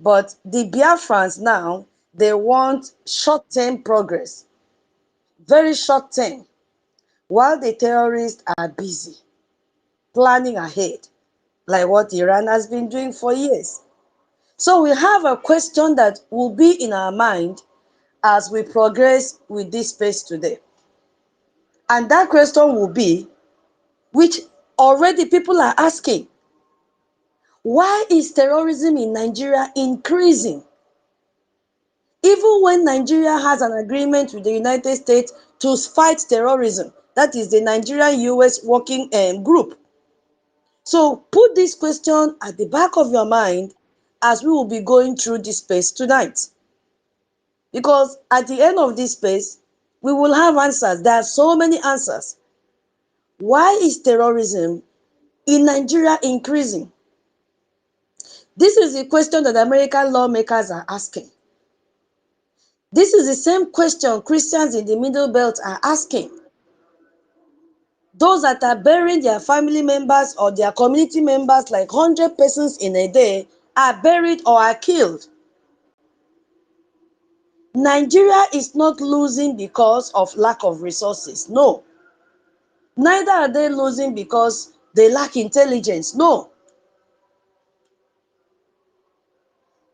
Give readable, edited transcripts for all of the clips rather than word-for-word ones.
But the Biafrans now, they want short-term progress, very short-term, while the terrorists are busy planning ahead, like what Iran has been doing for years. So we have a question that will be in our mind as we progress with this space today. And that question will be, which already people are asking, why is terrorism in Nigeria increasing? Even when Nigeria has an agreement with the United States to fight terrorism, that is the Nigerian-US working group. So put this question at the back of your mind as we will be going through this space tonight. Because at the end of this space, we will have answers. There are so many answers. Why is terrorism in Nigeria increasing? This is the question that American lawmakers are asking. This is the same question Christians in the Middle Belt are asking. Those that are burying their family members or their community members, like 100 persons in a day, are buried or are killed. Nigeria is not losing because of lack of resources. No. Neither are they losing because they lack intelligence. No.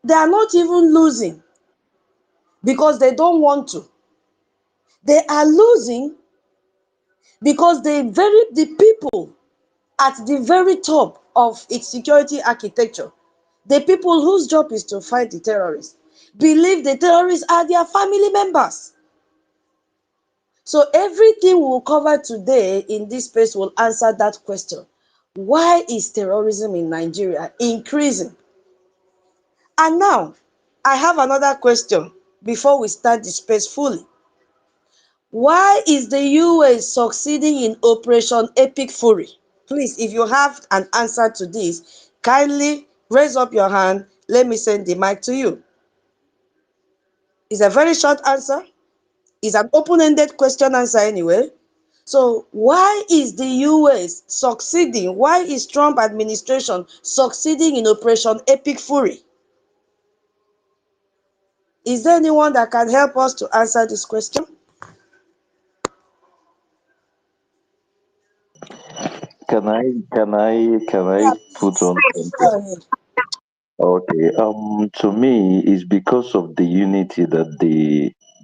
They are not even losing because they don't want to. They are losing because the people at the very top of its security architecture, the people whose job is to fight the terrorists, believe the terrorists are their family members. So everything we'll cover today in this space will answer that question. Why is terrorism in Nigeria increasing? And now, I have another question before we start the space fully. Why is the US succeeding in Operation Epic Fury? Please, if you have an answer to this, kindly raise up your hand. Let me send the mic to you. It's a very short answer. It's an open-ended question answer anyway. So why is the US succeeding? Why is Trump administration succeeding in Operation Epic Fury? Is there anyone that can help us to answer this question? Can I put on something? Okay. To me, it's because of the unity that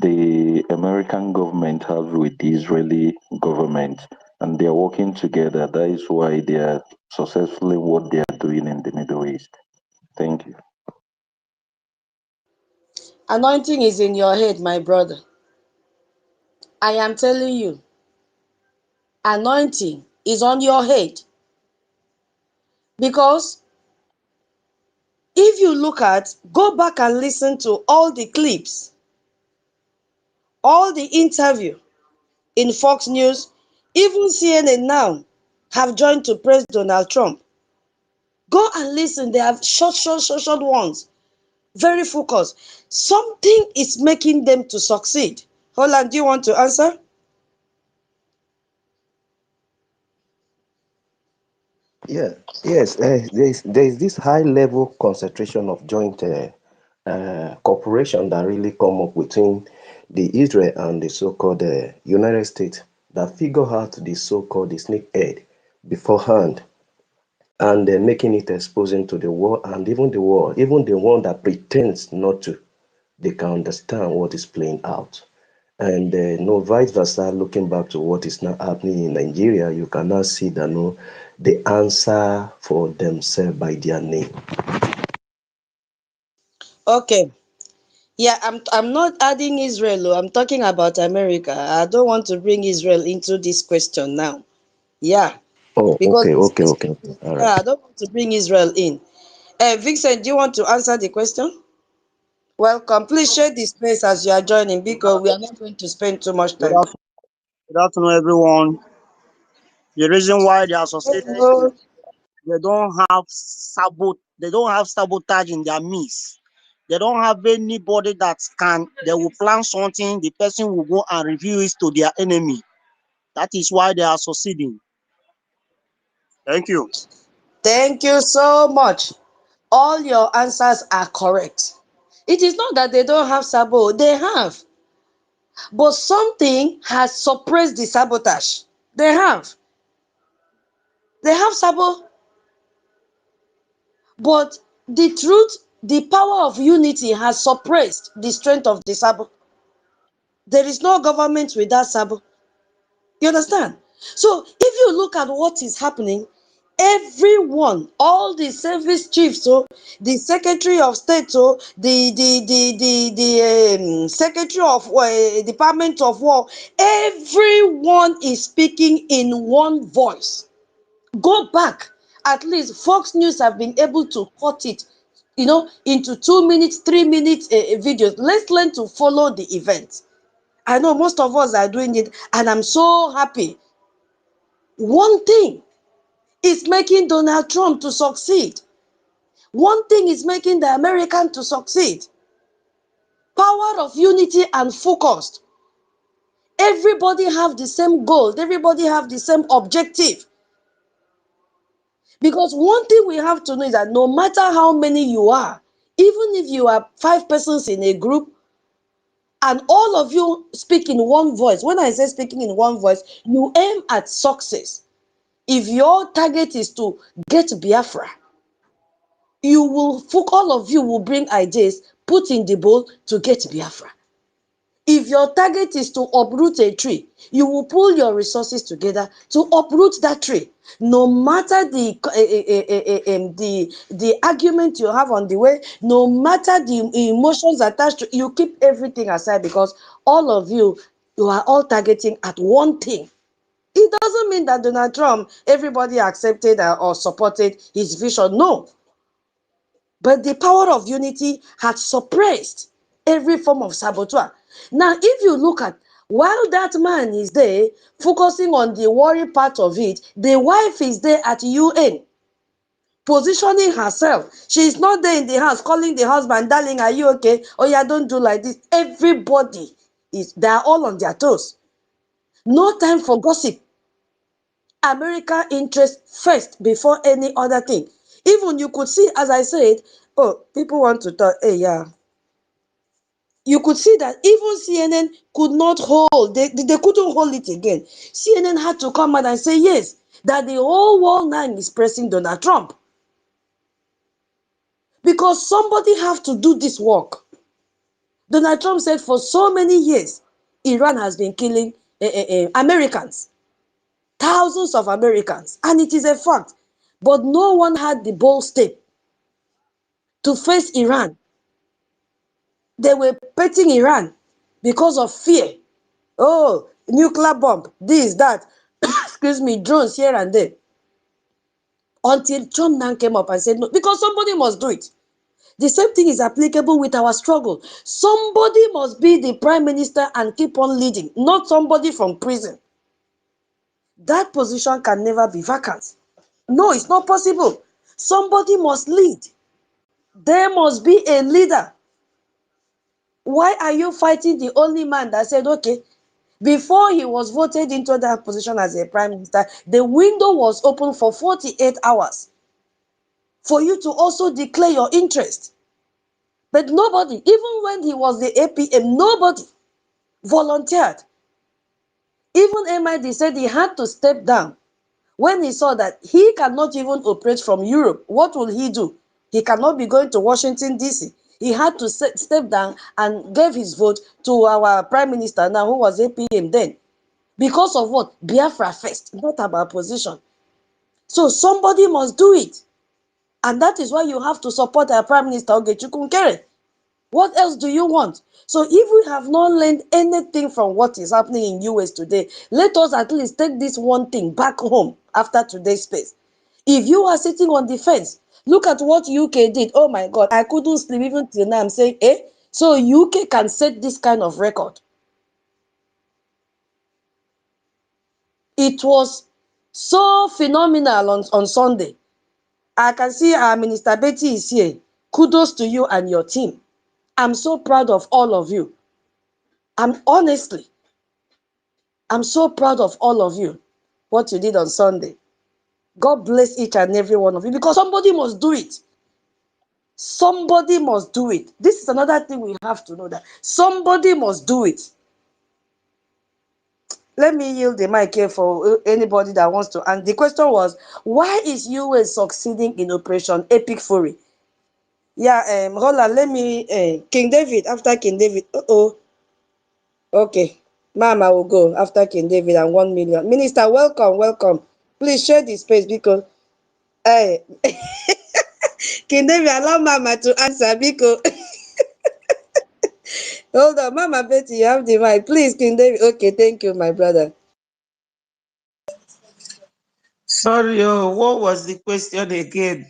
the American government have with the Israeli government, and they are working together. That is why they are successfully what they are doing in the Middle East. Thank you. Anointing is in your head, my brother. I am telling you, anointing is on your head. Because if you go back and listen to all the clips, all the interview in Fox News, even CNN now have joined to praise Donald Trump. Go and listen. They have short ones, very focused. Something is making them to succeed. Holland, do you want to answer? Yeah, yes, there is this high level concentration of joint cooperation that really come up between the Israel and the so-called United States that figure out the so-called the snake head beforehand and making it exposing to the world and even the world, even the one that pretends not to, they can understand what is playing out. And no vice versa, looking back to what is now happening in Nigeria, you can now see that no, the answer for themselves by their name. Okay. Yeah, I'm not adding Israel. I'm talking about America. I don't want to bring Israel into this question now. Yeah. Oh, Because okay, this okay, question, okay, okay. All right. yeah, I don't want to bring Israel in. Vincent, do you want to answer the question? Welcome. Please share the space as you are joining because we are not going to spend too much Good time. afternoon, good afternoon, everyone. The reason why they are succeeding is Hello. they don't have sabotage in their midst. They don't have anybody they will plan something, the person will go and review it to their enemy. That is why they are succeeding. Thank you. Thank you so much. All your answers are correct. It is not that they don't have sabo, they have. But something has suppressed the sabotage. They have. They have sabo. But the truth, the power of unity has suppressed the strength of the sabo. There is no government without sabo. You understand? So if you look at what is happening, everyone, all the service chiefs, so the secretary of state, so the secretary of department of war, everyone is speaking in one voice. Go back. At least Fox News have been able to cut it, into 2 minutes, 3 minutes videos. Let's learn to follow the event. I know most of us are doing it, and I'm so happy. One thing is making Donald Trump to succeed. One thing is making the American to succeed. Power of unity and focus. Everybody have the same goal. Everybody have the same objective. Because one thing we have to know is that no matter how many you are, even if you are 5 persons in a group, and all of you speak in one voice, when I say speaking in one voice, you aim at success. If your target is to get Biafra, all of you will bring ideas, put in the bowl to get Biafra. If your target is to uproot a tree, you will pull your resources together to uproot that tree. No matter the argument you have on the way, no matter the emotions attached to, you keep everything aside, because all of you are all targeting at one thing. It doesn't mean that Donald Trump, everybody accepted or supported his vision. No. But the power of unity had suppressed every form of saboteur. Now, if you look at, while that man is there focusing on the worry part of it, the wife is there at UN positioning herself. She is not there in the house calling the husband, darling, are you okay? Oh yeah, don't do like this. Everybody they are all on their toes. No time for gossip. America interest first before any other thing. Even you could see, as I said, oh, people want to talk, hey, yeah. You could see that even CNN could not hold, they couldn't hold it again. CNN had to come out and say, yes, that the whole world now is pressing Donald Trump. Because somebody have to do this work. Donald Trump said for so many years, Iran has been killing Americans. Thousands of Americans. And it is a fact. But no one had the bold step to face Iran. They were petting Iran because of fear. Oh, nuclear bomb, this, that, excuse me, drones here and there. Until Trump now came up and said no, because somebody must do it. The same thing is applicable with our struggle. Somebody must be the prime minister and keep on leading, not somebody from prison. That position can never be vacant. No, it's not possible. Somebody must lead. There must be a leader. Why are you fighting the only man that said, okay, before he was voted into that position as a prime minister, the window was open for 48 hours for you to also declare your interest. But nobody, even when he was the APM, nobody volunteered. Even MID said he had to step down when he saw that he cannot even operate from Europe. What will he do? He cannot be going to Washington, D.C. He had to step down and gave his vote to our prime minister now, who was APM then. Because of what? Biafra first, not about position. So somebody must do it. And that is why you have to support our Prime Minister, Ogechukwu Nkere. What else do you want? So if we have not learned anything from what is happening in US today, let us at least take this one thing back home after today's space. If you are sitting on the fence, look at what UK did. Oh my God, I couldn't sleep even till now. I'm saying, so UK can set this kind of record. It was so phenomenal on Sunday. I can see our Minister Betty is here. Kudos to you and your team. I'm so proud of all of you. I'm so proud of all of you, what you did on Sunday. God bless each and every one of you, because somebody must do it. Somebody must do it. This is another thing we have to know, that somebody must do it. Let me yield the mic here for anybody that wants to. And the question was, why is US succeeding in Operation Epic Fury? Yeah, hold on. Let me, King David, after King David. Okay. Mama will go after King David and 1 million. Minister, welcome, welcome. Please share the space because, hey, King David, allow Mama to answer because, hold on, Mama Betty, you have the mic. Please, King David. Okay, thank you, my brother. Sorry, what was the question again?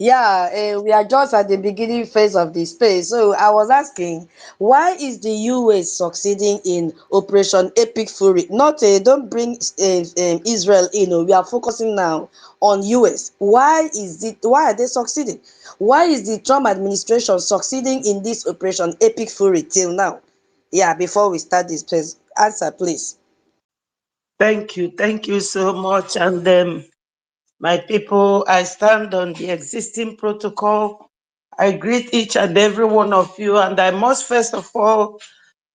Yeah, we are just at the beginning phase of the space. So I was asking, why is the US succeeding in Operation Epic Fury? Not, don't bring Israel in. We are focusing now on US. Why is it? Why are they succeeding? Why is the Trump administration succeeding in this Operation Epic Fury till now? Yeah, before we start this, please answer, please. Thank you so much. And my people, I stand on the existing protocol. I greet each and every one of you, and I must first of all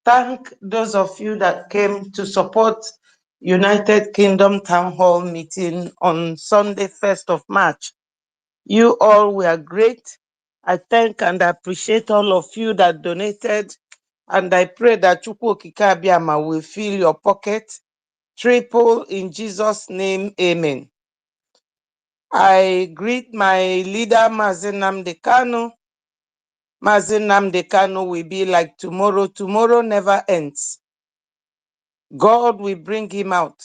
thank those of you that came to support United Kingdom Town Hall meeting on Sunday, 1st of March. You all were great. I thank and appreciate all of you that donated, and I pray that Chukwu Okike Abiama will fill your pocket triple in Jesus' name, amen. I greet my leader, Mazi Nnamdi Kanu. Mazi Nnamdi Kanu will be like tomorrow. Tomorrow never ends. God will bring him out.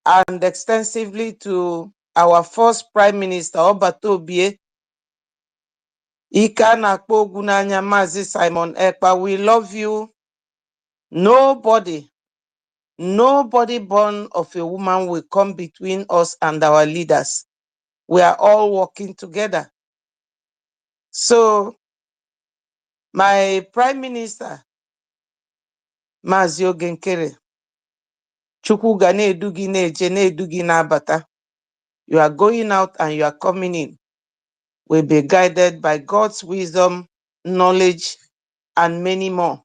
And extensively to our first Prime Minister, Obatobie, Ika na-akpọ ogwu n'anya Mazi Simon Ekpa, we love you. Nobody born of a woman will come between us and our leaders. We are all working together. So, my Prime Minister, Mazi Ogenkere, Chukwu ga na-edu gị na-eje na-edu gị na-abata. You are going out and you are coming in. We'll be guided by God's wisdom, knowledge, and many more.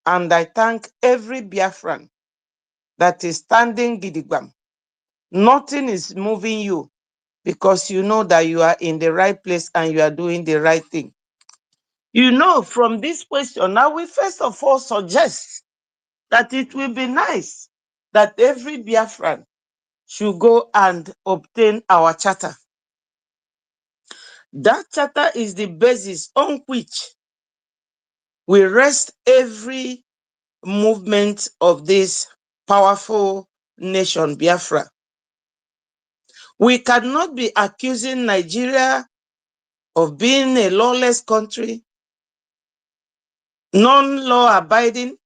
And I thank every Biafran that is standing gidigbam. Nothing is moving you because you know that you are in the right place and you are doing the right thing. You know, from this question, now we first of all suggest that it will be nice that every Biafran should go and obtain our charter. That charter is the basis on which we rest every movement of this powerful nation, Biafra. We cannot be accusing Nigeria of being a lawless country, non-law abiding,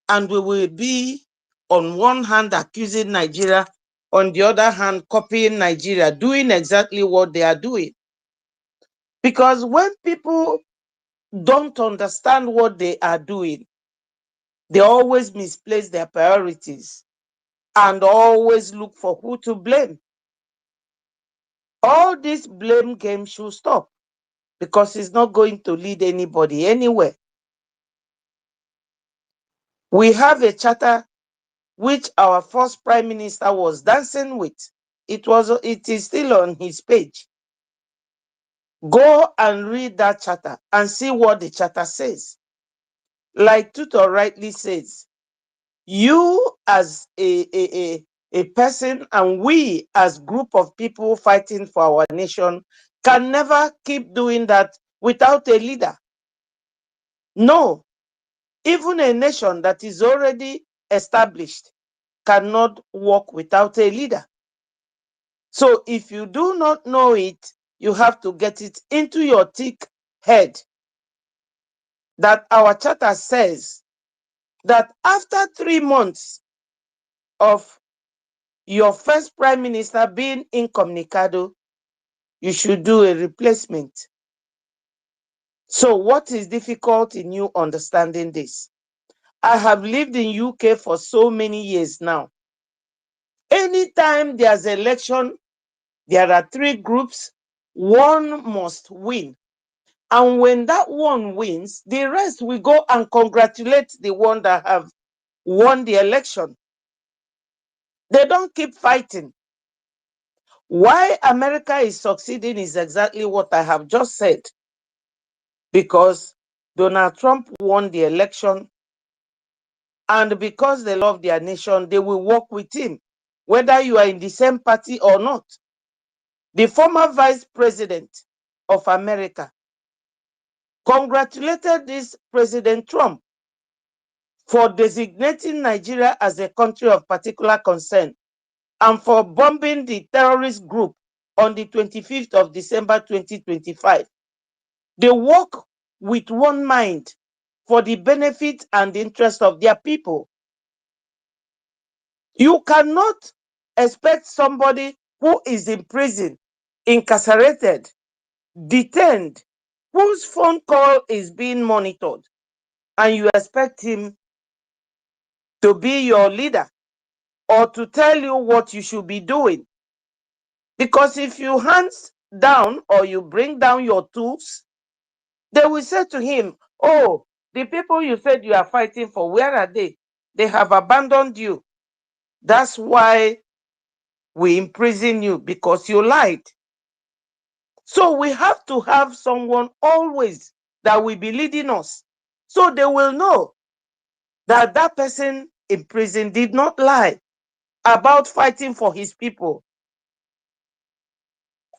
and we will be on one hand accusing Nigeria, on the other hand copying Nigeria, doing exactly what they are doing. Because when people don't understand what they are doing, they always misplace their priorities and always look for who to blame. All this blame game should stop because it's not going to lead anybody anywhere. We have a charter which our first Prime Minister was dancing with. It is still on his page. Go and read that charter and see what the charter says. Like Tutor rightly says, you as a person and we as group of people fighting for our nation can never keep doing that without a leader. No, even a nation that is already established cannot work without a leader. So if you do not know it, you have to get it into your thick head that our charter says that after 3 months of your first Prime Minister being incommunicado, you should do a replacement. So what is difficult in you understanding this? I have lived in UK for so many years now. Anytime there's election, There are 3 groups. One must win. And when that one wins, the rest will go and congratulate the one that have won the election. They don't keep fighting. Why America is succeeding is exactly what I have just said. Because Donald Trump won the election, and because they love their nation, they will work with him, whether you are in the same party or not. The former vice president of America congratulated this President Trump for designating Nigeria as a country of particular concern and for bombing the terrorist group on the 25th of December 2025. They work with one mind for the benefit and interest of their people. You cannot expect somebody who is in prison, incarcerated, detained, whose phone call is being monitored, and you expect him to be your leader or to tell you what you should be doing. Because if you hands down or you bring down your tools, they will say to him, oh, the people you said you are fighting for, where are they? They have abandoned you. That's why we imprison you, because you lied. So we have to have someone always that will be leading us, so they will know that that person in prison did not lie about fighting for his people.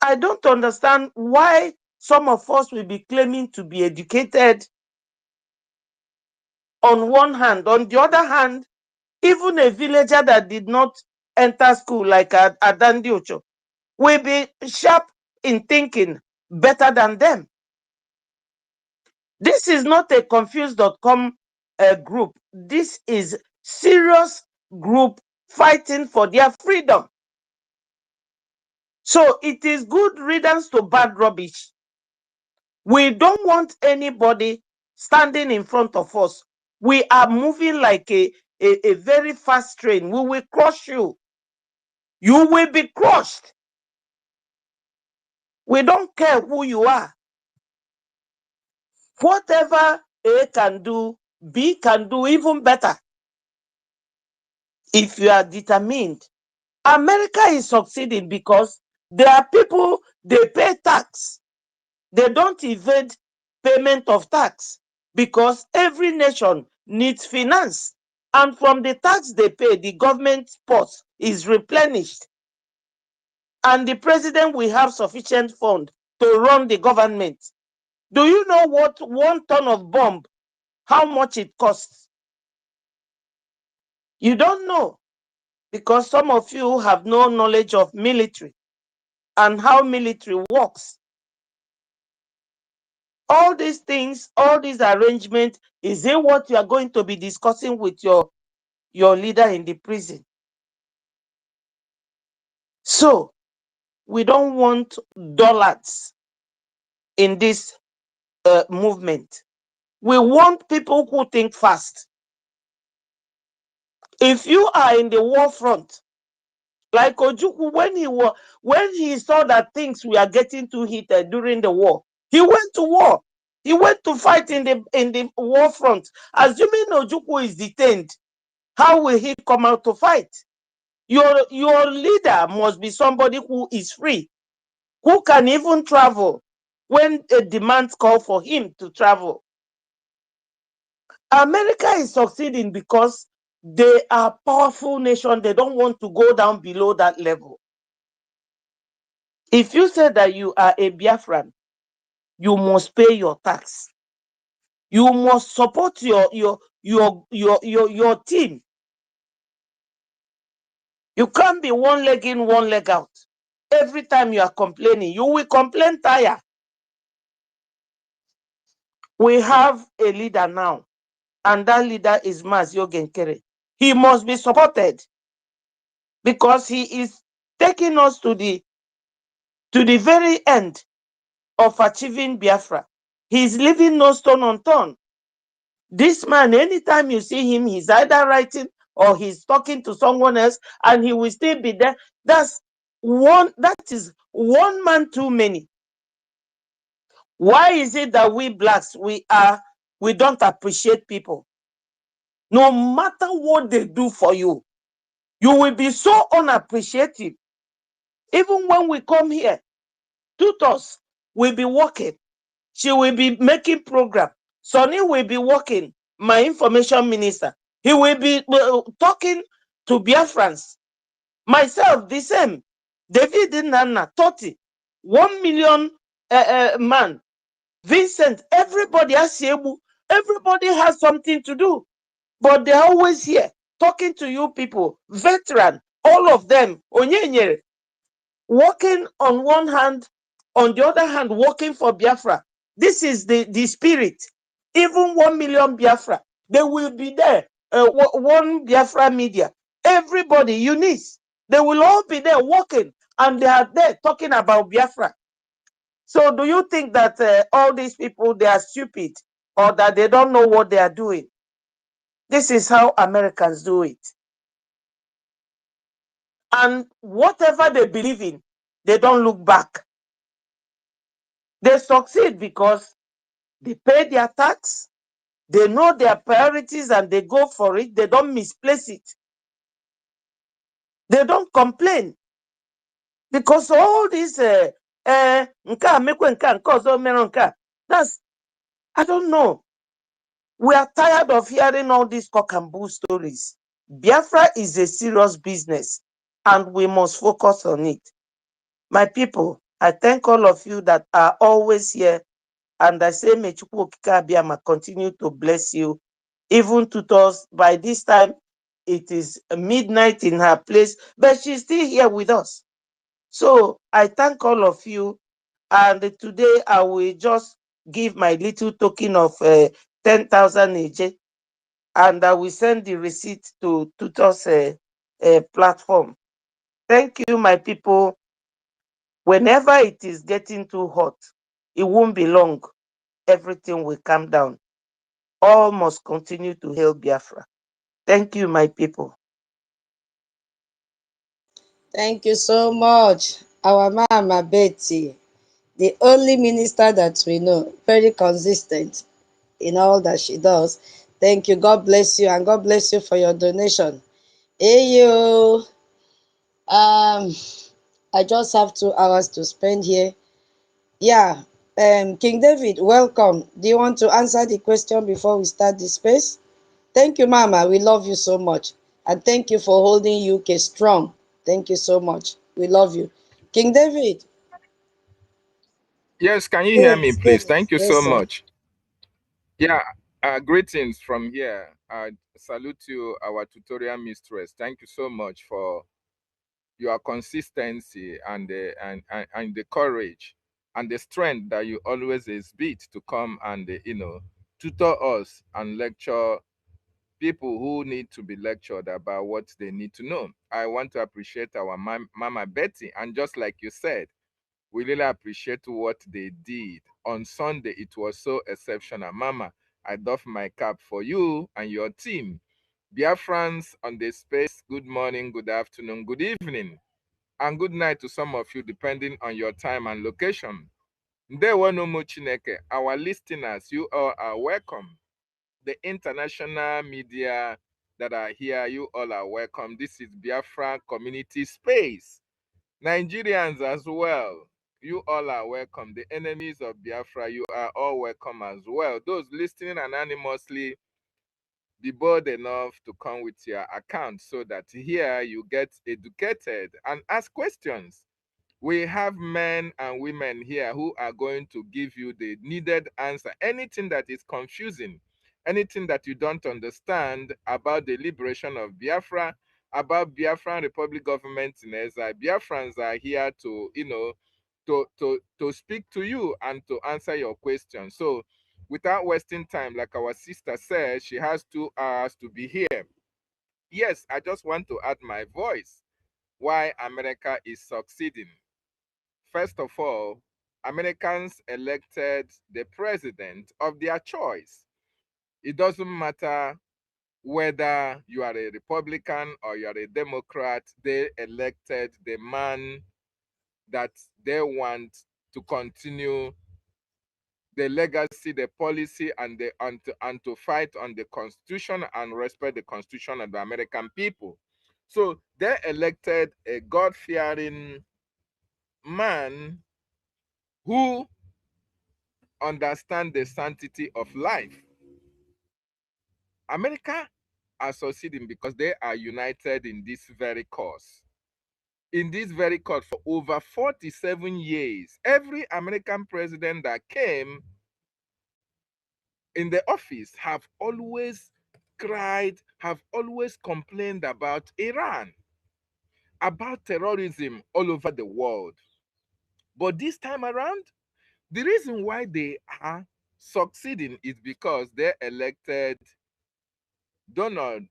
I don't understand why some of us will be claiming to be educated on one hand. On the other hand, even a villager that did not enter school like Adandi Ocho will be sharp in thinking better than them. This is not a confused.com group. This is serious group fighting for their freedom. So it is good riddance to bad rubbish. We don't want anybody standing in front of us. We are moving like a very fast train. We will crush you. You will be crushed. We don't care who you are. Whatever A can do, B can do even better if you are determined. America is succeeding because there are people, they pay tax. They don't evade payment of tax because every nation needs finance. And from the tax they pay, the government purse is replenished. And the president will have sufficient fund to run the government. Do you know what 1 ton of bomb, how much it costs? You don't know, because some of you have no knowledge of military and how military works. All these things, all these arrangements, is it what you are going to be discussing with your leader in the prison? So we don't want dollars in this movement. We want people who think fast. If you are in the war front, like Ojukwu, when he saw that things were getting too heated during the war, he went to war. He went to fight in the war front. Assuming Ojukwu is detained, how will he come out to fight? Your leader must be somebody who is free, who can even travel when a demand calls for him to travel. America is succeeding because they are a powerful nation. They don't want to go down below that level. If you say that you are a Biafran, you must pay your tax. You must support your team. You can't be one leg in, one leg out. Every time you are complaining, you will complain tire. We have a leader now, and that leader is Mazio Genkere. He must be supported because he is taking us to the very end of achieving Biafra. He's leaving no stone unturned. This man, anytime you see him, he's either writing or he's talking to someone else, and he will still be there. That is one man too many. Why is it that we blacks, we don't appreciate people? No matter what they do for you, you will be so unappreciative. Even when we come here, tutors will be working. She will be making program. Sonny will be working. My information minister, he will be talking to Biafrans. Myself, the same. David Nana, 30, 1 million man. Vincent, everybody has something to do. But they're always here talking to you people, veteran, all of them, Onyenyere, working on one hand, on the other hand, working for Biafra. This is the spirit. Even 1 million Biafra, they will be there. One Biafra media, everybody, Eunice, they will all be there working, and they are there talking about Biafra. So do you think that all these people, they are stupid, or that they don't know what they are doing? This is how Americans do it. And whatever they believe in, they don't look back. They succeed because they pay their tax, they know their priorities, and they go for it. They don't misplace it. They don't complain. Because all this, that's, I don't know. We are tired of hearing all these cock and bull stories. Biafra is a serious business, and we must focus on it. My people, I thank all of you that are always here, and I say may Chukwu Okike Abiyama continue to bless you. Even tutors, by this time, it is midnight in her place, but she's still here with us. So I thank all of you, and today I will just give my little token of 10,000 AJ, and I will send the receipt to tutors platform. Thank you, my people. Whenever it is getting too hot, it won't be long. Everything will calm down. All must continue to hail Biafra. Thank you, my people. Thank you so much, our Mama Betty, the only minister that we know, very consistent in all that she does. Thank you. God bless you, and God bless you for your donation. Hey, you. I just have 2 hours to spend here. Yeah. King David, welcome. Do you want to answer the question before we start the space? Thank you, Mama. We love you so much. And thank you for holding UK strong. Thank you so much. We love you. King David. Yes, can you hear me, Yes, please? yes, Thank you yes, so sir. much. Yeah, greetings from here. Salute you, our tutorial mistress. Thank you so much for your consistency and and the courage and the strength that you always exhibit to come and tutor us and lecture people who need to be lectured about what they need to know. I want to appreciate our Mama Betty, and just like you said, we really appreciate what they did. On Sunday, it was so exceptional. Mama, I doff my cap for you and your team. Biafrans on the space, good morning, good afternoon, good evening, and good night to some of you, depending on your time and location. Ndewo no mo Chineke, our listeners, you all are welcome. The international media that are here, you all are welcome. This is Biafra Community Space. Nigerians as well, you all are welcome. The enemies of Biafra, you are all welcome as well. Those listening anonymously, be bold enough to come with your account so that here you get educated and ask questions. We have men and women here who are going to give you the needed answer. Anything that is confusing, anything that you don't understand about the liberation of Biafra, about Biafran Republic government in exile, Biafrans are here to, to speak to you and to answer your questions. So without wasting time, like our sister said, she has 2 hours to be here. Yes, I just want to add my voice why America is succeeding. First of all, Americans elected the president of their choice. It doesn't matter whether you are a Republican or you are a Democrat, they elected the man that they want to continue the legacy, the policy, and to fight on the Constitution and respect the Constitution of the American people. So they elected a God-fearing man who understands the sanctity of life. America are succeeding because they are united in this very cause. In this very cause for over 47 years, every American president that came in the office have always cried, have always complained about Iran, about terrorism all over the world. But this time around, the reason why they are succeeding is because they elected Donald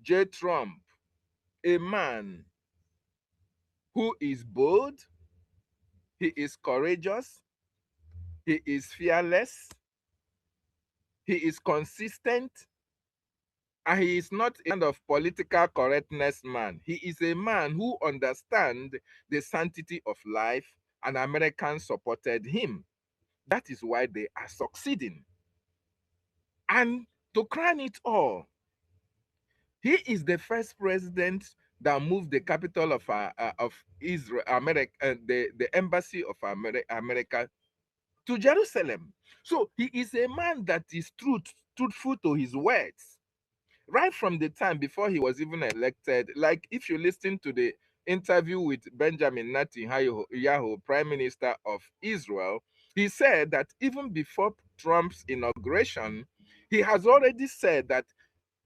J. Trump, a man who is bold, he is courageous, he is fearless, he is consistent, and he is not a kind of political correctness man. He is a man who understands the sanctity of life, and Americans supported him. That is why they are succeeding. And to crown it all, he is the first president that moved the capital of Israel, America, the embassy of America to Jerusalem. So he is a man that is truthful to his words. Right from the time before he was even elected, like if you listen to the interview with Benjamin Netanyahu, Prime Minister of Israel, he said that even before Trump's inauguration, he has already said that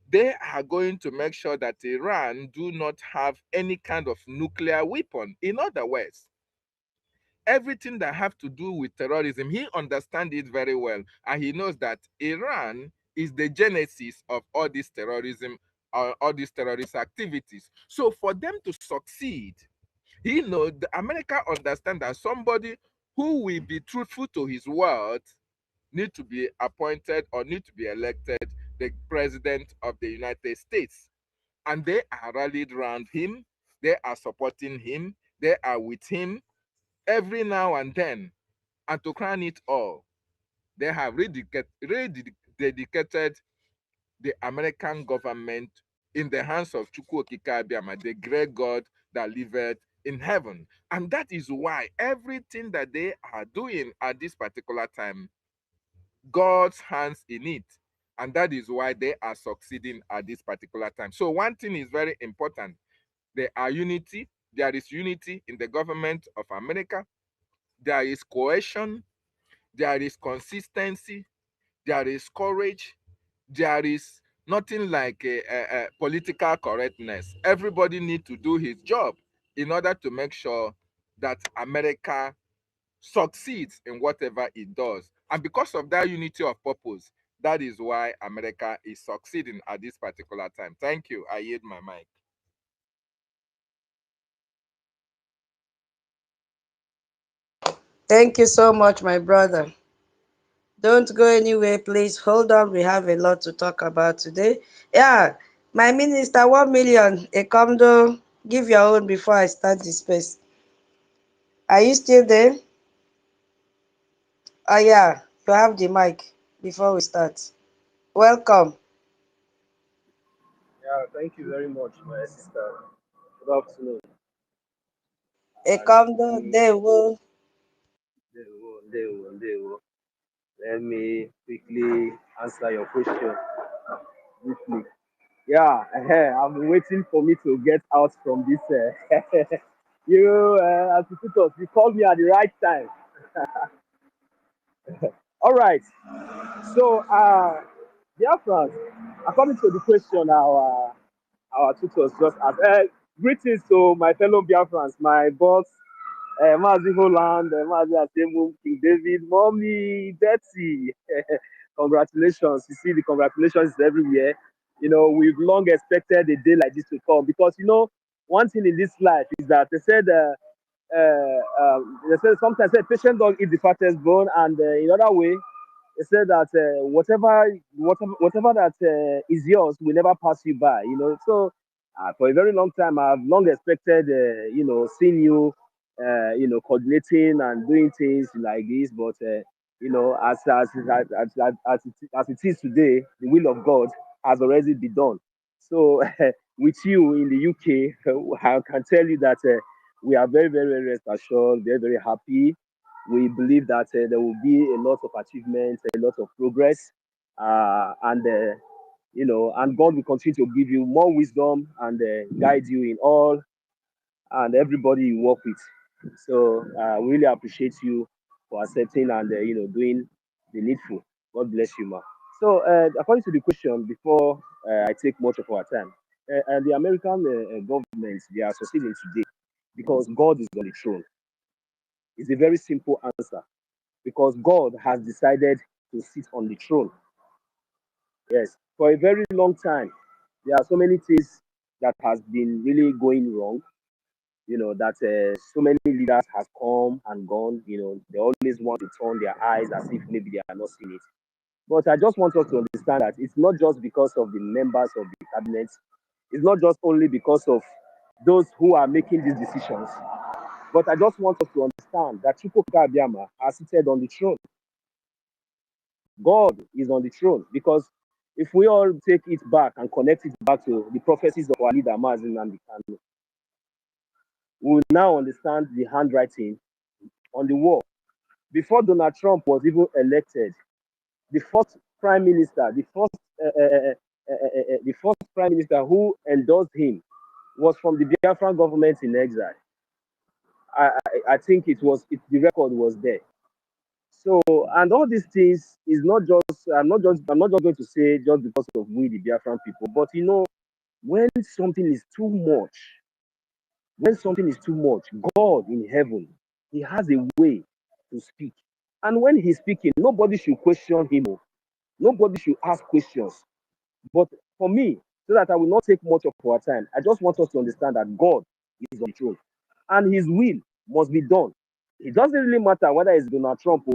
they are going to make sure that Iran do not have any kind of nuclear weapon. In other words, everything that have to do with terrorism, he understands it very well, and he knows that Iran is the genesis of all this terrorism, all these terrorist activities. So for them to succeed, he knows the America understand that somebody who will be truthful to his word need to be appointed or need to be elected the president of the United States. And they are rallied around him, they are supporting him, they are with him every now and then. And to crown it all, they have rededicated the American government in the hands of Chukwu Okike Abiama, the great God that liveth in heaven. And that is why everything that they are doing at this particular time, God's hands in it. And that is why they are succeeding at this particular time. So one thing is very important. There is unity in the government of America. There is cohesion, there is consistency, there is courage, there is nothing like a political correctness. Everybody needs to do his job in order to make sure that America succeeds in whatever it does. And because of that unity of purpose, that is why America is succeeding at this particular time. Thank you. I yield my mic. Thank you so much, my brother. Don't go anywhere, please. Hold on. We have a lot to talk about today. Yeah, my minister, 1 million. A condo. Give your own before I start the space. Are you still there? Oh, yeah. You have the mic before we start. Welcome. Yeah, thank you very much, my sister. Good afternoon. A condo. Let me, They will. they will. Let me quickly answer your question briefly. Yeah, I've been waiting for me to get out from this. As visitors, you called me at the right time. All right. So, dear friends, according to the question our tutors just asked, greetings to my fellow Biafrans, my boss, Mazi Holland, Mazi Asemu, King David, Mommy, Betsy. Congratulations. You see, the congratulations is everywhere. You know, we've long expected a day like this to come because, one thing in this life is that they said sometimes say patient dog eat the fattest bone, and in other way, they said that whatever that is yours will never pass you by. For a very long time, I've long expected, seeing you coordinating and doing things like this. But as it is today, the will of God has already been done. So with you in the UK, I can tell you that we are very, very, very rest assured, very, very happy. We believe that there will be a lot of achievements, a lot of progress, and God will continue to give you more wisdom and guide you in all and everybody you work with. So we really appreciate you for accepting and doing the needful. God bless you, ma. So according to the question, before I take much of our time, the American government, they are succeeding today because God is on the throne. It's a very simple answer because God has decided to sit on the throne. Yes, for a very long time, there are so many things that has been really going wrong. That so many leaders has come and gone. They always want to turn their eyes as if maybe they are not seeing it. But I just want us to understand that it's not just because of the members of the cabinet. It's not just only because of those who are making these decisions. But I just want us to understand that Chukwuka Abiyama has seated on the throne. God is on the throne because if we all take it back and connect it back to the prophecies of our leader Mazin and Kanu, we will now understand the handwriting on the wall. Before Donald Trump was even elected, the first prime minister, the first prime minister who endorsed him was from the Biafran government in exile. I think the record was there. So, and all these things is not just I'm not just going to say just because of we the Biafran people, but when something is too much, when something is too much, God in heaven, He has a way to speak, and when He's speaking, nobody should question Him. Nobody should ask questions. But for me, so that I will not take much of our time, I just want us to understand that God is on the throne, and His will must be done. It doesn't really matter whether it's Donald Trump,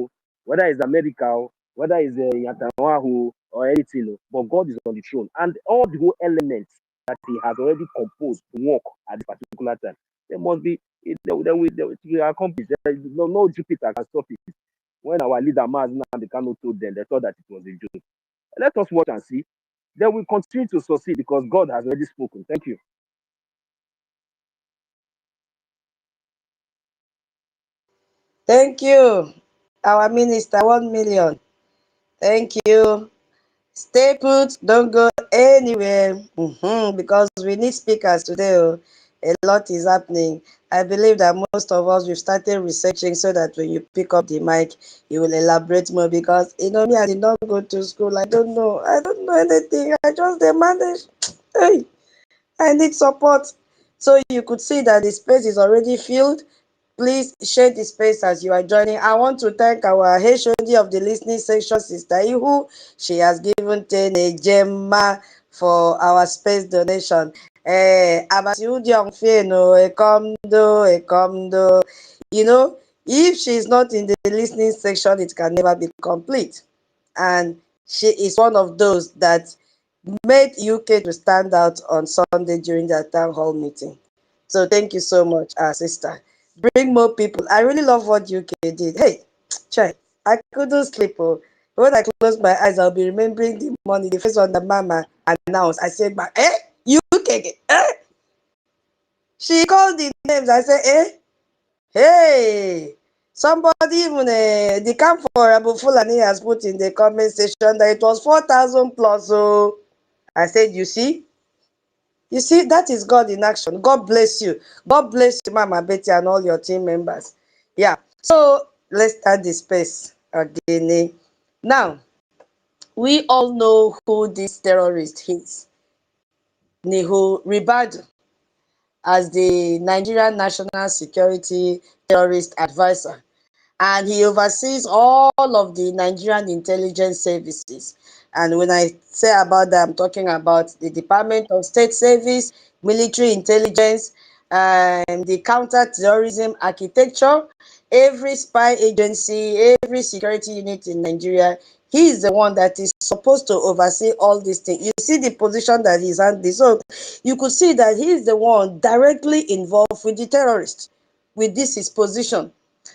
whether it's America, whether it's Netanyahu or anything, but God is on the throne, and all the whole elements that He has already composed to work at this particular time, there must be they will accomplish. No Jupiter can stop it. When our leader Mazen Kanu told them, they thought that it was a joke. Let us watch and see. They will continue to succeed because God has already spoken. Thank you. Thank you, our minister, 1 million. Thank you. Stay put, don't go anywhere, because we need speakers today. A lot is happening. I believe that most of us, we've started researching so that when you pick up the mic, you will elaborate more because, me, I did not go to school. I don't know. I don't know anything. I just manage. Hey, I need support. So you could see that the space is already filled. Please share the space as you are joining. I want to thank our HOD of the listening section, Sister Ihu. She has given 10 a gemma for our space donation. Abasi Udiong Fieno, a comdo. If she is not in the listening section, it can never be complete. And she is one of those that made UK to stand out on Sunday during their town hall meeting. So thank you so much, our sister. Bring more people. I really love what UK did. Hey, try. I couldn't sleep. When I close my eyes, I'll be remembering the morning, the first one that Mama announced. I said, UK, eh? She called the names. I said, hey. Somebody even the camp for Abu Fulani has put in the comment section that it was 4,000 plus. So I said, you see, that is God in action. God bless you. God bless you, Mama Betty, and all your team members. Yeah. So let's start the space again. Now, we all know who this terrorist is. Nehu Ribadu, as the Nigerian National Security Terrorist Advisor. And he oversees all of the Nigerian intelligence services. And when I say about that, I'm talking about the Department of State Service, military intelligence, the counter-terrorism architecture, every spy agency, every security unit in Nigeria. He is the one that is supposed to oversee all these things. You see the position that he's handling. So you could see that he is the one directly involved with the terrorists. with this his position.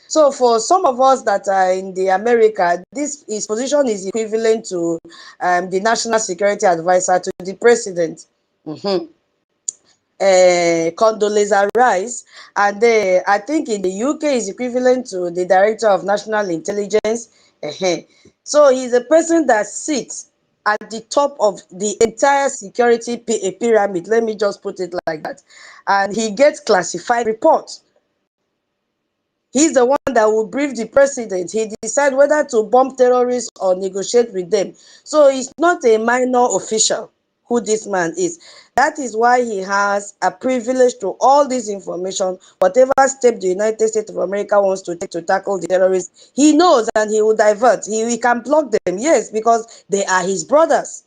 So for some of us that are in the America, this his position is equivalent to the National Security Advisor to the President. Condoleezza Rice, and I think in the UK is equivalent to the Director of National Intelligence. So he's a person that sits at the top of the entire security pyramid. Let me just put it like that. And he gets classified reports. He's the one that will brief the president. He decides whether to bomb terrorists or negotiate with them. So he's not a minor official who this man is. That is why he has a privilege to all this information. Whatever step the United States of America wants to take to tackle the terrorists, he knows and he will divert. He can block them, yes, because they are his brothers.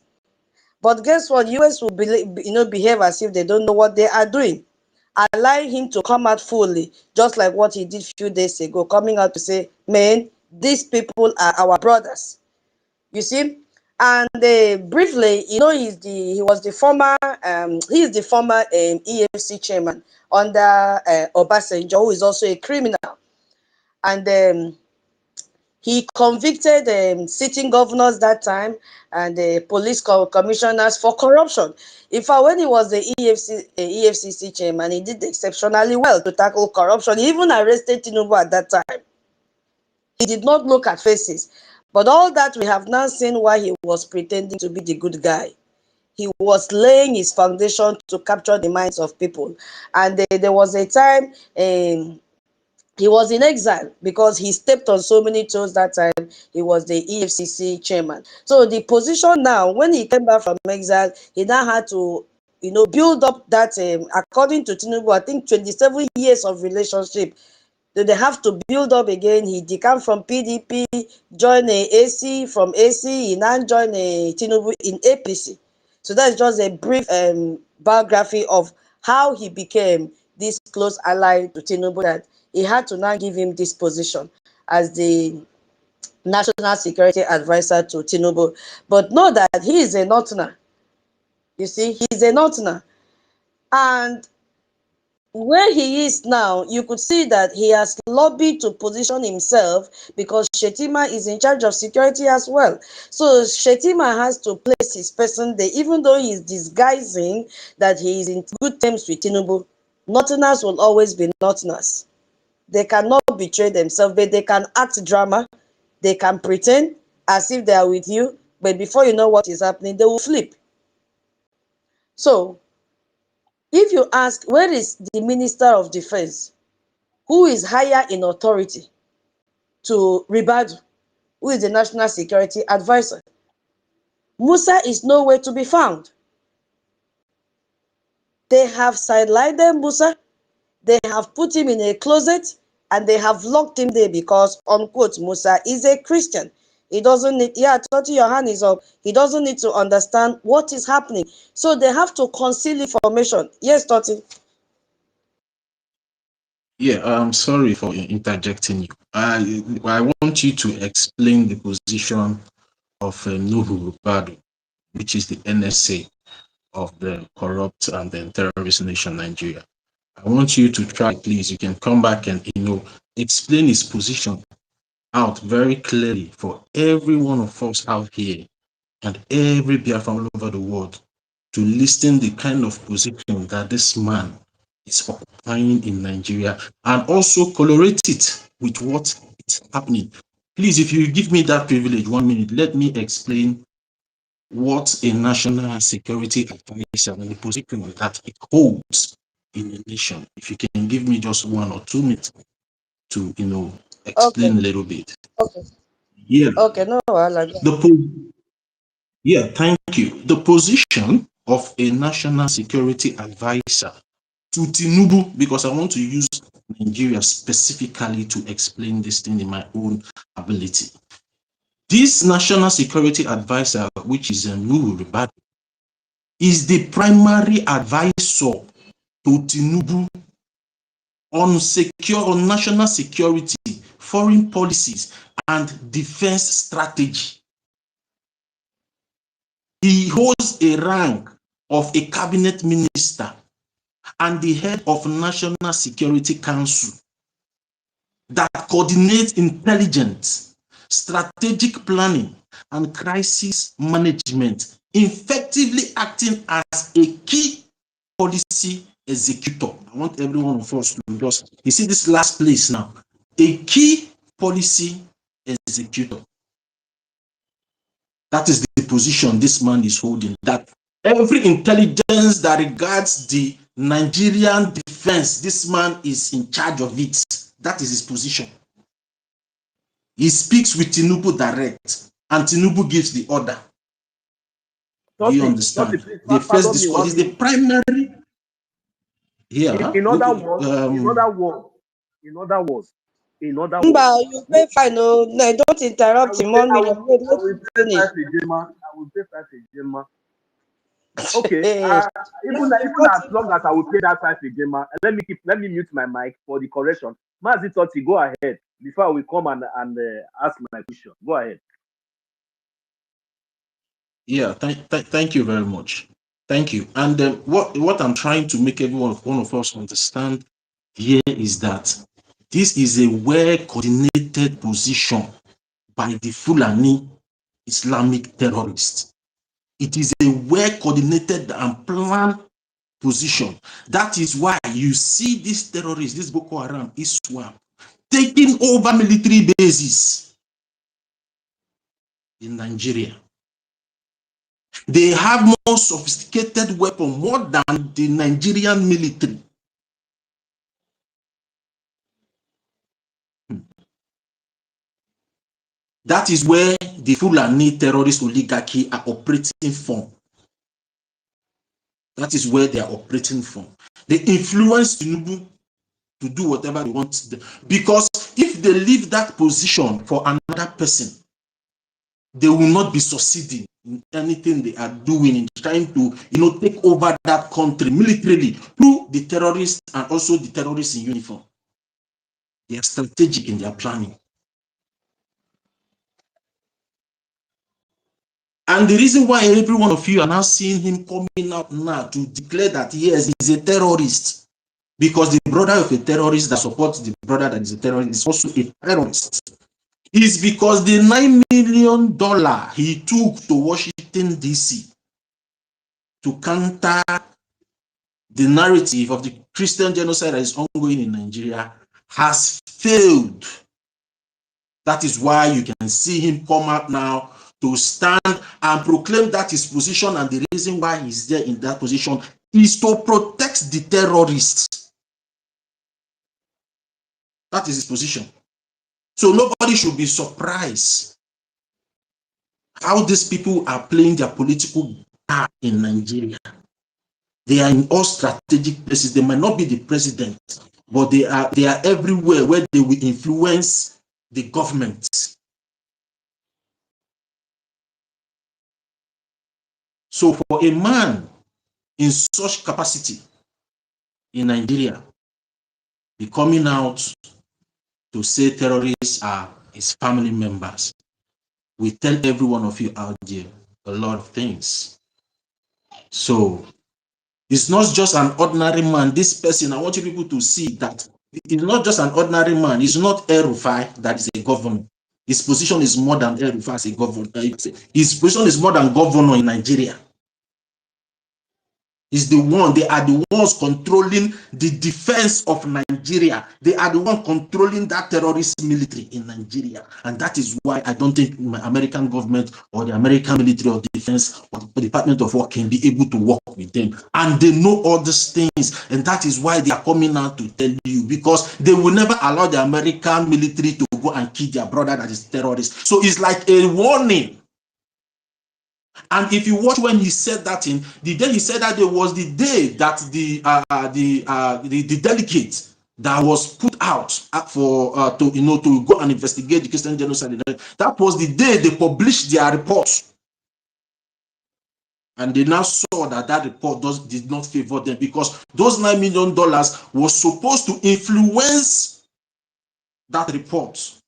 But guess what? US will behave as if they don't know what they are doing. Allow him to come out fully, just like what he did a few days ago, coming out to say, man, these people are our brothers. You see? And briefly, he was the former EFC chairman under Obasanjo, who is also a criminal. And he convicted sitting governors that time and police commissioners for corruption. In fact, when he was the EFCC chairman, he did exceptionally well to tackle corruption. He even arrested Tinubu at that time. He did not look at faces. But all that we have now seen why he was pretending to be the good guy. He was laying his foundation to capture the minds of people. And there was a time he was in exile because he stepped on so many toes that time. He was the EFCC chairman. So the position now, when he came back from exile, he now had to, build up that, according to Tinubu, I think 27 years of relationship. They have to build up again. He decamped from PDP, joined AC. From AC, he now joined Tinubu in APC. So that's just a brief biography of how he became this close ally to Tinubu, that he had to now give him this position as the National Security Advisor to Tinubu. But know that he is a northerner. You see, he's a northerner. And where he is now, you could see that he has lobbied to position himself because Shetima is in charge of security as well. So Shetima has to place his person there, even though he's disguising that he is in good terms with Tinubu. Northerners will always be Northerners. They cannot betray themselves, but they can act drama. They can pretend as if they are with you, but before you know what is happening, they will flip. So if you ask, where is the Minister of Defense, who is higher in authority to Ribadu, who is the National Security Advisor? Musa is nowhere to be found. They have sidelined Musa. They have put him in a closet and they have locked him there because, unquote, Musa is a Christian. He doesn't need, yeah, Toti, your hand is up. He doesn't need to understand what is happening. So they have to conceal information. Yes, Toti. Yeah, I'm sorry for interjecting you. I want you to explain the position of Nuhu Rubadu, which is the NSA of the corrupt and then terrorist nation Nigeria. I want you to try, please. You can come back and explain his position out very clearly for every one of us out here and every Biafran all over the world to listen the kind of position that this man is occupying in Nigeria, and also colorate it with what is happening. Please, if you give me that privilege, 1 minute, let me explain what a national security advisor and the position that it holds in the nation. If you can give me just 1 or 2 minutes to, explain Okay. a little bit. Okay. Yeah. Okay, no, I like that. Yeah, thank you. The position of a national security advisor to Tinubu, because I want to use Nigeria specifically to explain this thing in my own ability. This national security advisor, which is Nuhu Ribadu, is the primary advisor to Tinubu on national security, foreign policies, and defense strategy. He holds a rank of a cabinet minister and the head of National Security Council. that coordinates intelligence, strategic planning, and crisis management, effectively acting as a key policy executor. I want every one of us to just, you see this last place now, a key policy executor. That is the position this man is holding, that every intelligence that regards the Nigerian defense, this man is in charge of it. That is his position. He speaks with Tinubu direct, and Tinubu gives the order. Do you understand? Please, The first pardon me discourse 1 is the minute. primary. Yeah. In other words, Mba, you pay fine. No, no, don't interrupt him. 1 minute. Wait, I let will him pay finish. 5 a Gemma. Okay. Hey, Even let him even cut as him long as I off. will pay that 5 a Gemma, let me mute my mic for the correction. Mazi Toti, go ahead before we come and ask my question. Go ahead. Yeah. Thank you very much. Thank you. And what I'm trying to make one of us understand here is that this is a well-coordinated position by the Fulani Islamic terrorists. It is a well-coordinated and planned position. That is why you see these terrorists, this Boko Haram, ISWAP, taking over military bases in Nigeria. They have more sophisticated weapons, more than the Nigerian military. That is where the Fulani terrorist oligarchy are operating from. That is where they are operating from. They influence Tinubu to do whatever they want. Because if they leave that position for another person, they will not be succeeding in anything they are doing in trying to, take over that country militarily through the terrorists and also the terrorists in uniform. They are strategic in their planning. And the reason why every one of you are now seeing him coming out now to declare that yes, he's a terrorist, because the brother of a terrorist that supports the brother that is a terrorist is also a terrorist, is because the $9 million he took to Washington, D.C. to counter the narrative of the Christian genocide that is ongoing in Nigeria has failed. That is why you can see him come out now to stand and proclaim that his position, and the reason why he's there in that position is to protect the terrorists. That is his position. So nobody should be surprised how these people are playing their political card in Nigeria. They are in all strategic places. They might not be the president, but they are everywhere where they will influence the government. So for a man in such capacity in Nigeria be coming out to say terrorists are his family members, we tell every one of you out there a lot of things. So it's not just an ordinary man. This person, I want you people to see that it's not just an ordinary man. It's not El-Rufai that is a governor. His position is more than El-Rufai as a governor. His position is more than governor in Nigeria. Is the one, they are the ones controlling the defense of Nigeria. They are the one controlling that terrorist military in Nigeria. And that is why I don't think my American government or the American military or defense or the Department of War can be able to work with them. And they know all these things. And that is why they are coming out to tell you, because they will never allow the American military to go and kill their brother that is terrorist. So it's like a warning. And if you watch when he said that in the day he said that, there was the day that the delegate that was put out for to go and investigate the Christian genocide. That was the day they published their report, and they now saw that that report did not favor them, because those $9 million was supposed to influence that report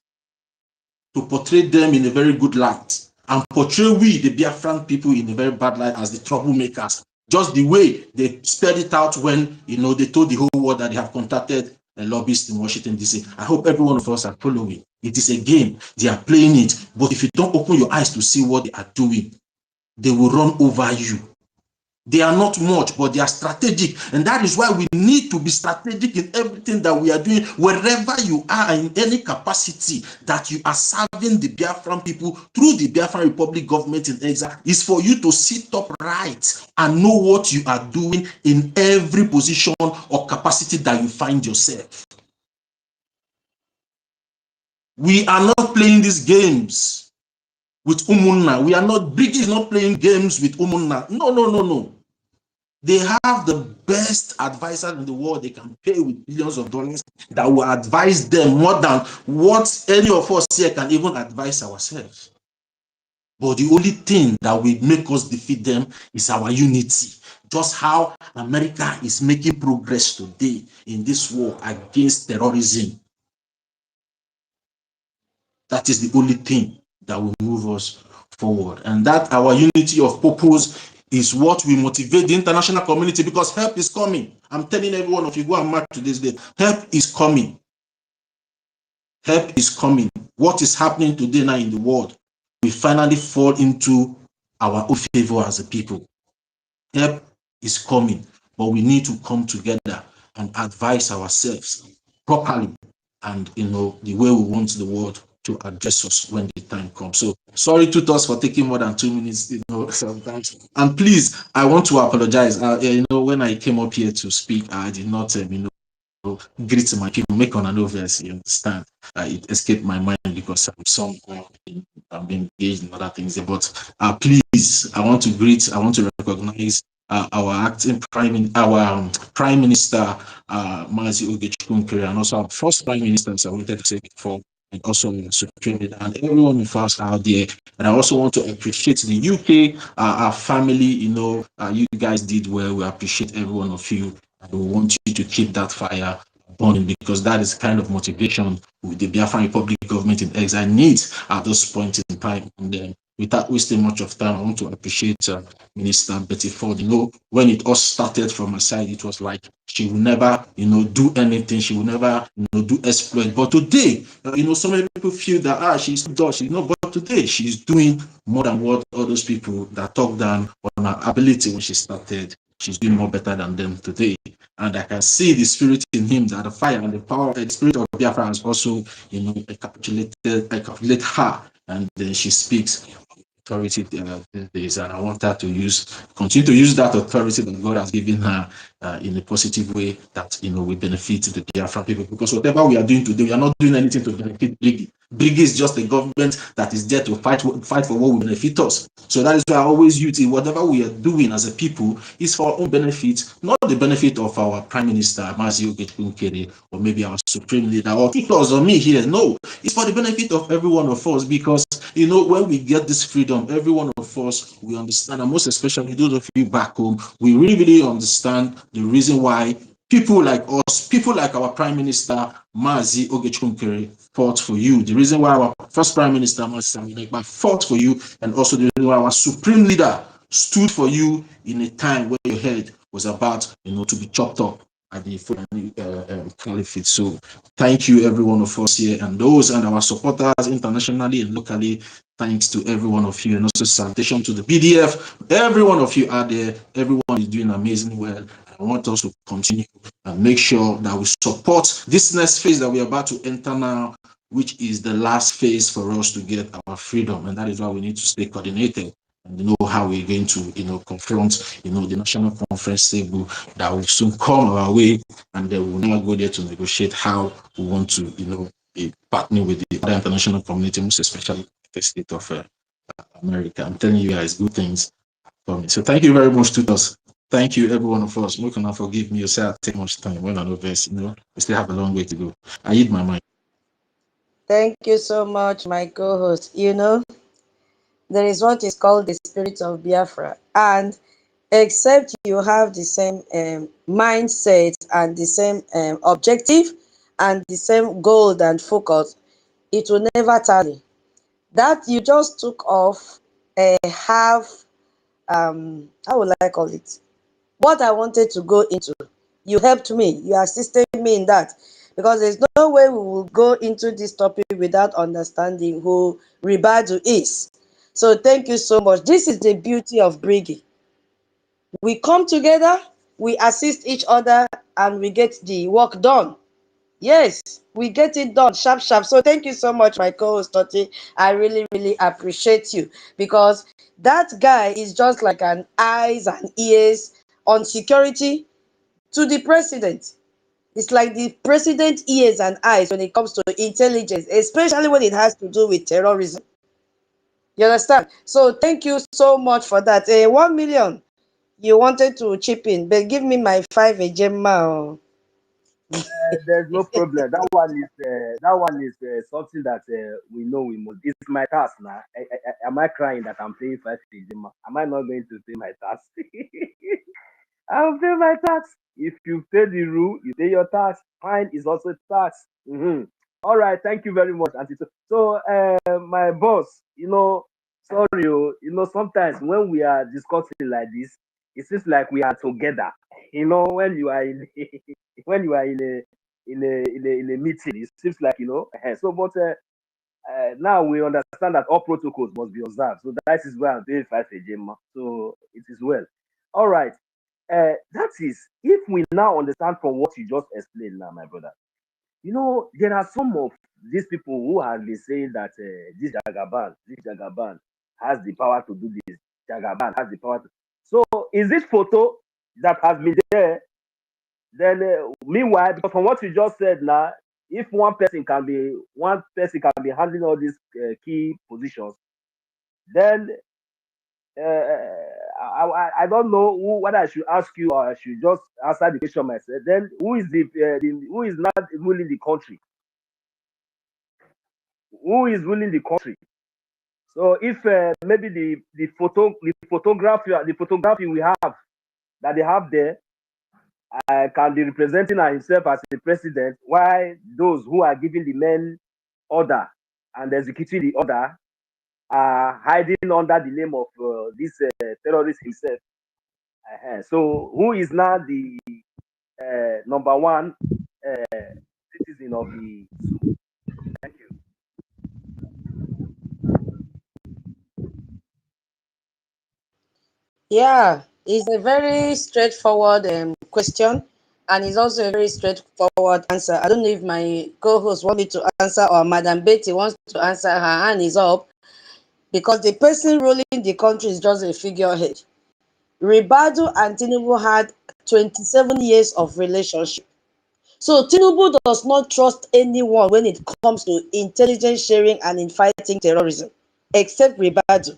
to portray them in a very good light, and portray we, the Biafran people, in a very bad light as the troublemakers. Just the way they spelled it out when, they told the whole world that they have contacted lobbyists in Washington, D.C. I hope every one of us are following. It is a game. They are playing it. But if you don't open your eyes to see what they are doing, they will run over you. They are not much, but they are strategic. And that is why we need to be strategic in everything that we are doing. Wherever you are, in any capacity that you are serving the Biafran people through the Biafran Republic government in exile, is for you to sit up right and know what you are doing in every position or capacity that you find yourself. We are not playing these games with Umunna. We are not, Briggy is not playing games with Umunna. No, no, no, no. They have the best advisors in the world. They can pay with billions of dollars that will advise them more than what any of us here can even advise ourselves. But the only thing that will make us defeat them is our unity. Just how America is making progress today in this war against terrorism. That is the only thing that will move us forward. And that our unity of purpose is what will motivate the international community, because help is coming. I'm telling every one of you, go and mark today's date. Help is coming. Help is coming. What is happening today now in the world, we finally fall into our own favor as a people. Help is coming, but we need to come together and advise ourselves properly and, you know, the way we want the world to address us when the time comes. So sorry to us for taking more than 2 minutes, you know, sometimes. And please, I want to apologize. You know, when I came up here to speak, I did not, you know, greet my people, make on an obvious, you understand. It escaped my mind because I'm somehow engaged in other things. But please, I want to recognize our acting prime minister, Mazi Ogechikunkere, and also our first prime minister, as I wanted to say before, and also Supreme Leader, and everyone of us out there. And I also want to appreciate the UK, our family. You know, you guys did well. We appreciate every one of you, and we want you to keep that fire burning, because that is kind of motivation with the Biafran Republic government in exile needs at this point in time. And without wasting much of time, I want to appreciate Minister Betty Ford. You know, when it all started from her side, it was like she will never, you know, do anything. She will never, you know, do exploit. But today, you know, so many people feel that she's dodgy. You know, but today she's doing more than what all those people that talk down on her ability when she started. She's doing more better than them today. And I can see the spirit in him, that the fire and the power, the spirit of Biafra has also, you know, encapsulate her, and then she speaks authority these days. And I want her to continue to use that authority that God has given her in a positive way, that, you know, we benefit the Biafra people. Because whatever we are doing today, we are not doing anything to benefit Briggy. Briggy is just a government that is there to fight for what will benefit us. So that is why I always use it. Whatever we are doing as a people is for our own benefit, not the benefit of our Prime Minister, Mazi Ogechikunkere, or maybe our Supreme Leader, or Kiklos, or me here. No, it's for the benefit of every one of us, because, you know, when we get this freedom, every one of us, we understand, and most especially those of you back home, we really, really understand the reason why people like us, people like our Prime Minister, Mazi Ogechikunkere, fought for you. The reason why our first Prime Minister, Mazi fought for you, and also the reason why our Supreme Leader stood for you in a time where your head was about, you know, to be chopped up at the Caliphate. So thank you, every one of us here, and those and our supporters internationally and locally. Thanks to every one of you, and also salutation to the BDF. Every one of you out there, everyone is doing amazing well. I want us to continue and make sure that we support this next phase that we are about to enter now, which is the last phase for us to get our freedom. And that is why we need to stay coordinated and know how we're going to, you know, confront, you know, the national conference table that will soon come our way, and then we'll now go there to negotiate how we want to, you know, partner with the other international community, most especially the state of America. I'm telling you guys, good things for me. So thank you very much to us. Thank you, every one of us. You cannot forgive me. You say I take much time when I know this. You know, we still have a long way to go. I eat my mind. Thank you so much, my co-host. You know, there is what is called the spirit of Biafra, and except you have the same mindset and the same objective and the same goal and focus, it will never tally. That you just took off half, how will I call it? What I wanted to go into. You helped me. You assisted me in that. because there's no way we will go into this topic without understanding who Ribadu is. So thank you so much. This is the beauty of bringing. We come together, we assist each other, and we get the work done. Yes, we get it done sharp, sharp. So thank you so much, my co-host Toti. I really, really appreciate you, because that guy is just like an eyes and ears on security to the president. It's like the president ears and eyes when it comes to intelligence, especially when it has to do with terrorism. You understand? So thank you so much for that. 1 million. You wanted to chip in, but give me my 5 a gemma. There's no problem. That one is something that we know we must. It's my task now. Am I crying that I'm paying 5 Ejima? Am I not going to pay my tax? I'll pay my tax. If you pay the rule, you pay your tax. Fine is also tax. All right, thank you very much, Auntie. So, my boss, sorry, sometimes when we are discussing like this, it seems like we are together. When you are in when you are in a meeting, it seems like So, but now we understand that all protocols must be observed. So that is why I'm doing 5 Ejima. So it is well. All right. That is, if we now understand from what you just explained now, my brother, there are some of these people who have been saying that this Jagaban has the power to do this. Jagaban has the power to. So is this photo that has been there? Then meanwhile, because from what you just said now, if one person can be handling all these key positions, then I don't know whether I should ask you or I should just answer the question myself. Then who is not ruling the country? Who is ruling the country? So if maybe the photography we have that they have there can be representing himself as the president, while those who are giving the men order and executing the order are hiding under the name of this terrorist himself. So who is now the number one citizen of the zoo? Thank you. Yeah, it's a very straightforward question, and it's also a very straightforward answer. I don't know if my co-host want me to answer or Madam Betty wants to answer. Her hand is up, because the person ruling the country is just a figurehead. Ribadu and Tinubu had 27 years of relationship. So Tinubu does not trust anyone when it comes to intelligence sharing and in fighting terrorism, except Ribadu,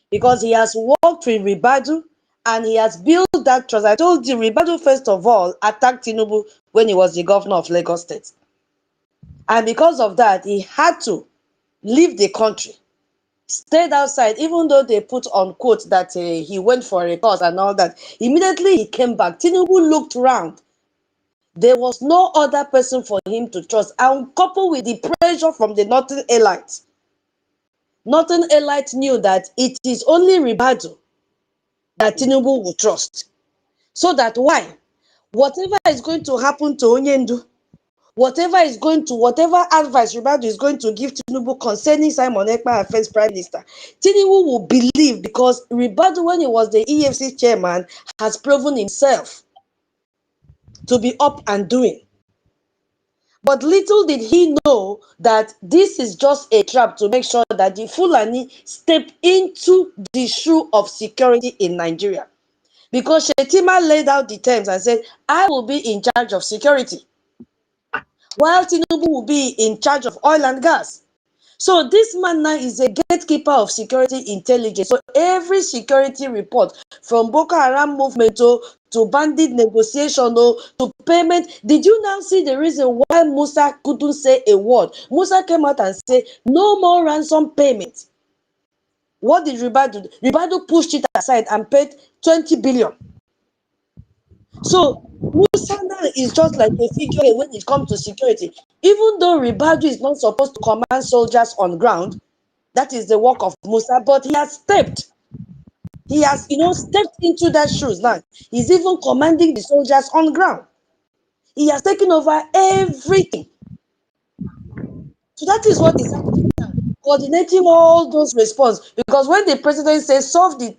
because he has worked with Ribadu and he has built that trust. I told you, Ribadu first of all attacked Tinubu when he was the governor of Lagos State. And because of that, he had to leave the country, stayed outside, even though they put on quote that he went for a course and all that. Immediately he came back. Tinubu looked around. There was no other person for him to trust. And coupled with the pressure from the Northern Elites, Northern Elites knew that it is only Ribadu that Tinubu will trust. So that why? Whatever is going to happen to Onyendu, whatever advice Ribadu is going to give Tinubu concerning Simon Ekpa as first prime minister, Tinubu will believe, because Ribadu, when he was the EFC chairman, has proven himself to be up and doing. But little did he know that this is just a trap to make sure that the Fulani step into the shoe of security in Nigeria. Because Shetima laid out the terms and said, I will be in charge of security, while Tinubu will be in charge of oil and gas. So this man now is a gatekeeper of security intelligence. So every security report, from Boko Haram movement to bandit negotiation to payment. Did you now see the reason why Musa couldn't say a word? Musa came out and said, no more ransom payment. What did Ribadu do? Ribadu pushed it aside and paid 20 billion. So Musa now is just like a figurehead when it comes to security. Even though Ribadu is not supposed to command soldiers on ground, that is the work of Musa, but he has stepped. He has, stepped into that shoes now. He's even commanding the soldiers on ground. He has taken over everything. So that is what is happening now, coordinating all those response. Because when the president says solve the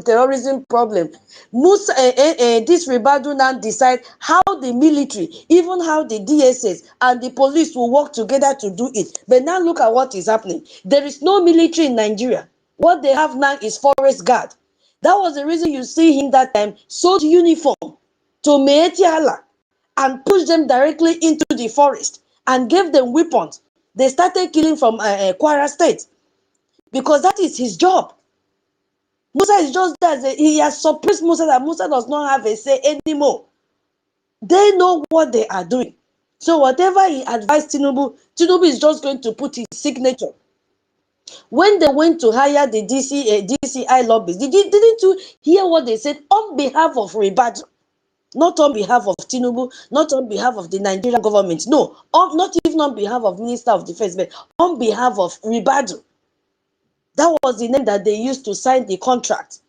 terrorism problem, this Ribadu now decide how the military, even how the DSS and the police will work together to do it. But now look at what is happening. There is no military in Nigeria. What they have now is forest guard. That was the reason you see him that time sold uniform to Meeti Allah and pushed them directly into the forest and gave them weapons. They started killing from Kwara State because that is his job. Musa is just that he has suppressed Musa, that Musa does not have a say anymore. They know what they are doing. So whatever he advised Tinubu, Tinubu is just going to put his signature. When they went to hire the DCI lobbies, didn't you hear what they said on behalf of Ribadu? Not on behalf of Tinubu, not on behalf of the Nigerian government. No, not even on behalf of Minister of Defense, but on behalf of Ribadu. That was the name that they used to sign the contract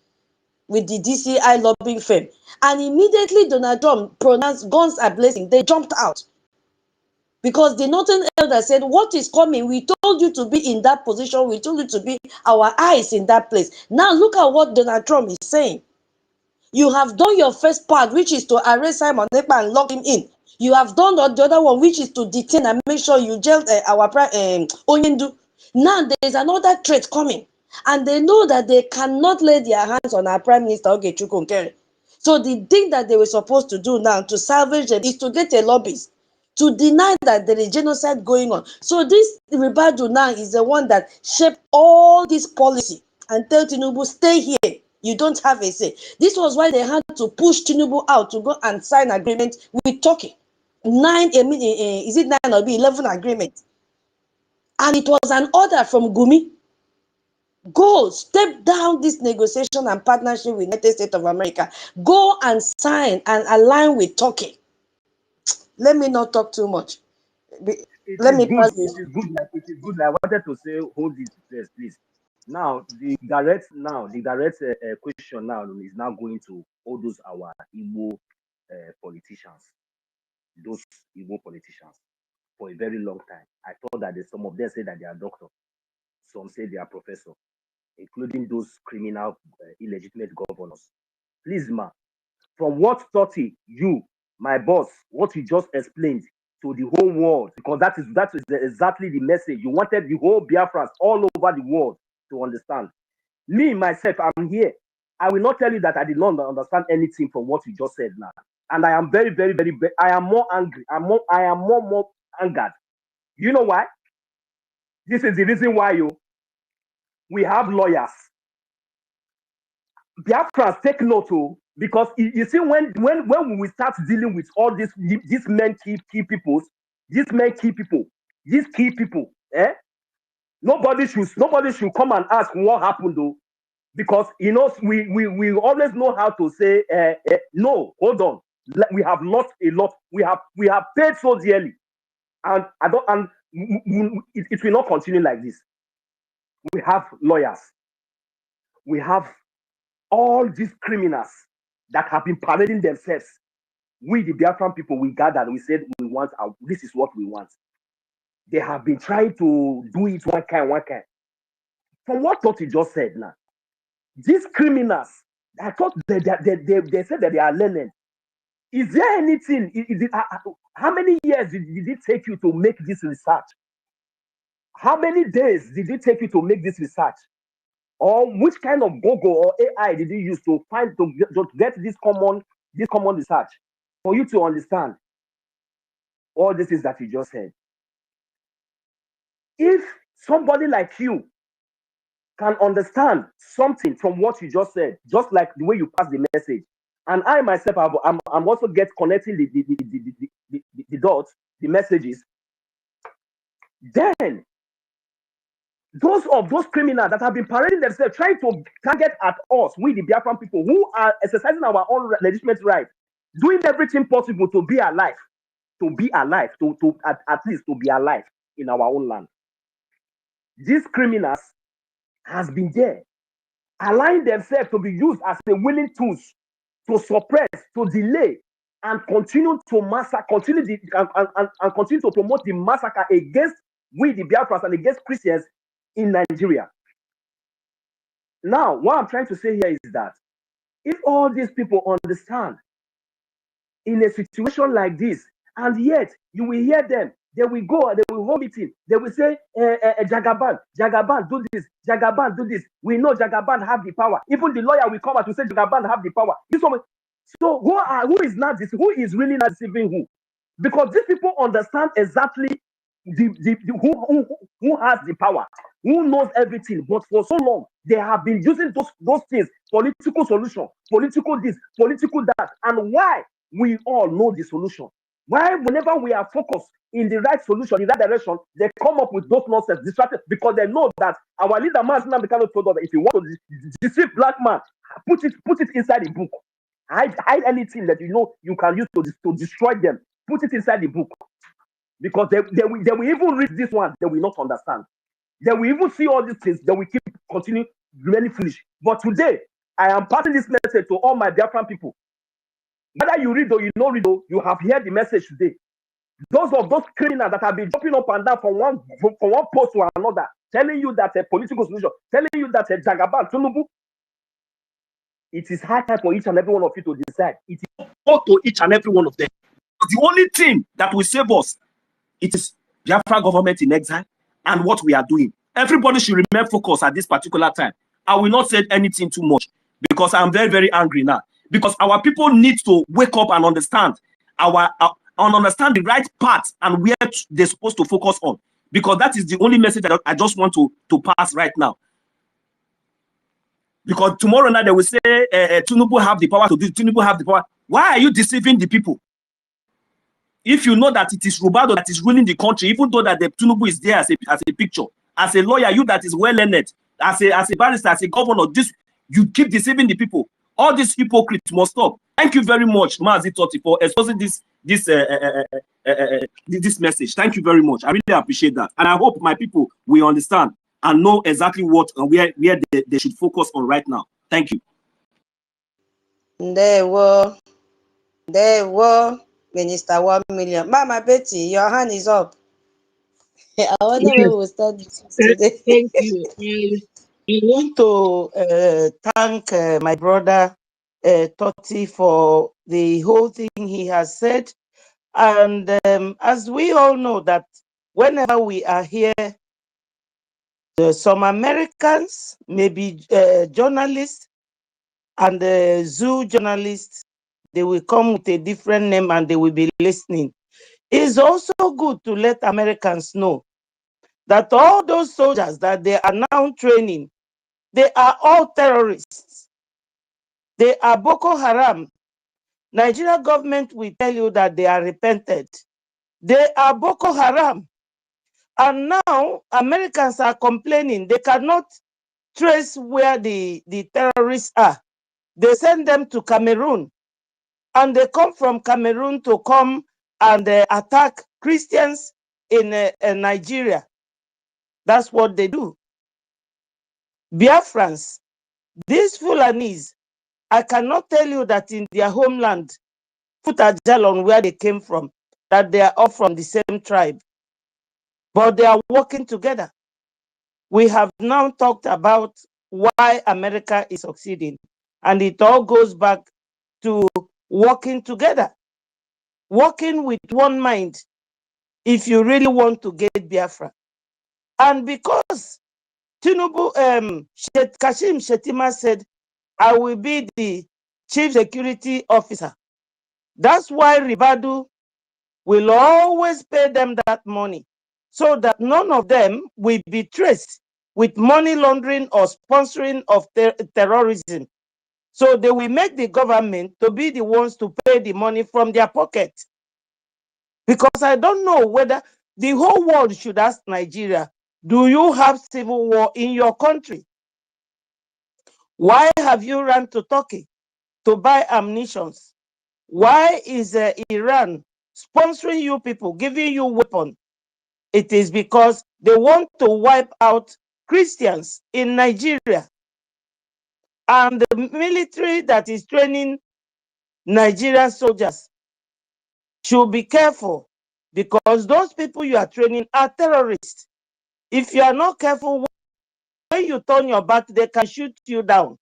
with the DCI lobbying firm. And immediately Donald Trump pronounced guns are blazing. They jumped out. Because the Northern elder said, what is coming? We told you to be in that position. We told you to be our eyes in that place. Now look at what Donald Trump is saying. You have done your first part, which is to arrest Simon Ekpa and lock him in. You have done the other one, which is to detain and make sure you jail our Onyendu. Now there is another threat coming. And they know that they cannot lay their hands on our Prime Minister, Ogechukwu Nkere. So the thing that they were supposed to do now to salvage them is to get a lobbyist to deny that there is genocide going on. So this Ribadu now is the one that shaped all this policy and tell Tinubu, stay here. You don't have a say. This was why they had to push Tinubu out to go and sign agreement with Turkey. Is it 9 or 11 agreement? And it was an order from Gumi. Go, step down this negotiation and partnership with United States of America. Go and sign and align with Turkey. Let me not talk too much. Let me pass this. It is good. It is good. I wanted to say, hold this place, please. Now, the direct question now is now going to all those our Igbo politicians, those Igbo politicians, for a very long time. I thought that some of them say that they are doctors, some say they are professors, including those criminal, illegitimate governors. Please, ma, from what 30 you, my boss, what you just explained to the whole world, because that is exactly the message you wanted the whole Biafrans all over the world to understand. Me myself, I'm here. I will not tell you that I did not understand anything from what you just said now, and I am very, very, very. I am more angry. I am more angered. You know why? This is the reason why we have lawyers. Biafrans, take note, because you see, when we start dealing with all these men key people, nobody should come and ask what happened though, because we always know how to say no, hold on, we have lost a lot, we have paid so dearly, and it will not continue like this. We have lawyers, we have all these criminals that have been parading themselves. We, the Biafran people, we gathered, we said, this is what we want. They have been trying to do it one kind. From what Toti just said now, these criminals, I thought they said that they are learning. Is there anything, how many years did it take you to make this research? How many days did it take you to make this research? Or which kind of Google or AI did you use to get this common research for you to understand all this is that you just said? If somebody like you can understand something from what you just said, just like the way you pass the message, and I myself, I'm also connecting the dots, the messages, then those criminals that have been parading themselves, trying to target at us, we the Biafran people who are exercising our own legitimate right, doing everything possible to be alive, at least to be alive in our own land. These criminals has been there, allowing themselves to be used as a willing tools to suppress, to delay, and continue to massacre, and continue to promote the massacre against we, the Biafrans, and against Christians in Nigeria. Now, what I'm trying to say here is that if all these people understand in a situation like this, and yet you will hear them, they will go and they will hold meeting, they will say, Jagaban, do this, Jagaban, do this. We know Jagaban have the power. Even the lawyer will come out to say Jagaban have the power. So who is not this? Who is really not deceiving who? Because these people understand exactly who has the power, who knows everything. But for so long, they have been using those things, political solution, political this, political that. And why? We all know the solution. Why, whenever we are focused in the right solution, in that direction, they come up with those nonsense, distracted, because they know that our leader, Mazinam Bikano, told us that if you want to deceive black man, put it inside the book. Hide anything that you know you can use to destroy them. Put it inside the book. Because they will even read this one, they will not understand. They will even see all these things, they will continue remaining foolish. But today, I am passing this message to all my Biafran people. Whether you read or you don't read, you have heard the message today. Those criminals that have been jumping up and down from one post to another, telling you that a political solution, telling you that a Jagaban, Tinubu, it is high time for each and every one of you to decide. It is up to each and every one of them. The only thing that will save us, it is Biafra government in exile and what we are doing. Everybody should remain focused at this particular time. I will not say anything too much because I'm very, very angry now. Because our people need to wake up and understand understand the right path and where they're supposed to focus on. Because that is the only message that I just want to pass right now. Because tomorrow night they will say Tinubu have the power to do. Tinubu have the power. Why are you deceiving the people? If you know that it is Rubado that is ruling the country, even though that the Tinubu is there as a picture, as a lawyer, you that is well learned, as a barrister, as a governor, you keep deceiving the people. All these hypocrites must stop. Thank you very much, Mazi Toti, for exposing this message. Thank you very much. I really appreciate that, and I hope my people will understand and know exactly what and where they should focus on right now. Thank you. There were Minister 1 million. Mama Betty, your hand is up. I wonder where we'll start this today. Thank you. I want to thank my brother Toti for the whole thing he has said. And as we all know that whenever we are here, some Americans, maybe journalists and zoo journalists, they will come with a different name and they will be listening. It's also good to let Americans know that all those soldiers that they are now training, they are all terrorists. They are Boko Haram. Nigeria government will tell you that they are repented. They are Boko Haram. And now Americans are complaining they cannot trace where the terrorists are. They send them to Cameroon. And they come from Cameroon to come and attack Christians in Nigeria. That's what they do. Biafrans, these Fulanis, I cannot tell you that in their homeland, put a gel on where they came from, that they are all from the same tribe. But they are working together. We have now talked about why America is succeeding. And it all goes back to working together, working with one mind if you really want to get Biafra. And because Tinubu, Kashim Shettima said, I will be the chief security officer. That's why Ribadu will always pay them that money so that none of them will be traced with money laundering or sponsoring of terrorism. So they will make the government to be the ones to pay the money from their pocket. Because I don't know whether the whole world should ask Nigeria, do you have civil war in your country? Why have you run to Turkey to buy ammunition? Why is Iran sponsoring you people, giving you weapons? It is because they want to wipe out Christians in Nigeria. And the military that is training Nigerian soldiers should be careful, because those people you are training are terrorists. If you are not careful, when you turn your back, they can shoot you down.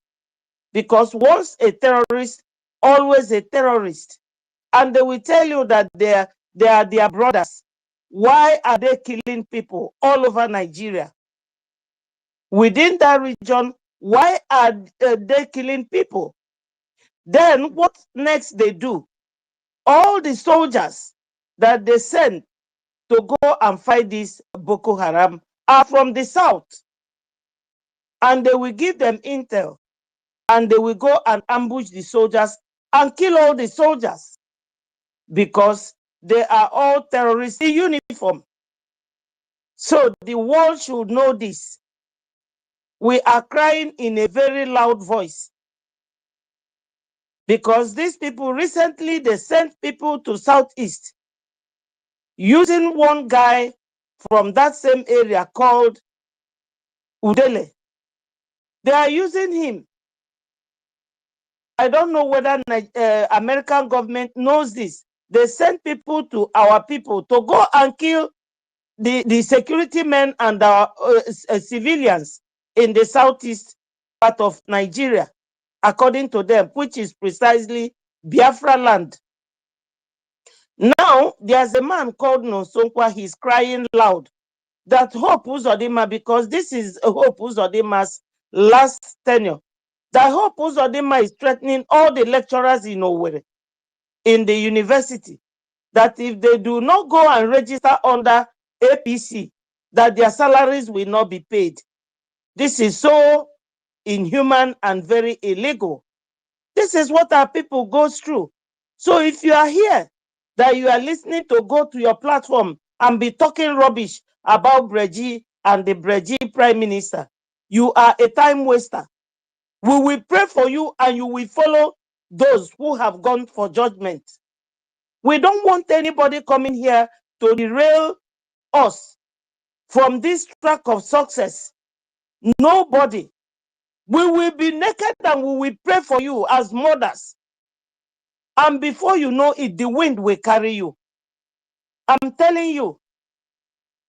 Because once a terrorist, always a terrorist. And they will tell you that they are their brothers. Why are they killing people all over Nigeria? Within that region, why are they killing people? Then what next they do? All the soldiers that they send to go and fight this Boko Haram are from the south. And they will give them intel. And they will go and ambush the soldiers and kill all the soldiers. Because they are all terrorists in uniform. So the world should know this. We are crying in a very loud voice. Because these people, recently they sent people to Southeast using one guy from that same area called Udele. They are using him. I don't know whether American government knows this. They send people to our people to go and kill the security men and our civilians in the southeast part of Nigeria, according to them, which is precisely Biafra land. Now, there's a man called Nosonkwa. He's crying loud that Hope Uzodinma, because this is Hope Uzodinma's last tenure, that Hope Uzodinma is threatening all the lecturers in Owerri, in the university, that if they do not go and register under APC, that their salaries will not be paid. This is so inhuman and very illegal. This is what our people go through. So if you are here, that you are listening to go to your platform and be talking rubbish about Breji and the Breji Prime Minister, you are a time waster. We will pray for you and you will follow those who have gone for judgment. We don't want anybody coming here to derail us from this track of success. Nobody. We will be naked and we will pray for you as mothers. And before you know it, the wind will carry you. I'm telling you,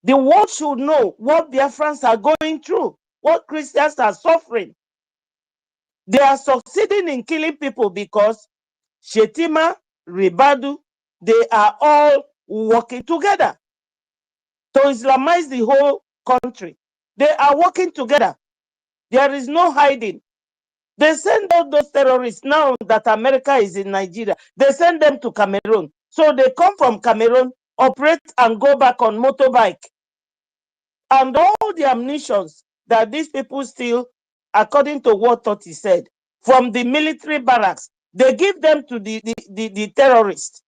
the world should know what Biafrans are going through, what Christians are suffering. They are succeeding in killing people because Shetima, Ribadu, they are all working together to Islamize the whole country. They are working together. There is no hiding. They send all those terrorists now that America is in Nigeria. They send them to Cameroon. So they come from Cameroon, operate and go back on motorbike. And all the ammunitions that these people steal, according to what Totti said, from the military barracks, they give them to the terrorists.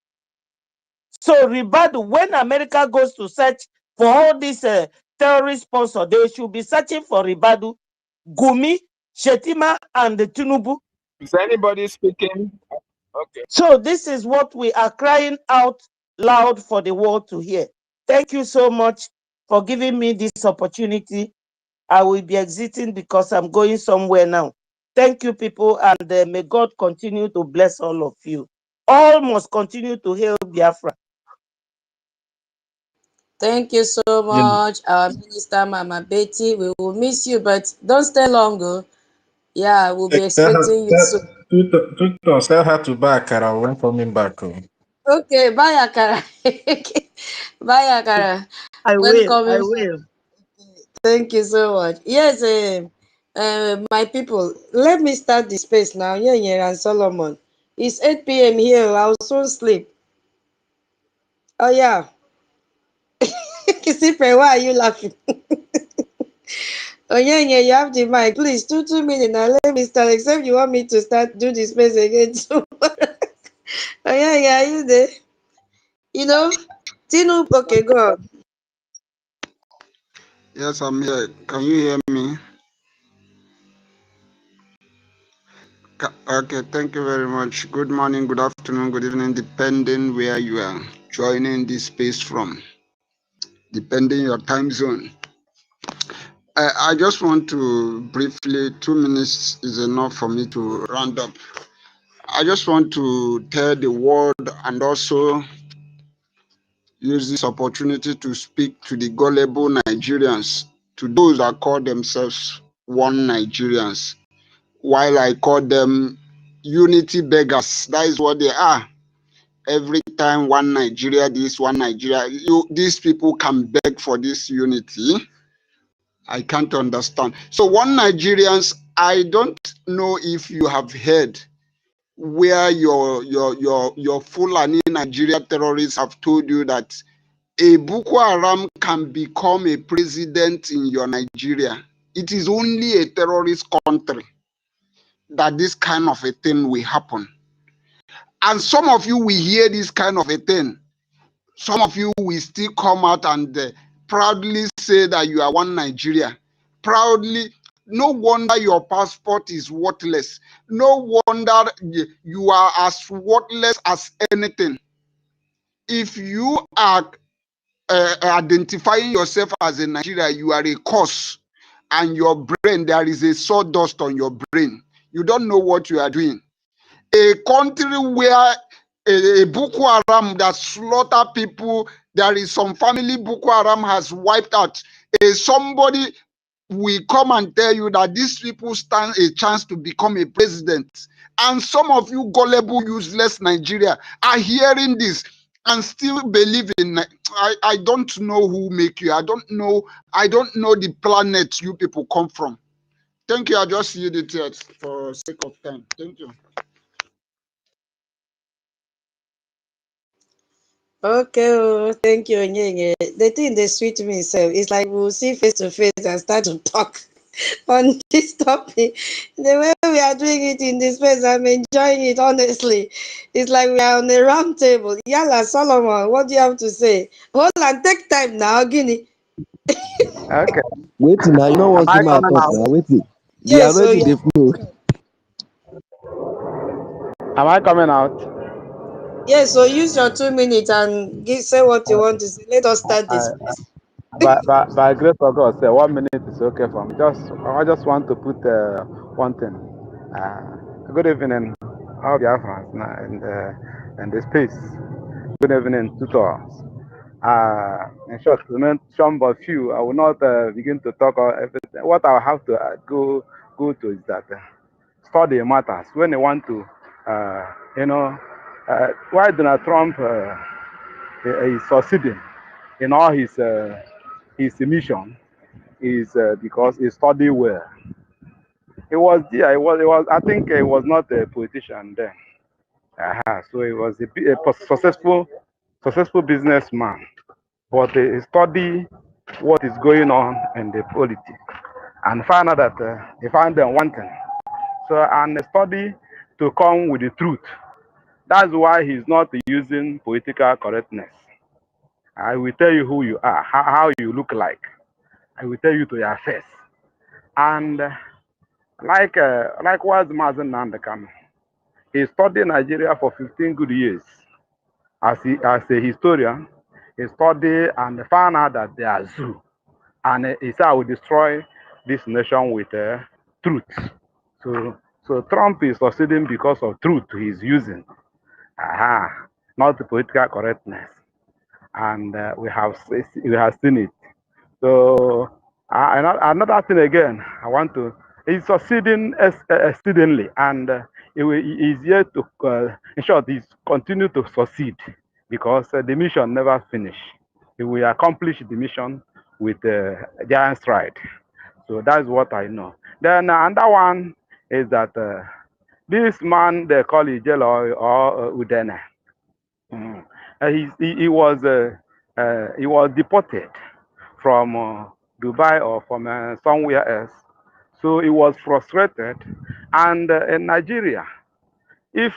So Ribadu, when America goes to search for all these terrorist sponsors, they should be searching for Ribadu, Gumi, Shetima, and the Tinubu. Is anybody speaking? Okay. So this is what we are crying out loud for the world to hear. Thank you so much for giving me this opportunity. I will be exiting because I'm going somewhere now. Thank you, people, and may God continue to bless all of you. All must continue to hail Biafra. Thank you so much, our Minister Mama Betty. We will miss you, but don't stay long. Yeah, we'll be expecting you soon. Tell her to buy Akara when coming back home. Okay, bye, Akara. Bye, Akara. I When will. coming I back. will. Thank you so much. Yes, my people, let me start the space now. Yeah, and Solomon. It's 8 p.m. here. I'll soon sleep. Oh, yeah. Kisipe, why are you laughing? Oh, yeah, you have the mic. Please, 2 minutes now. Let me start. Except you want me to start do the space again too. Oh, yeah, are you there? You know, Tinu, okay, go on. Yes, I'm here. Can you hear me? Okay, thank you very much. Good morning, good afternoon, good evening, depending where you are joining this space from, depending your time zone. I just want to briefly, 2 minutes is enough for me to round up. I just want to tell the world and also use this opportunity to speak to the gullible Nigerians, to those that call themselves one Nigerians, while I call them unity beggars. That is what they are. Every time one Nigeria, this one Nigeria, these people can beg for this unity. I can't understand. So one Nigerians, I don't know if you have heard where your Fulani Nigeria terrorists have told you that a Boko Haram can become a president in your Nigeria. It is only a terrorist country that this kind of a thing will happen. And some of you will hear this kind of a thing. Some of you will still come out and proudly say that you are one Nigeria. Proudly. No wonder your passport is worthless. No wonder you are as worthless as anything. If you are identifying yourself as a Nigeria, you are a curse, and your brain, there is a sawdust on your brain. You don't know what you are doing. A country where a Boko Haram that slaughter people, there is some family Boko Haram has wiped out. Somebody will come and tell you that these people stand a chance to become a president. And some of you gullible, useless Nigeria are hearing this and still believe in. I don't know who make you. I don't know the planet you people come from. Thank you. I just see it here for sake of time. Thank you. Okay, oh, thank you, Onyenge. The thing they sweet me self. It's like we'll see face to face and start to talk on this topic. The way we are doing it in this space, I'm enjoying it, honestly. It's like we are on a round table. Yala, Solomon, what do you have to say? Hold on, take time now, Guinea. Okay. Wait now, you know Am what I see my coming talk out? now. Wait. We are Yes, so ready, yeah. the flow. Am I coming out? Yes, so use your 2 minutes and say what you want to say. Let us start I, this, please. by grace of God, say 1 minute is okay for me. I just want to put one thing. Good evening, all Biafrans in the space. Good evening, tutors. In short, to mention but few, I will not begin to talk on everything. What I have to go to is that study matters. When you want to, you know, why Donald Trump is succeeding in all his mission is because he studied well. It was, yeah, it was. I think he was not a politician then. So he was a successful businessman, but he studied what is going on in the politics and found out that he found them wanting. So and study to come with the truth. That's why he's not using political correctness. I will tell you who you are, how you look like. I will tell you to your face. And likewise, Mazen Nandekam, he studied Nigeria for 15 good years. As a historian, he studied and found out that they are zoo. And he said, I will destroy this nation with truth. So Trump is succeeding because of truth he's using, not the political correctness. And we have seen it. So another thing again, I want to, he's succeeding exceedingly, and he's yet to, in short, he's continue to succeed because the mission never finish. He will accomplish the mission with giant stride. So that's what I know. Then another one is that this man they call Ijelo or Udene. Mm. He was deported from Dubai or from somewhere else. So he was frustrated. And in Nigeria, if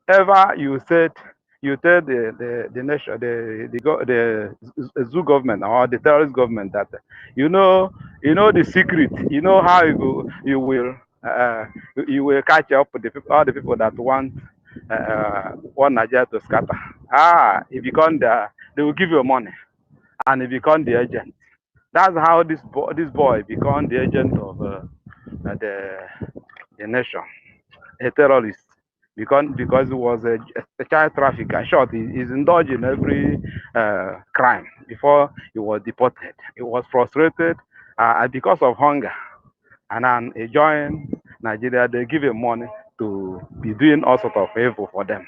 ever you tell the nation the zoo government or the terrorist government that the secret, how uh, you will catch up with all the people that want Nigeria to scatter. If you come there, they will give you money, and if you become the agent. That's how this boy become the agent of the nation, a terrorist, because he was a child trafficker. In short, he's indulged in every crime before he was deported. He was frustrated because of hunger, and then he joined Nigeria. They give him money to be doing all sorts of evil for them.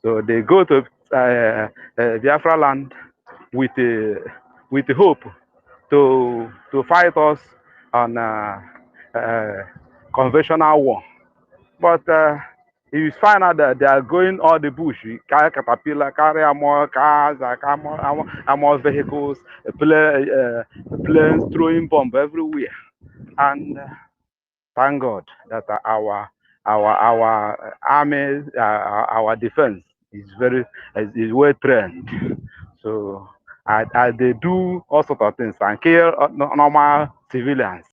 So they go to Biafra land with with hope to fight us on uh, conventional war. But you find out that they are going all the bush, carry caterpillar, carry more cars, more vehicles, planes throwing bomb everywhere. And thank God that our army, our defense is is well trained. So they do all sorts of things and kill normal civilians.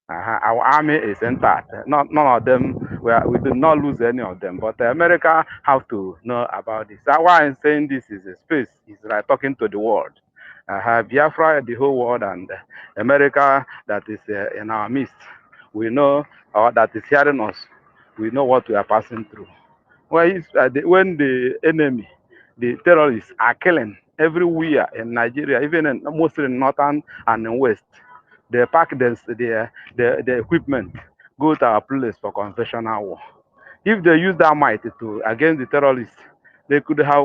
Our army is intact. None of them, we did not lose any of them. But America have to know about this. That's why I'm saying this is a space. It's like talking to the world. Biafra, the whole world, and America that is in our midst. We know, or that is hearing us. We know what we are passing through. When the enemy, the terrorists are killing everywhere in Nigeria, even mostly in northern and in west, they pack the equipment, go to our place for conventional war. If they use that might to against the terrorists, they could have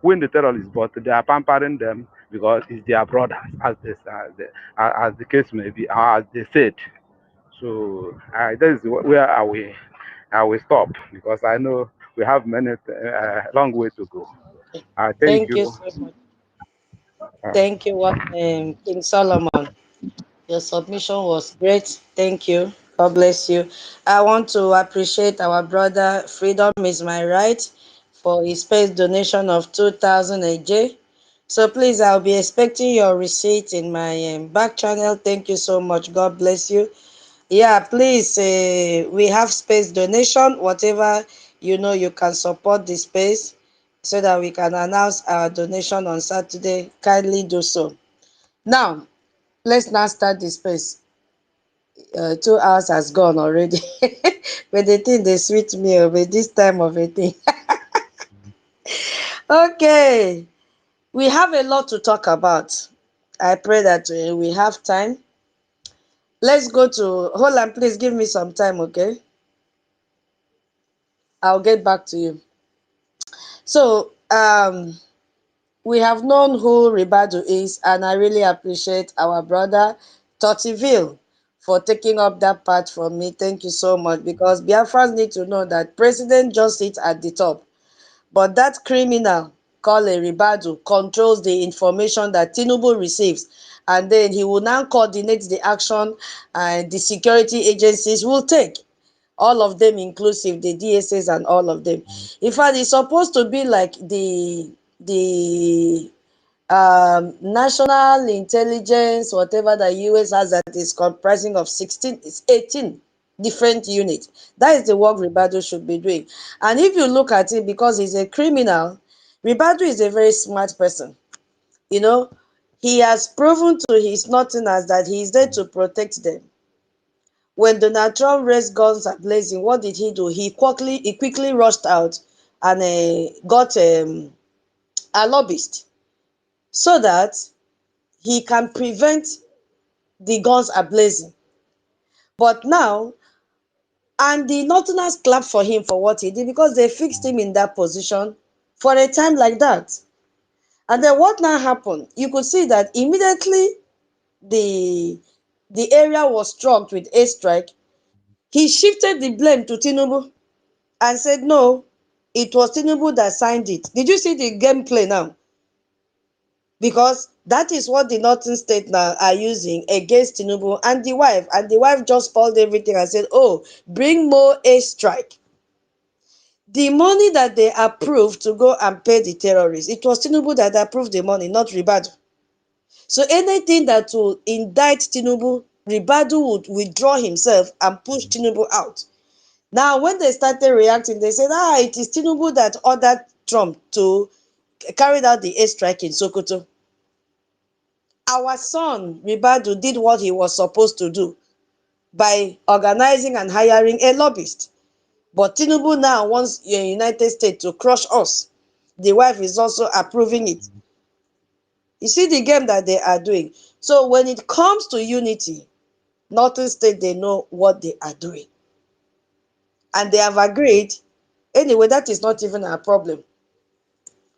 win the terrorists, but they are pampering them because it's their brothers, as the case may be, as they said. So that is where I will stop because I know we have many long way to go. Thank Thank you you. so much. Thank you, King Solomon. Your submission was great. Thank you. God bless you. I want to appreciate our brother Freedom is My Right for his space donation of 2,000 AJ. So please, I'll be expecting your receipt in my back channel. Thank you so much. God bless you. Yeah, please, we have space donation. Whatever you can support the space so that we can announce our donation on Saturday. Kindly do so. Now, let's now start the space. 2 hours has gone already. But the thing they sweet me over this time of a thing. Okay, we have a lot to talk about. I pray that we have time. Let's go to hold on, please give me some time, okay? I'll get back to you. So, we have known who Ribadu is, and I really appreciate our brother Tottiville for taking up that part from me. Thank you so much, because Biafrans need to know that President just sits at the top, but that criminal called a Ribadu controls the information that Tinubu receives, and then he will now coordinate the action and the security agencies will take. All of them inclusive, the DSS and all of them. In fact, it's supposed to be like the national intelligence, whatever the US has, that is comprising of 18 different units. That is the work Ribadu should be doing. And if you look at it, because he's a criminal, Ribadu is a very smart person. You know, he has proven to his nothingness that he is there to protect them. When Donald Trump raised guns are blazing, what did he do? He quickly rushed out and got a lobbyist so that he can prevent the guns are blazing. But now, and the Northerners clapped for him for what he did, because they fixed him in that position for a time like that. And then what now happened? You could see that immediately the area was struck with a strike. He shifted the blame to Tinubu and said, no, it was Tinubu that signed it. Did you see the gameplay now? Because that is what the northern state now are using against Tinubu and the wife. And the wife just spoiled everything and said, oh, bring more airstrike. The money that they approved to go and pay the terrorists, it was Tinubu that approved the money, not Ribadu. So anything that will indict Tinubu, Ribadu would withdraw himself and push Tinubu out. Now, when they started reacting, they said, it is Tinubu that ordered Trump to carry out the airstrike in Sokoto. Our son, Ribadu, did what he was supposed to do by organizing and hiring a lobbyist. But Tinubu now wants the United States to crush us. The wife is also approving it. You see the game that they are doing. So when it comes to unity, Northern State, they know what they are doing. And they have agreed. Anyway, that is not even our problem.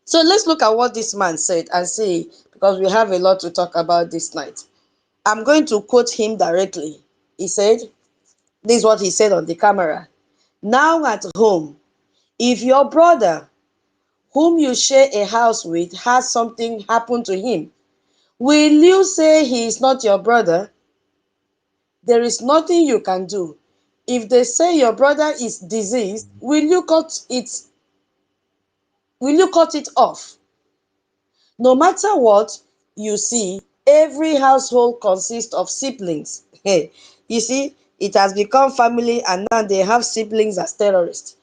So let's look at what this man said and see, because we have a lot to talk about this night. I'm going to quote him directly. He said, this is what he said on the camera. Now at home, if your brother, whom you share a house with, has something happen to him, will you say he is not your brother? There is nothing you can do. If they say your brother is diseased, will you cut it off? No matter what, you see, every household consists of siblings. Hey, you see, it has become family and now they have siblings as terrorists.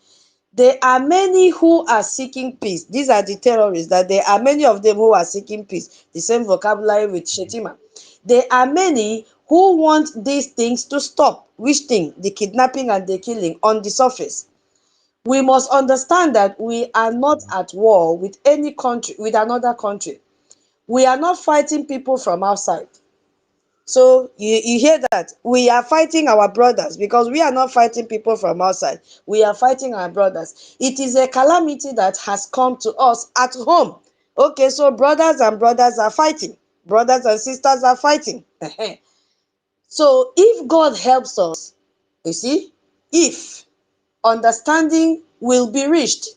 There are many who are seeking peace. These are the terrorists, that there are many of them who are seeking peace. The same vocabulary with Shetima. There are many who want these things to stop. Which thing? The kidnapping and the killing on the surface. We must understand that we are not at war with any country, with another country. We are not fighting people from outside. So you hear that? We are fighting our brothers because we are not fighting people from outside. We are fighting our brothers. It is a calamity that has come to us at home. Okay, so brothers and brothers are fighting. Brothers and sisters are fighting. So if God helps us, you see, if understanding will be reached,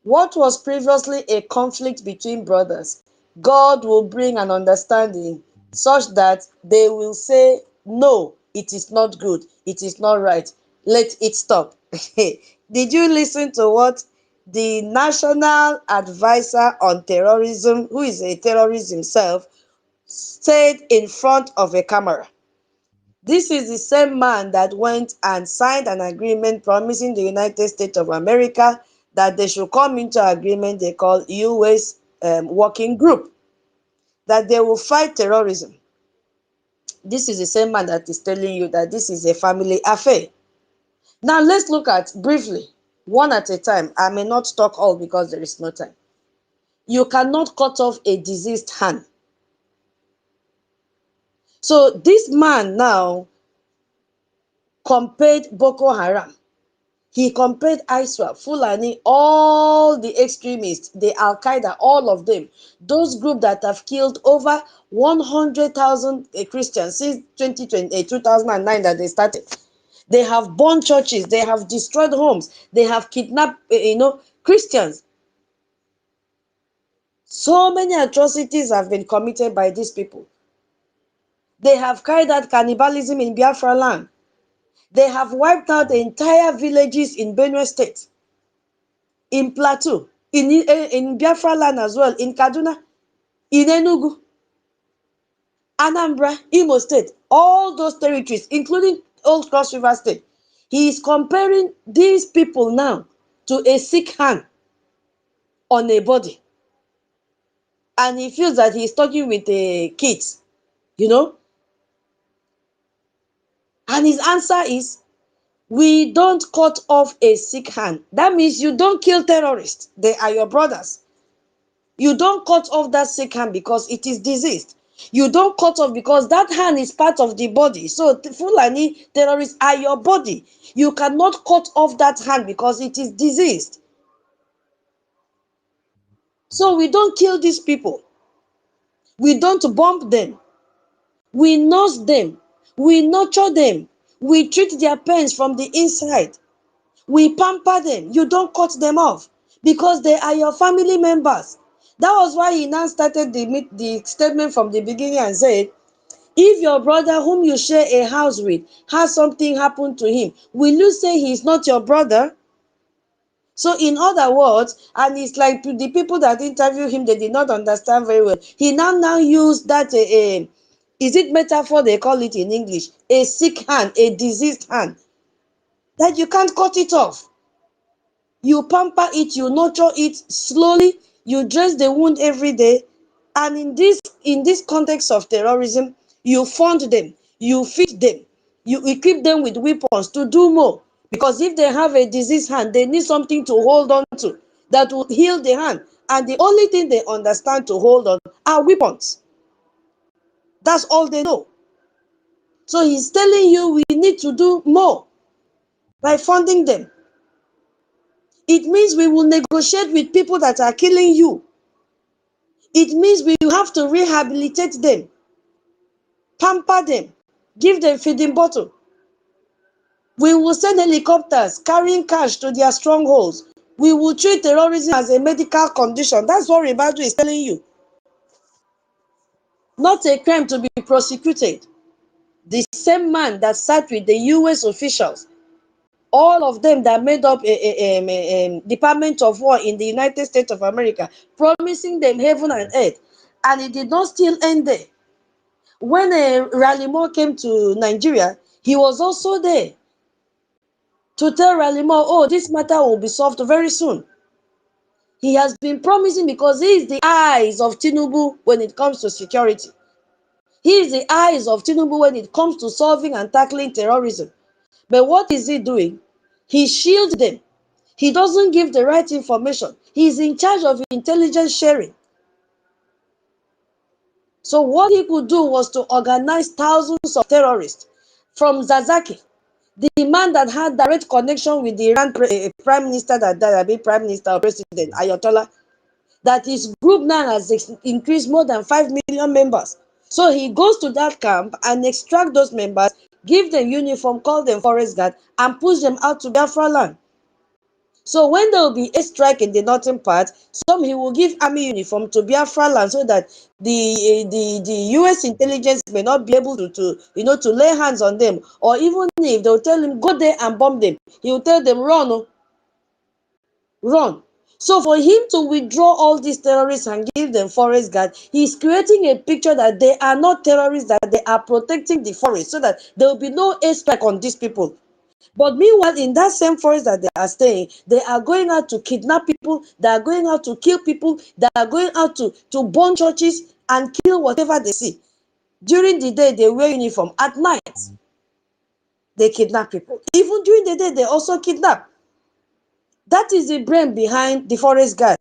what was previously a conflict between brothers, God will bring an understanding such that they will say, no, it is not good, it is not right, let it stop. Did you listen to what the National Advisor on Terrorism, who is a terrorist himself, said in front of a camera? This is the same man that went and signed an agreement promising the United States of America that they should come into agreement they call US Working Group, that they will fight terrorism. This is the same man that is telling you that this is a family affair. Now let's look at briefly, one at a time. I may not talk all because there is no time. You cannot cut off a diseased hand. So this man now compared Boko Haram. He compared ISWAP, Fulani, all the extremists, the Al-Qaeda, all of them, those groups that have killed over 100,000 Christians since 2009 that they started. They have burned churches, they have destroyed homes, they have kidnapped, Christians. So many atrocities have been committed by these people. They have carried out cannibalism in Biafra land. They have wiped out the entire villages in Benue State, in Plateau, in Biafra land as well, in Kaduna, in Enugu, Anambra, Imo State, all those territories, including Old Cross River State. He is comparing these people now to a sick hand on a body. And he feels that he's talking with kids, you know. And his answer is, we don't cut off a sick hand. That means you don't kill terrorists. They are your brothers. You don't cut off that sick hand because it is diseased. You don't cut off because that hand is part of the body. So Fulani terrorists are your body. You cannot cut off that hand because it is diseased. So we don't kill these people. We don't bomb them. We nurse them. We nurture them. We treat their pains from the inside. We pamper them. You don't cut them off because they are your family members. That was why he now started the statement from the beginning and said, if your brother whom you share a house with has something happen to him, will you say he is not your brother? So in other words, and it's like the people that interview him, they did not understand very well. He now used that, is it metaphor they call it in English? A sick hand, a diseased hand, that you can't cut it off. You pamper it, you nurture it slowly, you dress the wound every day. And in this context of terrorism, you fund them, you feed them, you equip them with weapons to do more. Because if they have a diseased hand, they need something to hold on to that will heal the hand. And the only thing they understand to hold on are weapons. That's all they know. So he's telling you we need to do more by funding them. It means we will negotiate with people that are killing you. It means we have to rehabilitate them, pamper them, give them feeding bottle. We will send helicopters carrying cash to their strongholds. We will treat terrorism as a medical condition. That's what Ribadu is telling you. Not a crime to be prosecuted. The same man that sat with the US officials, all of them that made up a Department of War in the United States of America, promising them heaven and earth. And it did not still end there. When Ralimo came to Nigeria, he was also there to tell Ralimo, oh, this matter will be solved very soon. He has been promising because he is the eyes of Tinubu when it comes to security. He is the eyes of Tinubu when it comes to solving and tackling terrorism. But what is he doing? He shields them. He doesn't give the right information. He is in charge of intelligence sharing. So what he could do was to organize thousands of terrorists from Zazaki, the man that had direct connection with the Iran prime minister that died, prime minister or president, Ayatollah, that his group now has increased more than 5 million members. So he goes to that camp and extract those members, give them uniform, call them forest guard, and push them out to Biafra land. So when there will be a strike in the northern part, some he will give army uniform to Biafra land so that the US intelligence may not be able to lay hands on them. Or even if they'll tell him, go there and bomb them, he will tell them, run, oh, run. So for him to withdraw all these terrorists and give them forest guard, he's creating a picture that they are not terrorists, that they are protecting the forest so that there will be no airstrike on these people. But meanwhile, in that same forest that they are staying, they are going out to kidnap people, they are going out to kill people, they are going out to burn churches and kill whatever they see. During the day, they wear uniform. At night, they kidnap people. Even during the day, they also kidnap. That is the brain behind the forest guard.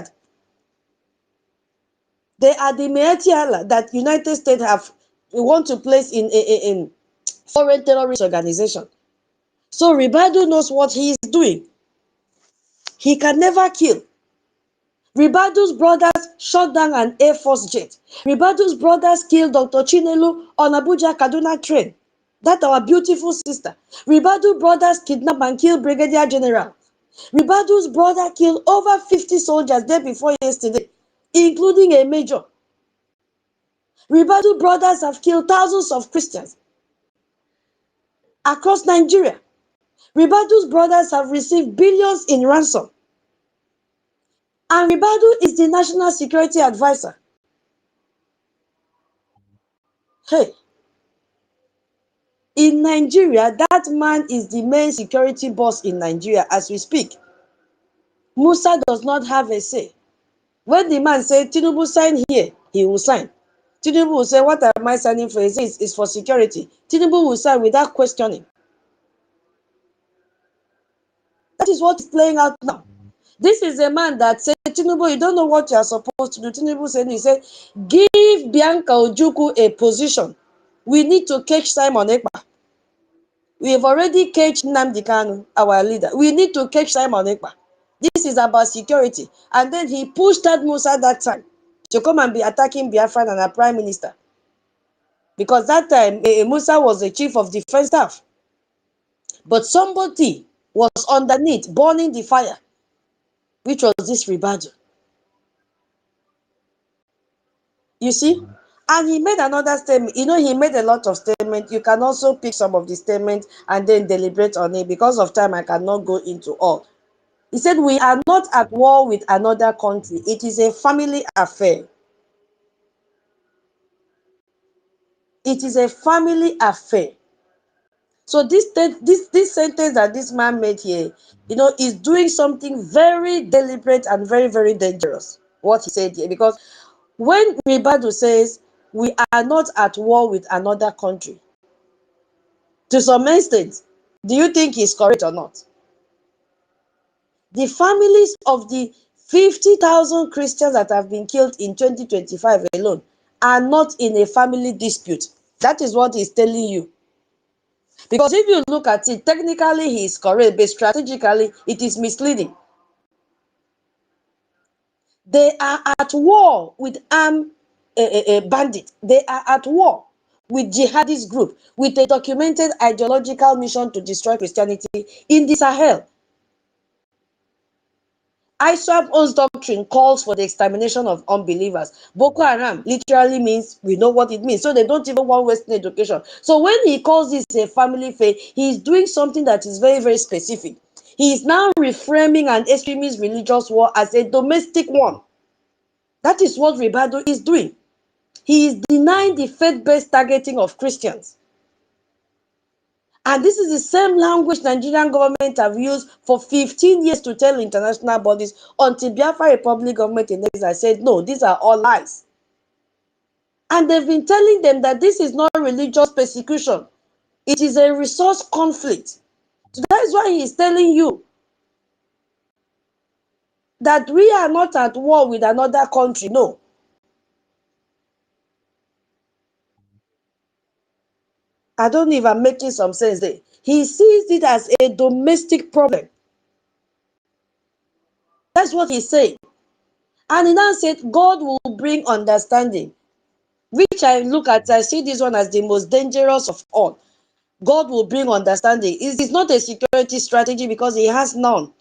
They are the Meati Allah that United States want to place in foreign terrorist organization. So Ribadu knows what he is doing. He can never kill. Ribadu's brothers shot down an Air Force jet. Ribadu's brothers killed Dr. Chinelu on Abuja Kaduna train. That our beautiful sister. Ribadu brothers kidnapped and killed Brigadier General. Ribadu's brother killed over 50 soldiers day before yesterday, including a major. Ribadu brothers have killed thousands of Christians across Nigeria. Ribadu's brothers have received billions in ransom. And Ribadu is the National Security Advisor. Hey, in Nigeria, that man is the main security boss in Nigeria as we speak. Musa does not have a say. When the man says, Tinubu sign here, he will sign. Tinubu will say, what am I signing for? He says, it's for security. Tinubu will sign without questioning. That is what is playing out now. This is a man that said, Tinubu, you don't know what you are supposed to do. Tinubu said, he said, give Bianca Ojukwu a position. We need to catch Simon Ekpa. We have already caged Nnamdi Kanu, our leader. We need to catch Simon Ekpa. This is about security. And then he pushed that Musa that time to come and be attacking Biafra and our prime minister. Because that time, Musa was the chief of defense staff. But somebody was underneath, burning the fire, which was this Ribadu. You see? And he made another statement. You know, he made a lot of statements. You can also pick some of the statements and then deliberate on it. Because of time, I cannot go into all. He said, we are not at war with another country. It is a family affair. It is a family affair. So this sentence that this man made here, you know, is doing something very deliberate and very, very dangerous. What he said here. Because when Ribadu says, we are not at war with another country, to some extent, do you think he's correct or not? The families of the 50,000 Christians that have been killed in 2025 alone are not in a family dispute. That is what he's telling you. Because if you look at it, technically he is correct, but strategically it is misleading. They are at war with armed bandits. They are at war with jihadist group, with a documented ideological mission to destroy Christianity in the Sahel. ISWAP own doctrine calls for the extermination of unbelievers. Boko Haram literally means, we know what it means. So they don't even want Western education. So when he calls this a family faith, he is doing something that is very, very specific. He is now reframing an extremist religious war as a domestic one. That is what Ribado is doing. He is denying the faith-based targeting of Christians. And this is the same language Nigerian government have used for 15 years to tell international bodies until Biafra Republic government in exile said, no, these are all lies. And they've been telling them that this is not religious persecution. It is a resource conflict. So that is why he is telling you that we are not at war with another country. No. I don't know if I'm making some sense there. He sees it as a domestic problem. That's what he's saying. And he now said, God will bring understanding, which I look at, I see this one as the most dangerous of all. God will bring understanding. It is not a security strategy because he has none,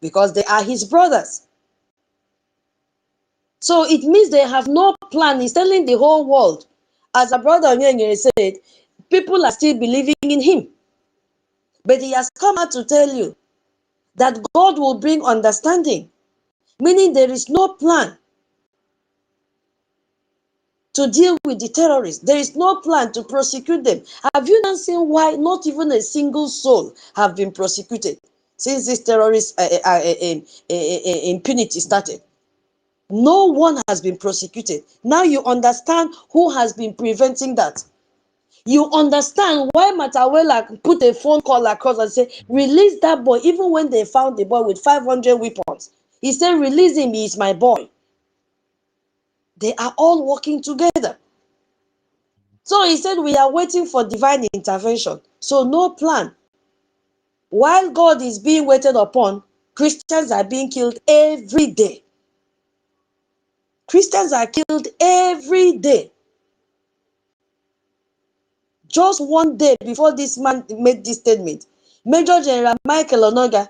because they are his brothers. So it means they have no plan. He's telling the whole world, as a brother Onyengere said, people are still believing in him. But he has come out to tell you that God will bring understanding, meaning there is no plan to deal with the terrorists. There is no plan to prosecute them. Have you not seen why not even a single soul have been prosecuted since this terrorist impunity started? No one has been prosecuted. Now you understand who has been preventing that. You understand why Matawela put a phone call across and say, release that boy, even when they found the boy with 500 weapons. He said, release him, he is my boy. They are all working together. So he said, we are waiting for divine intervention. So no plan. While God is being waited upon, Christians are being killed every day. Christians are killed every day. Just one day before this man made this statement, Major General Michael Onoga,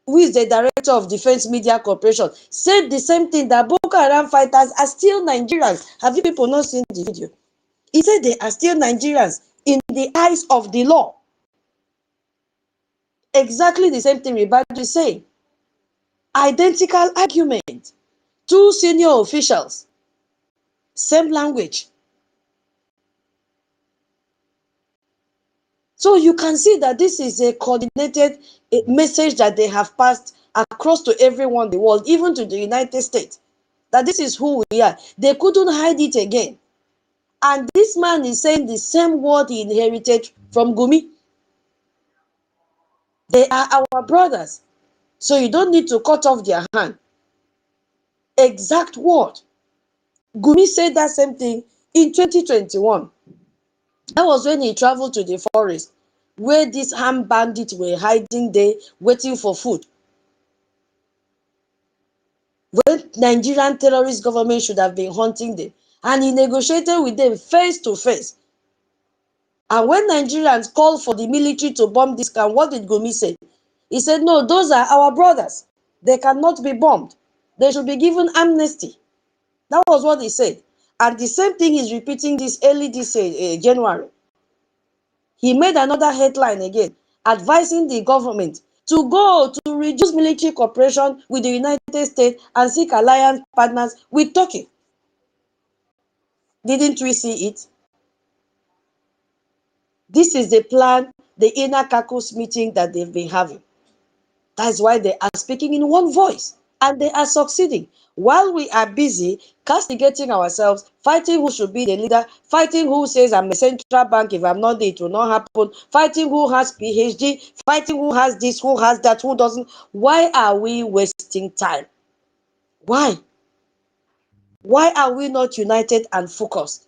who is the director of Defense Media Corporation, said the same thing, that Boko Haram fighters are still Nigerians. Have you people not seen the video? He said they are still Nigerians in the eyes of the law. Exactly the same thing Ribadu is saying. Identical argument. Two senior officials, same language. So you can see that this is a coordinated message that they have passed across to everyone in the world, even to the United States, that this is who we are. They couldn't hide it again. And this man is saying the same word he inherited from Gumi. They are our brothers. So you don't need to cut off their hand. Exact word. Gumi said that same thing in 2021. That was when he traveled to the forest where these armed bandits were hiding there, waiting for food. When Nigerian terrorist government should have been hunting them. And he negotiated with them face to face. And when Nigerians called for the military to bomb this camp, what did Gumi say? He said, no, those are our brothers. They cannot be bombed. They should be given amnesty. That was what he said. And the same thing he's repeating this early this January. He made another headline again, advising the government to go to reduce military cooperation with the United States and seek alliance partners with Turkey. Didn't we see it? This is the plan, the inner caucus meeting that they've been having. That's why they are speaking in one voice. And they are succeeding. While we are busy castigating ourselves, fighting who should be the leader, fighting who says I'm a central bank, if I'm not there, it will not happen, fighting who has PhD, fighting who has this, who has that, who doesn't. Why are we wasting time? Why? Why are we not united and focused?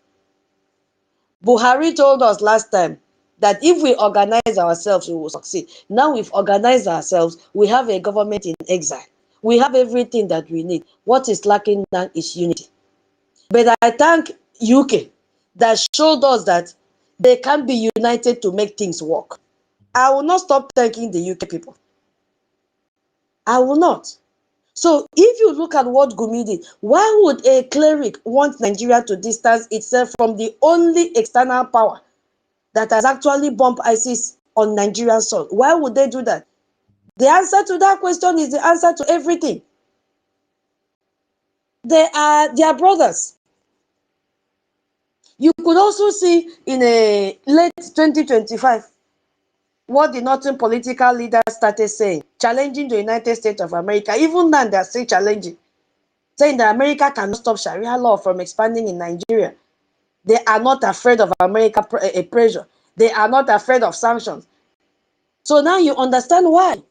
Buhari told us last time that if we organize ourselves, we will succeed. Now we've organized ourselves. We have a government in exile. We have everything that we need. What is lacking now is unity. But I thank UK that showed us that they can be united to make things work. I will not stop thanking the UK people. I will not. So if you look at what Gumi did, why would a cleric want Nigeria to distance itself from the only external power that has actually bombed ISIS on Nigerian soil? Why would they do that? The answer to that question is the answer to everything. They are brothers. You could also see in a late 2025 what the northern political leaders started saying, challenging the United States of America. Even now, they are still challenging, saying that America cannot stop Sharia law from expanding in Nigeria. They are not afraid of American pressure. They are not afraid of sanctions. So now you understand why.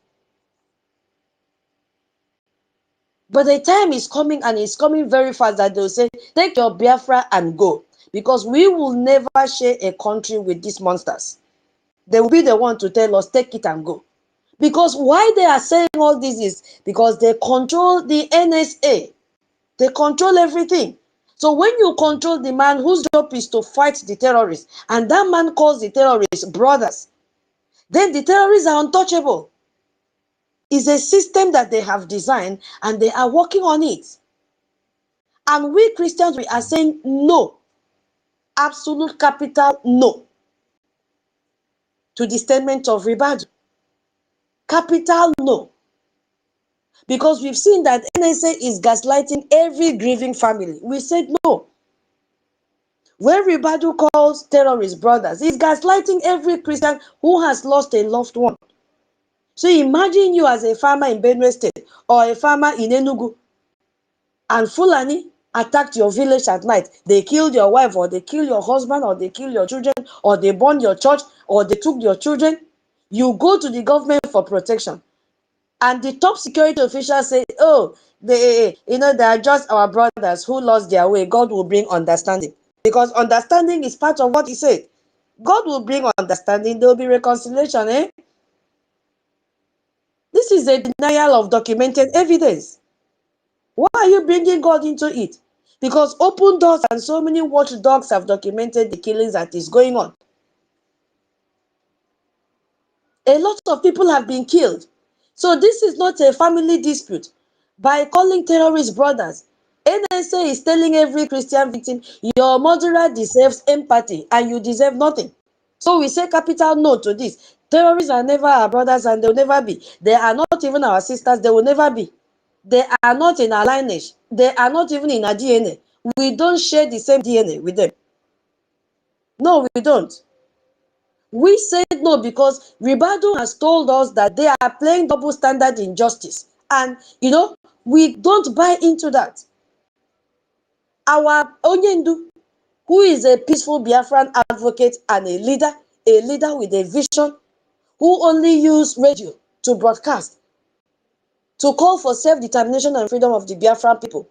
But the time is coming, and it's coming very fast, that they'll say, take your Biafra and go. Because we will never share a country with these monsters. They will be the one to tell us, take it and go. Because why they are saying all this is because they control the NSA. They control everything. So when you control the man whose job is to fight the terrorists, and that man calls the terrorists brothers, then the terrorists are untouchable. It's a system that they have designed, and they are working on it. And we Christians, we are saying no, absolute capital no, to the statement of Ribadu. Capital no. Because we've seen that NSA is gaslighting every grieving family. We said no. When Ribadu calls terrorist brothers, he's gaslighting every Christian who has lost a loved one. So imagine you as a farmer in Benue State or a farmer in Enugu, and Fulani attacked your village at night. They killed your wife, or they killed your husband, or they killed your children, or they burned your church, or they took your children. You go to the government for protection. And the top security officials say, oh, they are just our brothers who lost their way. God will bring understanding. Because understanding is part of what he said. God will bring understanding. There will be reconciliation. This is a denial of documented evidence. Why are you bringing God into it? Because open doors and so many watchdogs have documented the killings that is going on. A lot of people have been killed. So this is not a family dispute. By calling terrorist brothers, NSA is telling every Christian victim, your murderer deserves empathy and you deserve nothing. So we say capital no to this. Terrorists are never our brothers, and they'll never be. They are not even our sisters. They will never be. They are not in our lineage. They are not even in our DNA. We don't share the same DNA with them. No, we don't. We said no because Ribadu has told us that they are playing double standard in justice. And, we don't buy into that. Our Onyendu, who is a peaceful Biafran advocate and a leader with a vision, who only used radio to broadcast, to call for self-determination and freedom of the Biafran people.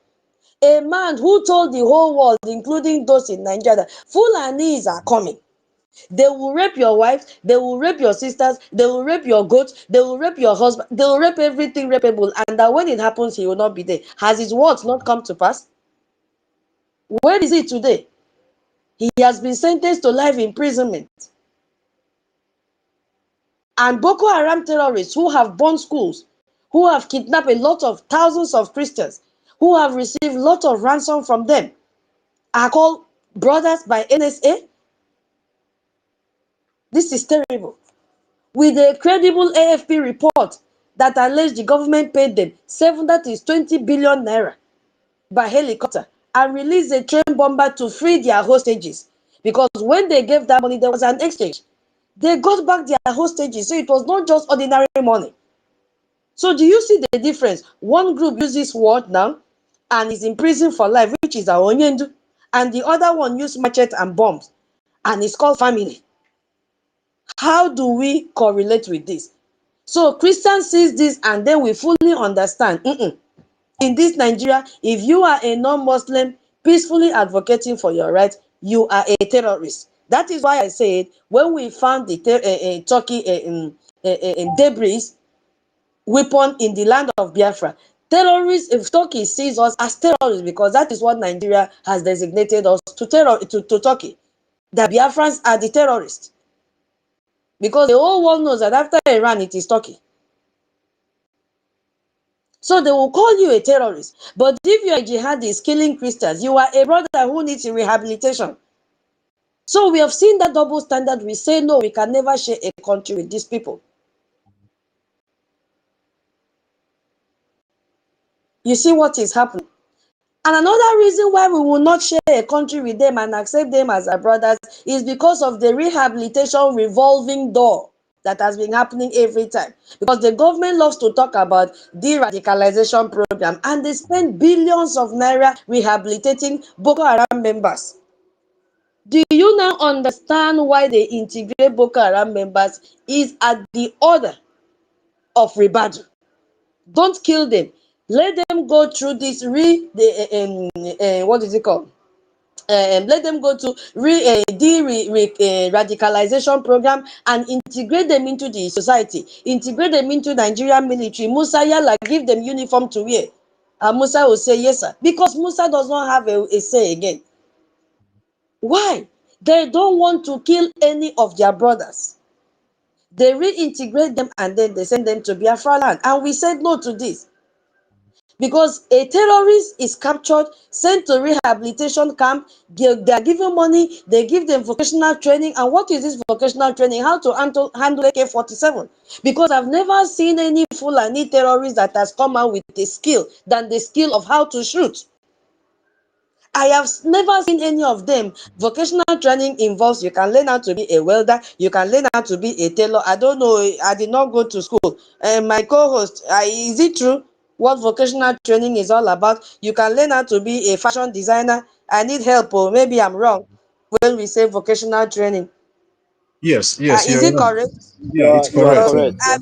A man who told the whole world, including those in Nigeria, that Fulanis are coming. They will rape your wife, they will rape your sisters, they will rape your goat, they will rape your husband, they will rape everything rapeable, and that when it happens, he will not be there. Has his words not come to pass? Where is he today? He has been sentenced to life imprisonment. And Boko Haram terrorists who have burned schools, who have kidnapped a lot of thousands of Christians, who have received a lot of ransom from them, are called brothers by NSA. This is terrible. With a credible AFP report that alleged the government paid them 20 billion naira by helicopter and released a train bomber to free their hostages. Because when they gave that money, there was an exchange. They got back their hostages, so it was not just ordinary money. So do you see the difference? One group uses this word now and is in prison for life, which is our Onyendu, and the other one use machete and bombs and it's called family. How do we correlate with this? So Christians sees this and then we fully understand. In this Nigeria, if you are a non-Muslim peacefully advocating for your rights, you are a terrorist. That is why I said when we found the Turkey debris weapon in the land of Biafra, terrorists, if Turkey sees us as terrorists, because that is what Nigeria has designated us to Turkey, that Biafrans are the terrorists. Because the whole world knows that after Iran, it is Turkey. So they will call you a terrorist. But if you are a jihadist killing Christians, you are a brother who needs rehabilitation. So we have seen that double standard. We say, no, we can never share a country with these people. You see what is happening? And another reason why we will not share a country with them and accept them as our brothers is because of the rehabilitation revolving door that has been happening every time. Because the government loves to talk about de-radicalization program and they spend billions of naira rehabilitating Boko Haram members. Do you now understand why they integrate Boko Haram members is at the order of Ribadu? Don't kill them. Let them go through this what is it called? Let them go to radicalization program and integrate them into the society, integrate them into Nigerian military. Musa Yala, give them uniform to wear. And Musa will say, yes, sir. Because Musa does not have a say again. Why? They don't want to kill any of their brothers. They reintegrate them and then they send them to Biafra land. And we said no to this. Because a terrorist is captured, sent to rehabilitation camp, they are given money, they give them vocational training. And what is this vocational training? How to handle AK-47. Because I've never seen any Fulani terrorist that has come out with a skill than the skill of how to shoot. I have never seen any of them. Vocational training involves you can learn how to be a welder, you can learn how to be a tailor. I don't know, I did not go to school. My co-host, is it true what vocational training is all about? You can learn how to be a fashion designer. I need help, or maybe I'm wrong when we say vocational training. Yes, yes, Is you're it right. correct? Yeah, it's You are correct. So correct. You are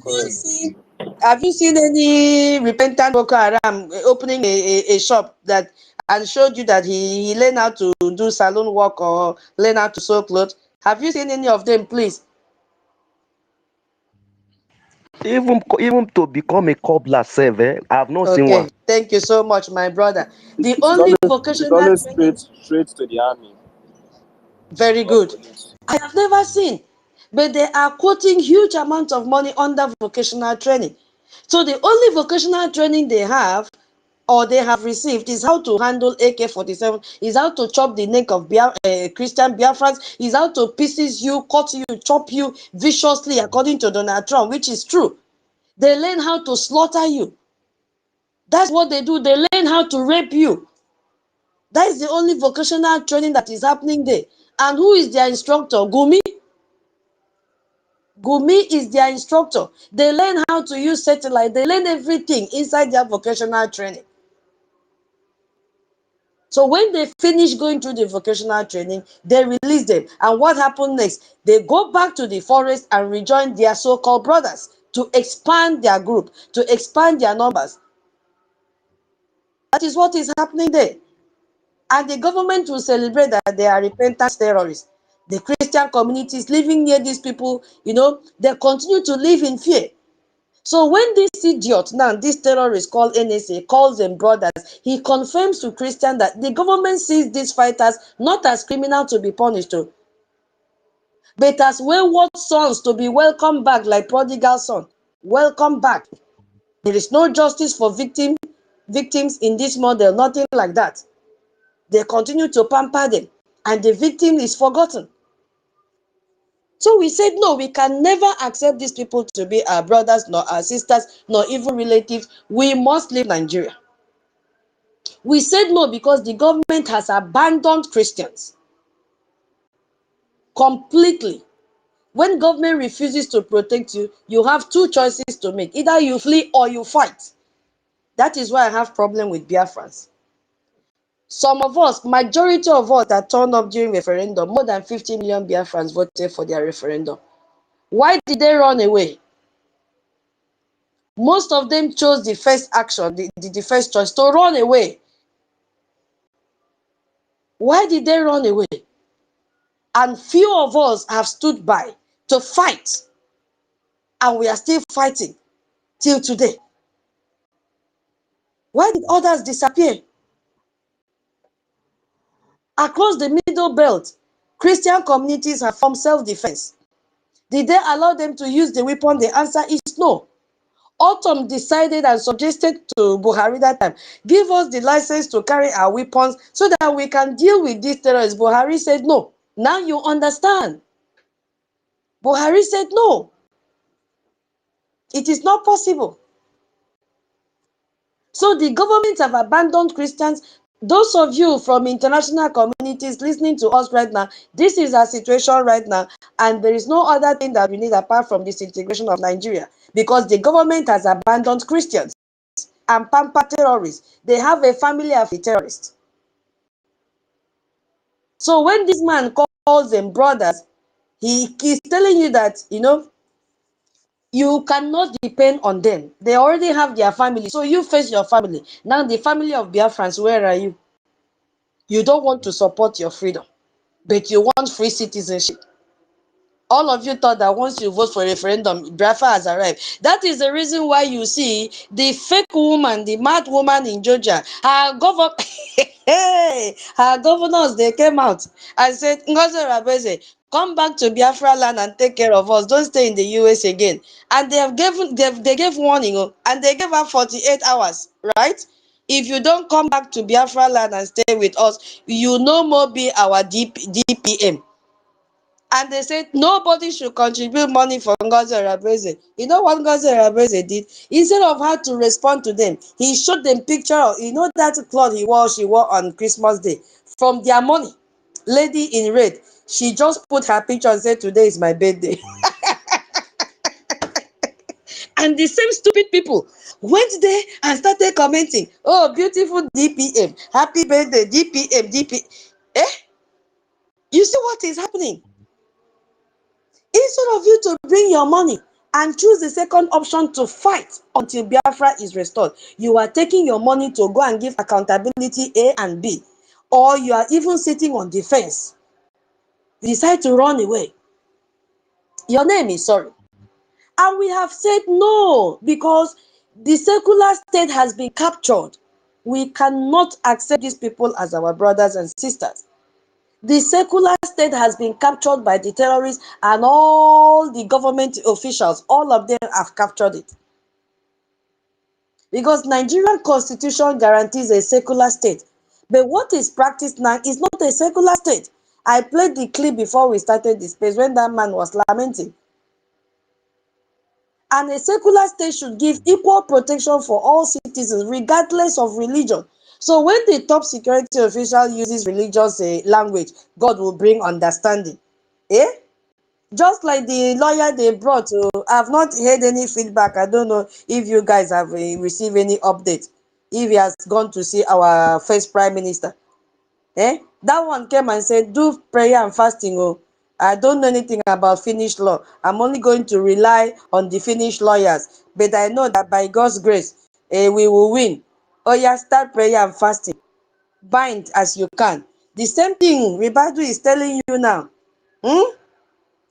have you correct. seen any repentant Boko Haram opening a shop that and showed you that he learned how to do salon work or learn how to sew clothes? Have you seen any of them, please? Even to become a cobbler, sef, I have not seen one. Okay, thank you so much, my brother. The It's only always vocational training, straight to the army very or good. police. I have never seen, but they are quoting huge amounts of money under vocational training. So the only vocational training they have or they have received is how to handle AK-47, is how to chop the neck of Christian Biafrans, is how to pieces you, cut you, chop you viciously according to Donald Trump, which is true. They learn how to slaughter you. That's what they do. They learn how to rape you. That is the only vocational training that is happening there. And who is their instructor? Gumi? Gumi is their instructor. They learn how to use satellite. They learn everything inside their vocational training. So when they finish going through the vocational training, they release them. And what happened next? They go back to the forest and rejoin their so-called brothers to expand their group, to expand their numbers. That is what is happening there. And the government will celebrate that they are repentant terrorists. The Christian communities living near these people, they continue to live in fear. So when this idiot now, this terrorist called NSA, calls them brothers, he confirms to Christian that the government sees these fighters not as criminal to be punished, but as wayward sons to be welcomed back like prodigal son. Welcome back. There is no justice for victims in this model, nothing like that. They continue to pamper them, and the victim is forgotten. So we said, no, we can never accept these people to be our brothers, nor our sisters, nor even relatives. We must leave Nigeria. We said no because the government has abandoned Christians completely. When government refuses to protect you, you have two choices to make. Either you flee or you fight. That is why I have problem with Biafrans. Some of us, majority of us that turned up during referendum, more than 50 million Biafrans voted for their referendum. Why did they run away? Most of them chose the first action, the first choice, to run away. Why did they run away? And few of us have stood by to fight. And we are still fighting till today. Why did others disappear? Across the Middle Belt, Christian communities have formed self-defense. Did they allow them to use the weapon? The answer is no. Autumn decided and suggested to Buhari that time, give us the license to carry our weapons so that we can deal with these terrorists. Buhari said no. Now you understand. Buhari said no. It is not possible. So the government have abandoned Christians. Those of you from international communities listening to us right now, this is our situation right now, and there is no other thing that we need apart from disintegration of Nigeria, because the government has abandoned Christians and pamper terrorists. They have a family of terrorists. So when this man calls them brothers, he is telling you that, you cannot depend on them. They already have their family. So you face your family. Now the family of Biafrans, where are you? You don't want to support your freedom, but you want free citizenship. All of you thought that once you vote for a referendum, Biafra has arrived. That is the reason why you see the fake woman, the mad woman in Georgia, her her governors, they came out and said, Ngozi Rabeze, come back to Biafra land and take care of us. Don't stay in the US again. And they gave warning, and they gave her 48 hours, right? If you don't come back to Biafra land and stay with us, you no more be our DPM. And they said nobody should contribute money for Ngozi Rabeze. You know what Ngozi Rabeze did? Instead of her to respond to them, he showed them picture of, that cloth she wore on Christmas Day from their money. Lady in red. She just put her picture and said, today is my birthday. And the same stupid people went there and started commenting, oh, beautiful DPM, happy birthday, DPM. Eh? You see what is happening? Instead of you to bring your money and choose the second option to fight until Biafra is restored, you are taking your money to go and give accountability A and B, or you are even sitting on the fence. You decide to run away. Your name is sorry. And we have said no, because the secular state has been captured. We cannot accept these people as our brothers and sisters. The secular state has been captured by the terrorists, and all the government officials, all of them have captured it. Because Nigerian constitution guarantees a secular state. But what is practiced now is not a secular state. I played the clip before we started the space when that man was lamenting. And a secular state should give equal protection for all citizens, regardless of religion. So when the top security official uses religious language, God will bring understanding. Eh? Just like the lawyer they brought, I've not heard any feedback. I don't know if you guys have received any update. If he has gone to see our first prime minister. That one came and said, do prayer and fasting. Oh, I don't know anything about Finnish law. I'm only going to rely on the Finnish lawyers. But I know that by God's grace, we will win. Oh yeah, start prayer and fasting. Bind as you can. The same thing Ribadu is telling you now.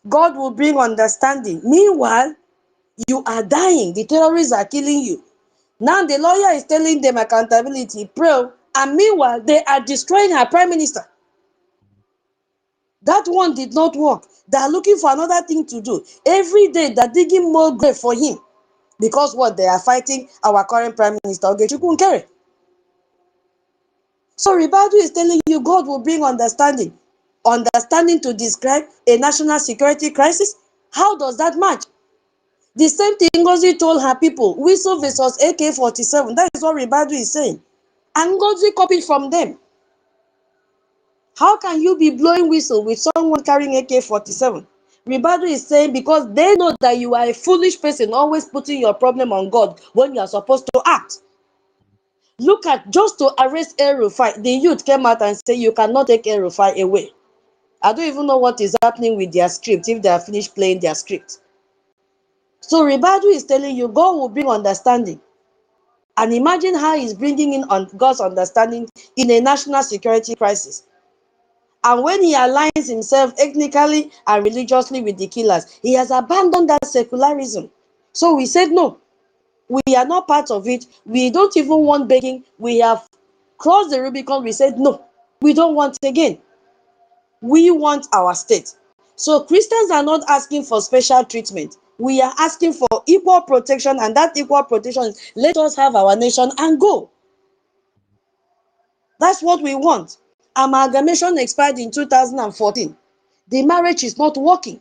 God will bring understanding. Meanwhile, you are dying. The terrorists are killing you. Now the lawyer is telling them accountability, pray. And meanwhile, they are destroying her prime minister. That one did not work. They are looking for another thing to do. Every day they're digging more grave for him. Because what? They are fighting our current prime minister, Ogechukwu Nkere. So Ribadu is telling you God will bring understanding. Understanding to describe a national security crisis? How does that match? The same thing Ngozi told her people, whistle versus AK-47. That is what Ribadu is saying. And Ngozi copied from them. How can you be blowing whistle with someone carrying AK-47? Ribadu is saying because they know that you are a foolish person, always putting your problem on God when you are supposed to act. Look at, just to arrest El-Rufai, the youth came out and said you cannot take El-Rufai away. I don't even know what is happening with their script, if they are finished playing their script. So Ribadu is telling you God will bring understanding. And imagine how he's bringing in God's understanding in a national security crisis. And when he aligns himself ethnically and religiously with the killers, he has abandoned that secularism. So we said no. We are not part of it. We don't even want begging. We have crossed the Rubicon. We said no. We don't want again. We want our state. So Christians are not asking for special treatment. We are asking for equal protection, and that equal protection is let us have our nation and go. That's what we want. Amalgamation expired in 2014. The marriage is not working.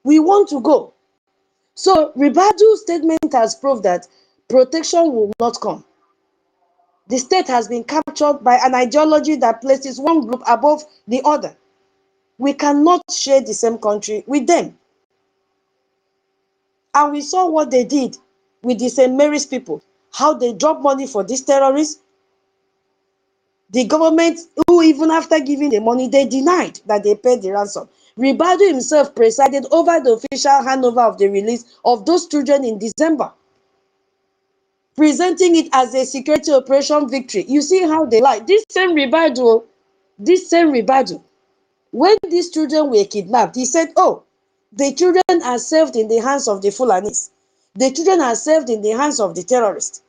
We want to go. So Ribadu's statement has proved that protection will not come. The state has been captured by an ideology that places one group above the other. We cannot share the same country with them. And we saw what they did with the St. Mary's people, how they dropped money for these terrorists. The government, who even after giving the money, they denied that they paid the ransom. Ribadu himself presided over the official handover of the release of those children in December, presenting it as a security operation victory. You see how they lie. This same Ribadu, when these children were kidnapped, he said, oh, the children are saved in the hands of the Fulanis. The children are saved in the hands of the terrorists.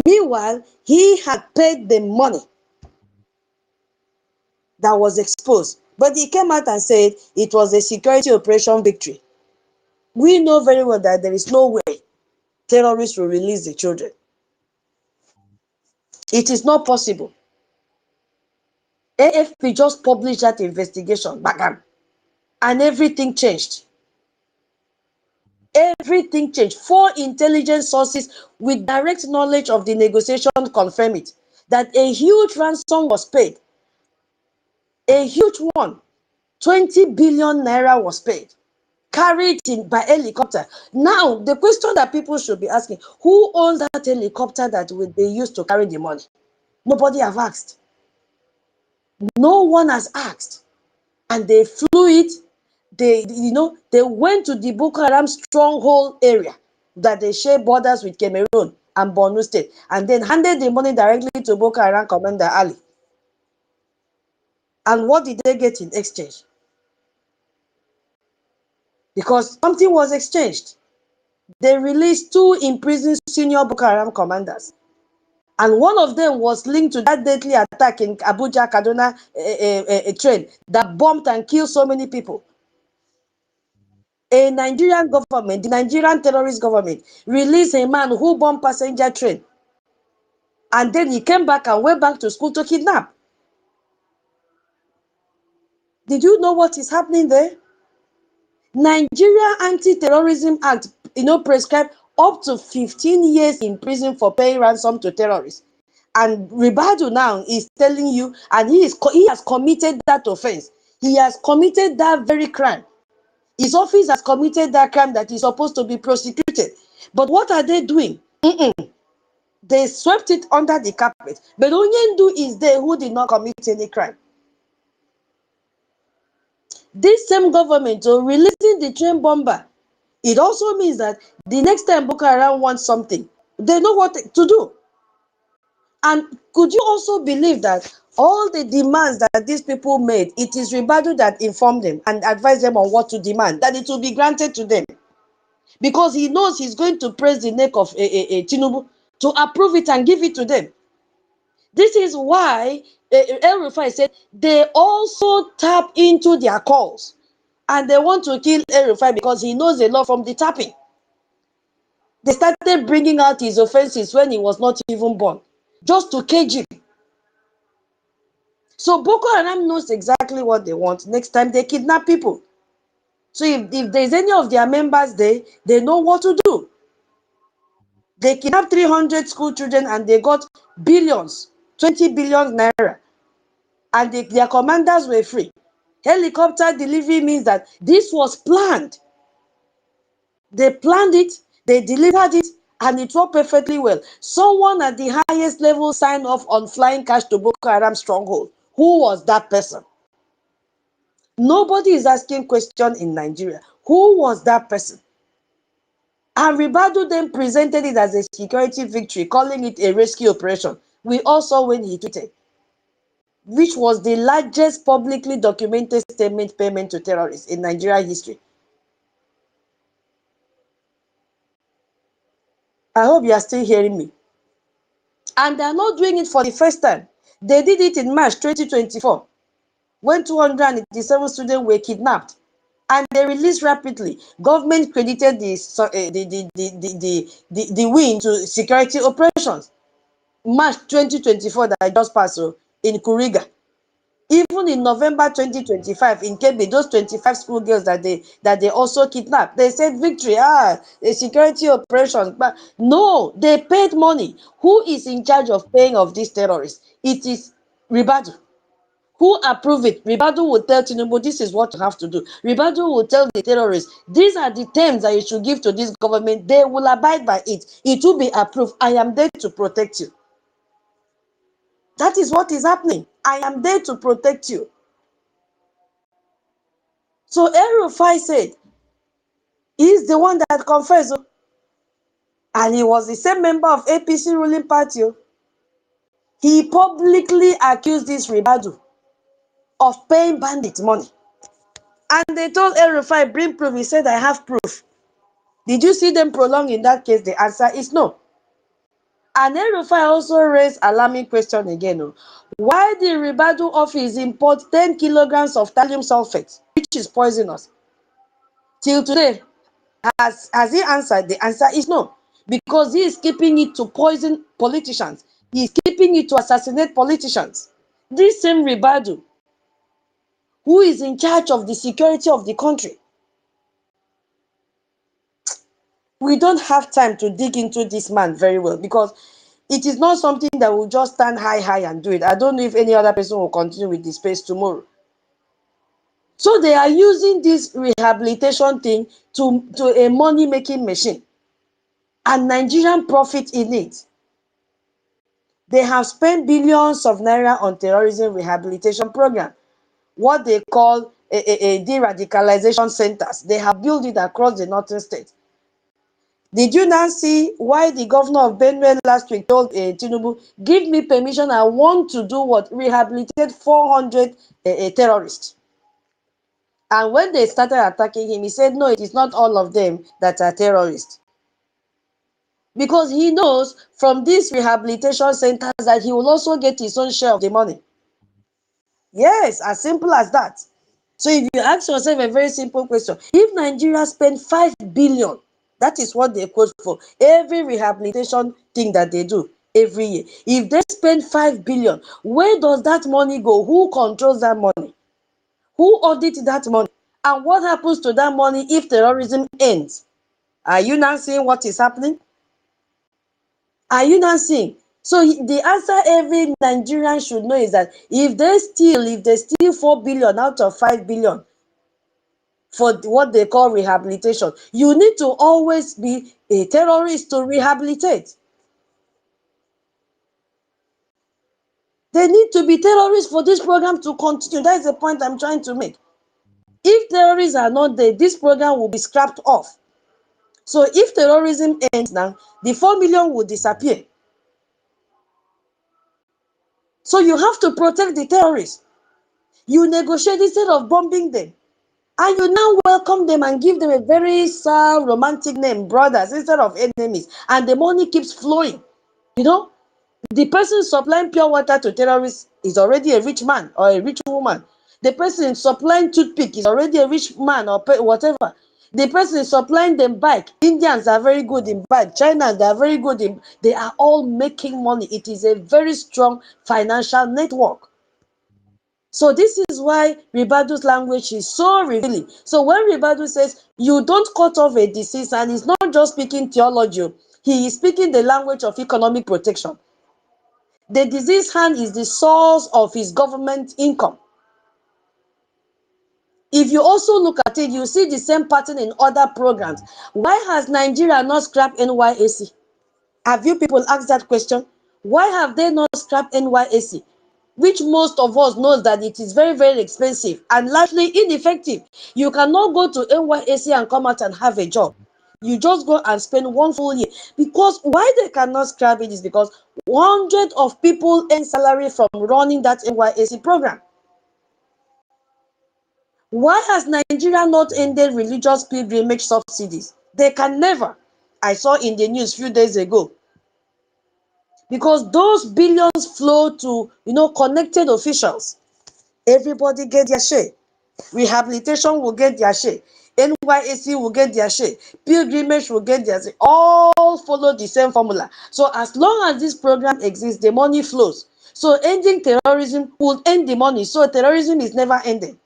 Meanwhile, he had paid the money that was exposed. But he came out and said it was a security operation victory. We know very well that there is no way terrorists will release the children. It is not possible. AFP just published that investigation, bam, and everything changed. Everything changed. 4 intelligence sources with direct knowledge of the negotiation confirm it, that a huge ransom was paid. A huge one. 20 billion naira was paid, carried in by helicopter. Now, the question that people should be asking, who owns that helicopter that they used to carry the money? Nobody have asked. No one has asked. And they flew it. They went to the Boko Haram stronghold area that they share borders with Cameroon and Borno State, and then handed the money directly to Boko Haram Commander Ali. And what did they get in exchange? Because something was exchanged. They released 2 imprisoned senior Boko Haram commanders. And one of them was linked to that deadly attack in Abuja, Kaduna train that bombed and killed so many people. A Nigerian government, the Nigerian terrorist government, released a man who bombed passenger train. And then he came back and went back to school to kidnap. Did you know what is happening there? Nigeria Anti-Terrorism Act, prescribed up to 15 years in prison for paying ransom to terrorists. And Ribadu now is telling you, and he has committed that offense. He has committed that very crime. His office has committed that crime that is supposed to be prosecuted. But what are they doing? They swept it under the carpet. But Onyendu is there who did not commit any crime. This same government releasing the train bomber, it also means that the next time Boko Haram wants something, they know what to do. And could you also believe that all the demands that these people made, it is Ribadu that informed them and advised them on what to demand, that it will be granted to them? Because he knows he's going to press the neck of Tinubu to approve it and give it to them. This is why El-Rufai said they also tap into their calls. And they want to kill El-Rufai because he knows a lot from the tapping. They started bringing out his offenses when he was not even born, just to cage him. So Boko Haram knows exactly what they want. Next time they kidnap people. So if there's any of their members there, they know what to do. They kidnapped 300 school children and they got billions, 20 billion naira. And their commanders were free. Helicopter delivery means that this was planned. They planned it, they delivered it, and it worked perfectly well. Someone at the highest level signed off on flying cash to Boko Haram stronghold. Who was that person? Nobody is asking question in Nigeria. Who was that person? And Ribadu then presented it as a security victory, calling it a rescue operation. We also when he tweeted, which was the largest publicly documented statement payment to terrorists in Nigeria history. I hope you are still hearing me. And they are not doing it for the first time. They did it in March 2024, when 287 students were kidnapped. And they released rapidly. Government credited the win to security operations. March 2024 that I just passed in Kuriga. Even in November 2025 in Kebbi, those 25 schoolgirls that they also kidnapped, they said victory, a security operation. But no, they paid money. Who is in charge of paying of these terrorists? It is Ribadu. Who approved it? Ribadu will tell Tinubu, this is what you have to do. Ribadu will tell the terrorists, these are the terms that you should give to this government. They will abide by it. It will be approved. I am there to protect you. That is what is happening. I am there to protect you. So El-Rufai said, he's the one that confessed. And he was the same member of APC ruling party. He publicly accused this Ribadu of paying bandit money. And they told El-Rufai, bring proof. He said, I have proof. Did you see them prolong in that case? The answer is no. And El-Rufai also raised alarming question again. Why did Ribadu office import 10 kilograms of thallium sulfate, which is poisonous? Till today, has he answered? The answer is no. Because he is keeping it to poison politicians. He is keeping it to assassinate politicians. This same Ribadu, who is in charge of the security of the country. We don't have time to dig into this man very well because it is not something that will just stand high and do it. I don't know if any other person will continue with this space tomorrow. So they are using this rehabilitation thing to a money-making machine. And Nigerian profit in it. They have spent billions of naira on terrorism rehabilitation program, what they call a de-radicalization centers. They have built it across the northern state. Did you now see why the governor of Benue last week told Tinubu, give me permission, I want to do what? Rehabilitate 400 terrorists. And when they started attacking him, he said, no, it is not all of them that are terrorists. Because he knows from these rehabilitation centers that he will also get his own share of the money. Yes, as simple as that. So if you ask yourself a very simple question, if Nigeria spend 5 billion, that is what they quote for every rehabilitation thing that they do every year. If they spend 5 billion, where does that money go? Who controls that money? Who audits that money? And what happens to that money if terrorism ends? Are you now seeing what is happening? Are you not seeing? So the answer every Nigerian should know is that if they steal 4 billion out of 5 billion for what they call rehabilitation, you need to always be a terrorist to rehabilitate. They need to be terrorists for this program to continue. That is the point I'm trying to make. If terrorists are not there, this program will be scrapped off. So if terrorism ends now, the 4 million will disappear. So you have to protect the terrorists. You negotiate instead of bombing them. And you now welcome them and give them a very sound romantic name, brothers, instead of enemies. And the money keeps flowing. You know, the person supplying pure water to terrorists is already a rich man or a rich woman. The person supplying toothpick is already a rich man or whatever. The person supplying them bike. Indians are very good in bike. China, they are very good in. They are all making money. It is a very strong financial network. So this is why Ribadu's language is so revealing. So when Ribadu says, you don't cut off a disease, and he's not just speaking theology, he is speaking the language of economic protection. The disease hand is the source of his government income. If you also look at it, you see the same pattern in other programs. Why has Nigeria not scrapped NYAC? Have you people asked that question? Why have they not scrapped NYAC? Which most of us knows that it is very, very expensive and largely ineffective. You cannot go to NYAC and come out and have a job. You just go and spend one full year. Because why they cannot scrap it is because hundreds of people earn salary from running that NYAC program. Why has Nigeria not ended religious pilgrimage subsidies? They can never. I saw in the news a few days ago. Because those billions flow to, connected officials. Everybody get their share. Rehabilitation will get their share. NYAC will get their share. Pilgrimage will get their share. All follow the same formula. So as long as this program exists, the money flows. So ending terrorism will end the money. So terrorism is never ending.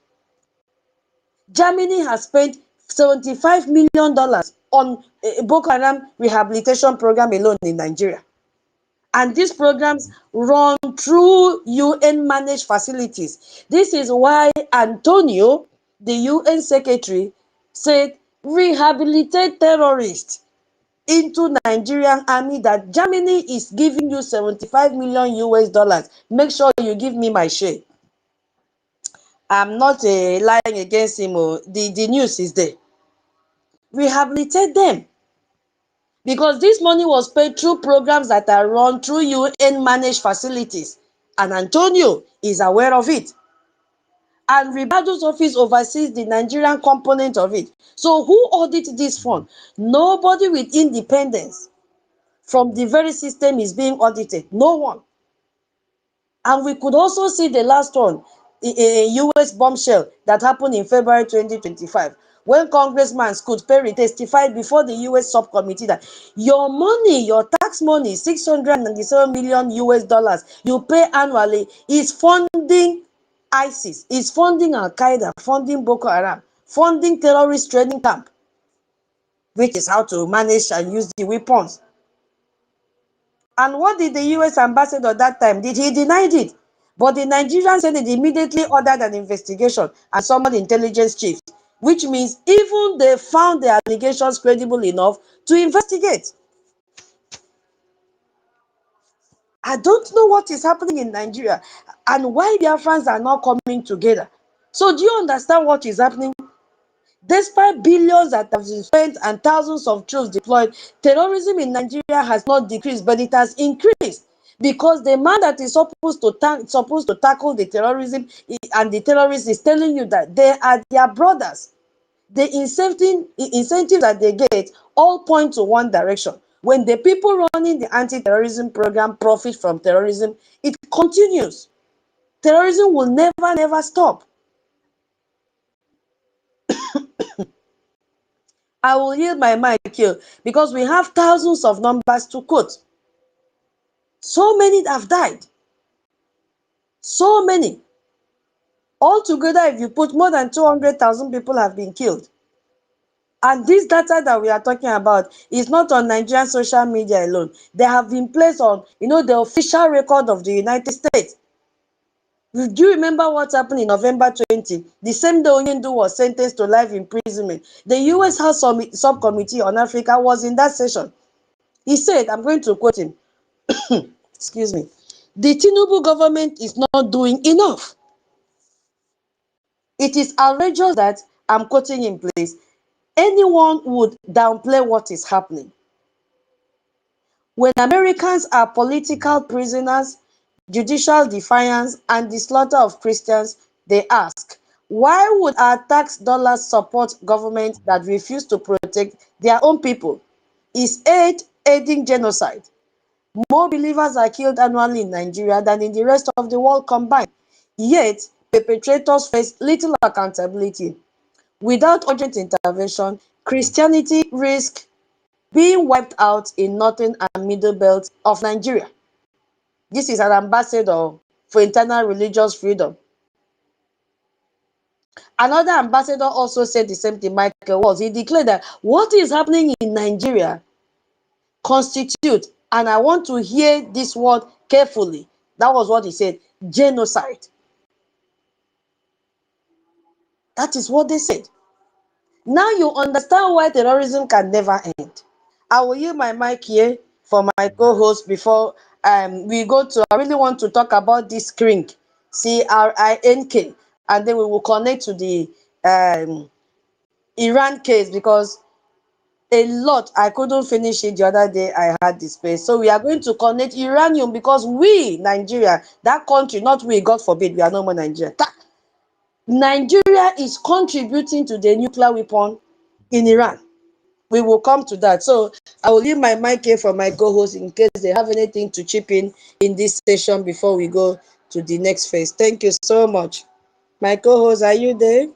Germany has spent $75 million on a Boko Haram rehabilitation program alone in Nigeria. And these programs run through UN-managed facilities. This is why Antonio, the UN secretary, said, rehabilitate terrorists into Nigerian army, that Germany is giving you 75 million US dollars. Make sure you give me my share. I'm not lying against him. The news is there. Rehabilitate them. Because this money was paid through programs that are run through UN-managed facilities. And Antonio is aware of it. And Ribado's office oversees the Nigerian component of it. So who audits this fund? Nobody with independence from the very system is being audited. No one. And we could also see the last one, a US bombshell that happened in February 2025, when Congressman Scott Perry testified before the US subcommittee that your money, your tax money, 697 million US dollars you pay annually is funding ISIS, is funding Al Qaeda, funding Boko Haram, funding terrorist training camp, which is how to manage and use the weapons. And what did the US ambassador that time? Did he denied it? But the Nigerian Senate immediately ordered an investigation and summoned intelligence chiefs, which means even they found the allegations credible enough to investigate. I don't know what is happening in Nigeria and why Biafrans are not coming together. So do you understand what is happening? Despite billions that have been spent and thousands of troops deployed, terrorism in Nigeria has not decreased, but it has increased. Because the man that is supposed to tackle the terrorism and the terrorists is telling you that they are their brothers. The incentives that they get all point to one direction. When the people running the anti-terrorism program profit from terrorism, it continues. Terrorism will never, never stop. I will yield my mic here because we have thousands of numbers to quote. So many have died. So many. Altogether, if you put more than 200,000 people have been killed. And this data that we are talking about is not on Nigerian social media alone. They have been placed on, the official record of the United States. Do you remember what happened in November 20? The same day Onyendu was sentenced to life imprisonment. The U.S. House Subcommittee on Africa was in that session. He said, I'm going to quote him, excuse me, the Tinubu government is not doing enough. It is outrageous that, I'm quoting him, please, anyone would downplay what is happening. When Americans are political prisoners, judicial defiance, and the slaughter of Christians, they ask, why would our tax dollars support governments that refuse to protect their own people? Is aid aiding genocide? More believers are killed annually in Nigeria than in the rest of the world combined. Yet, perpetrators face little accountability. Without urgent intervention, Christianity risks being wiped out in northern and middle belt of Nigeria. This is an ambassador for internal religious freedom. Another ambassador also said the same thing, Michael Walls. He declared that what is happening in Nigeria constitute, and I want to hear this word carefully. That was what he said, genocide. That is what they said. Now you understand why terrorism can never end. I will use my mic here for my co-host before we go to. I really want to talk about this CRINK, CRINK, and then we will connect to the Iran case because a lot I couldn't finish it the other day. I had the space, so we are going to connect uranium because we Nigeria, that country, not we, God forbid, we are no more Nigeria. Nigeria is contributing to the nuclear weapon in Iran. We will come to that. So I will leave my mic here for my co-host in case they have anything to chip in this session before we go to the next phase. Thank you so much. My co-host, are you there?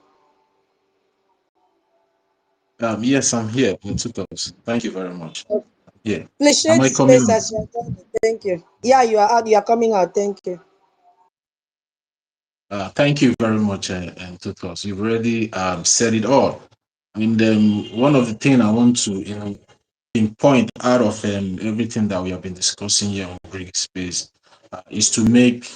Yes, I'm here in Tutos. Thank you very much. Yeah. Please share Am I the coming space on? as you are done. Thank you. Yeah, you are out. You are coming out. Thank you. Thank you very much, Tutos. You've already said it all. I mean, one of the things I want to, pinpoint out of everything that we have been discussing here on Greek Space is to make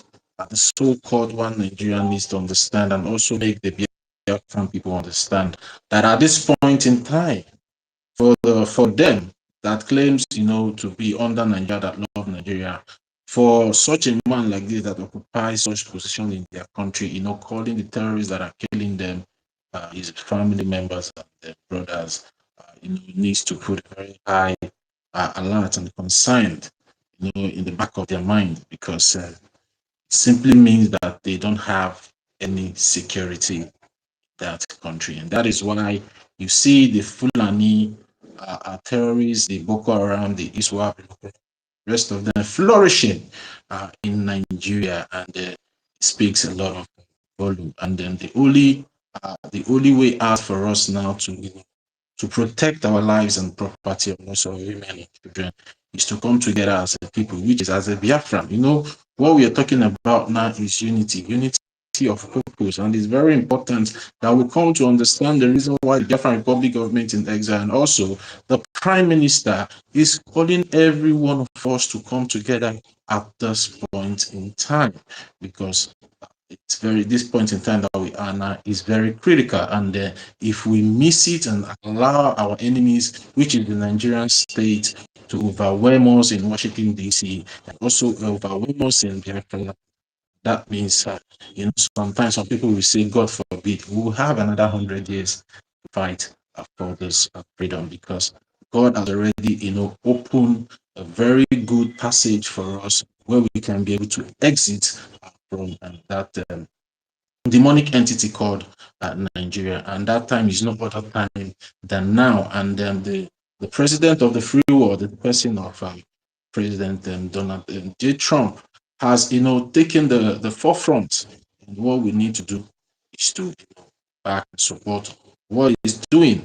the so-called one Nigeria needs to understand and also make the Biafran people understand that at this point in time, for them that claims to be under Nigeria, that love Nigeria, for such a man like this that occupies such position in their country, calling the terrorists that are killing them his family members and their brothers, needs to put a very high alert and concern, in the back of their mind, because it simply means that they don't have any security in that country. And that is why you see the Fulani terrorists, the Boko Haram, the ISWAP, the rest of them flourishing in Nigeria, and it speaks a lot of volume. And then the only way out for us now to protect our lives and property of also women and children is to come together as a people, which is as a Biafran. What we are talking about now is unity of purpose, and it's very important that we come to understand the reason why the Biafran Republic government in exile, and also the Prime Minister is calling every one of us to come together at this point in time, because this point in time that we are now is very critical, and if we miss it and allow our enemies, which is the Nigerian state, to overwhelm us in Washington DC and also overwhelm us in Biafra, that means sometimes some people will say, God forbid, we will have another 100 years to fight for this freedom, because God has already opened a very good passage for us where we can be able to exit from that demonic entity called Nigeria, and that time is no other time than now. And the president of the free world, the person of President Donald J. Trump, has taken the forefront. And what we need to do is to back and support what he's doing.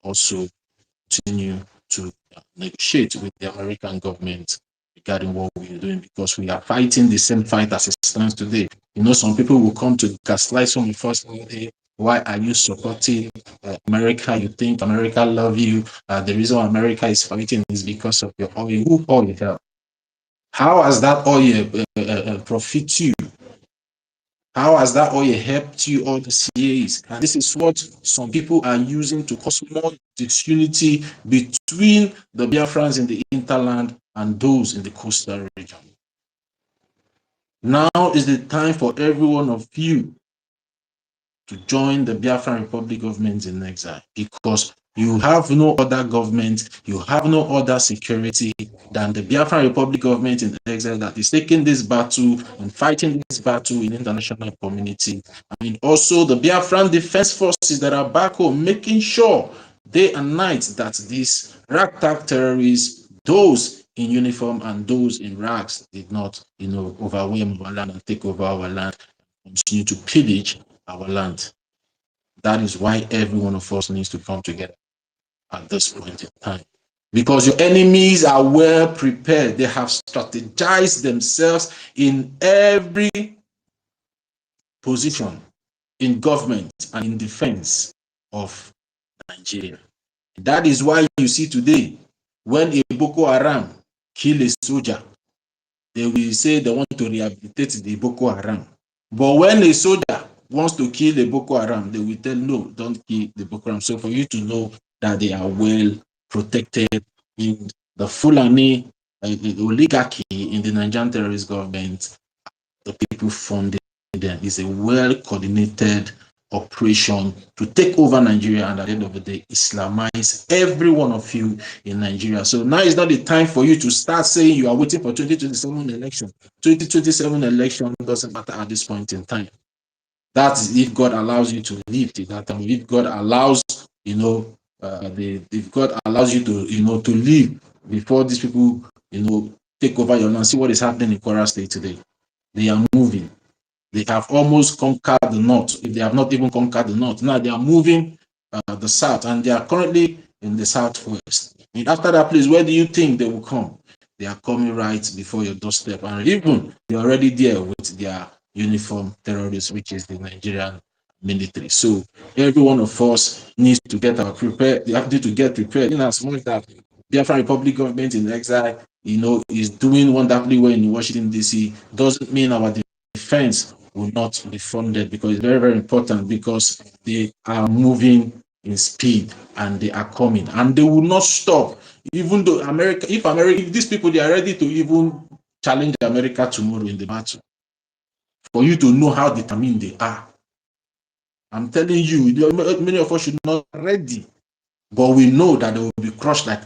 Also, continue to negotiate with the American government regarding what we're doing, because we are fighting the same fight as it stands today. Some people will come to gaslight some of us. Why are you supporting America? You think America love you? The reason why America is fighting is because of your oil. Who oil help? How has that oil profit you? How has that oil helped you all these years? And this is what some people are using to cause more disunity between the Biafrans in the hinterland and those in the coastal region. Now is the time for every one of you to join the Biafran Republic government in exile, because you have no other government, you have no other security than the Biafran Republic government in exile that is taking this battle and fighting this battle in the international community. I mean, also the Biafran defense forces that are back home, making sure day and night that these ragtag terrorists, those in uniform and those in rags, did not, overwhelm our land and take over our land, continue to pillage our land. That is why every one of us needs to come together at this point in time. Because your enemies are well prepared. They have strategized themselves in every position in government and in defense of Nigeria. That is why you see today, when a Boko Haram kill a soldier, they will say they want to rehabilitate the Boko Haram. But when a soldier wants to kill the Boko Haram, they will tell no, don't kill the Boko Haram. So for you to know that they are well protected in the Fulani oligarchy in the Nigerian terrorist government, the people funding them. It's a well-coordinated operation to take over Nigeria and at the end of the day, Islamize every one of you in Nigeria. So now is not the time for you to start saying you are waiting for 2027 election. 2027 election doesn't matter at this point in time. That's if God allows you to live to that time. If God allows, if God allows you to, to live before these people, take over your land. See what is happening in Kwara State today. They are moving. They have almost conquered the north. If they have not even conquered the north, now they are moving the south, and they are currently in the southwest. And after that place, where do you think they will come? They are coming right before your doorstep, and even they're already there with their uniform terrorists, which is the Nigerian military. So every one of us needs to get prepared. They have to get prepared. In as much that Biafran Republic government in exile, is doing wonderfully well in Washington D.C., doesn't mean our defense will not be funded, because it's very, very important, because they are moving in speed and they are coming and they will not stop. Even though if these people, they are ready to even challenge America tomorrow in the battle, for you to know how determined they are. I'm telling you, many of us should not be ready, but we know that they will be crushed like,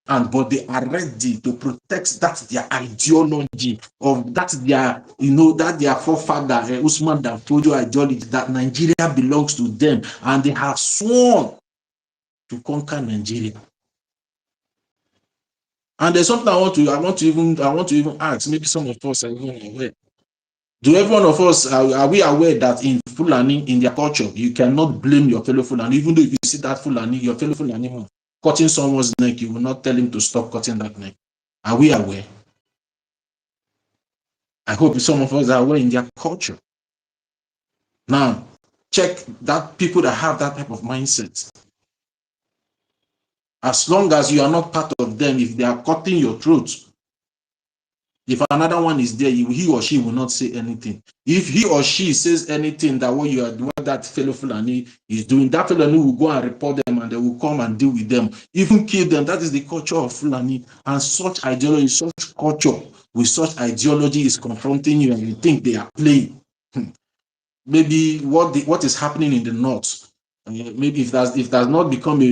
but they are ready to protect that their ideology of that their forefather Usman Dan Fodio ideology, that Nigeria belongs to them, and they have sworn to conquer Nigeria. And there's something I want to even ask. Maybe some of us are even aware. Do every one of us are we aware that in Fulani, in their culture, you cannot blame your fellow Fulani, even though if you see that Fulani, your fellow Fulani cutting someone's neck, you will not tell him to stop cutting that neck. Are we aware? I hope some of us are aware in their culture. Now, check that people that have that type of mindset. As long as you are not part of them, if they are cutting your throat, if another one is there, he or she will not say anything. If he or she says anything that what that fellow Fulani is doing, that Fulani will go and report them, and they will come and deal with them, even kill them. That is the culture of Fulani. And such ideology, such culture with such ideology is confronting you, and you think they are playing. Maybe what is happening in the north, maybe if that's not become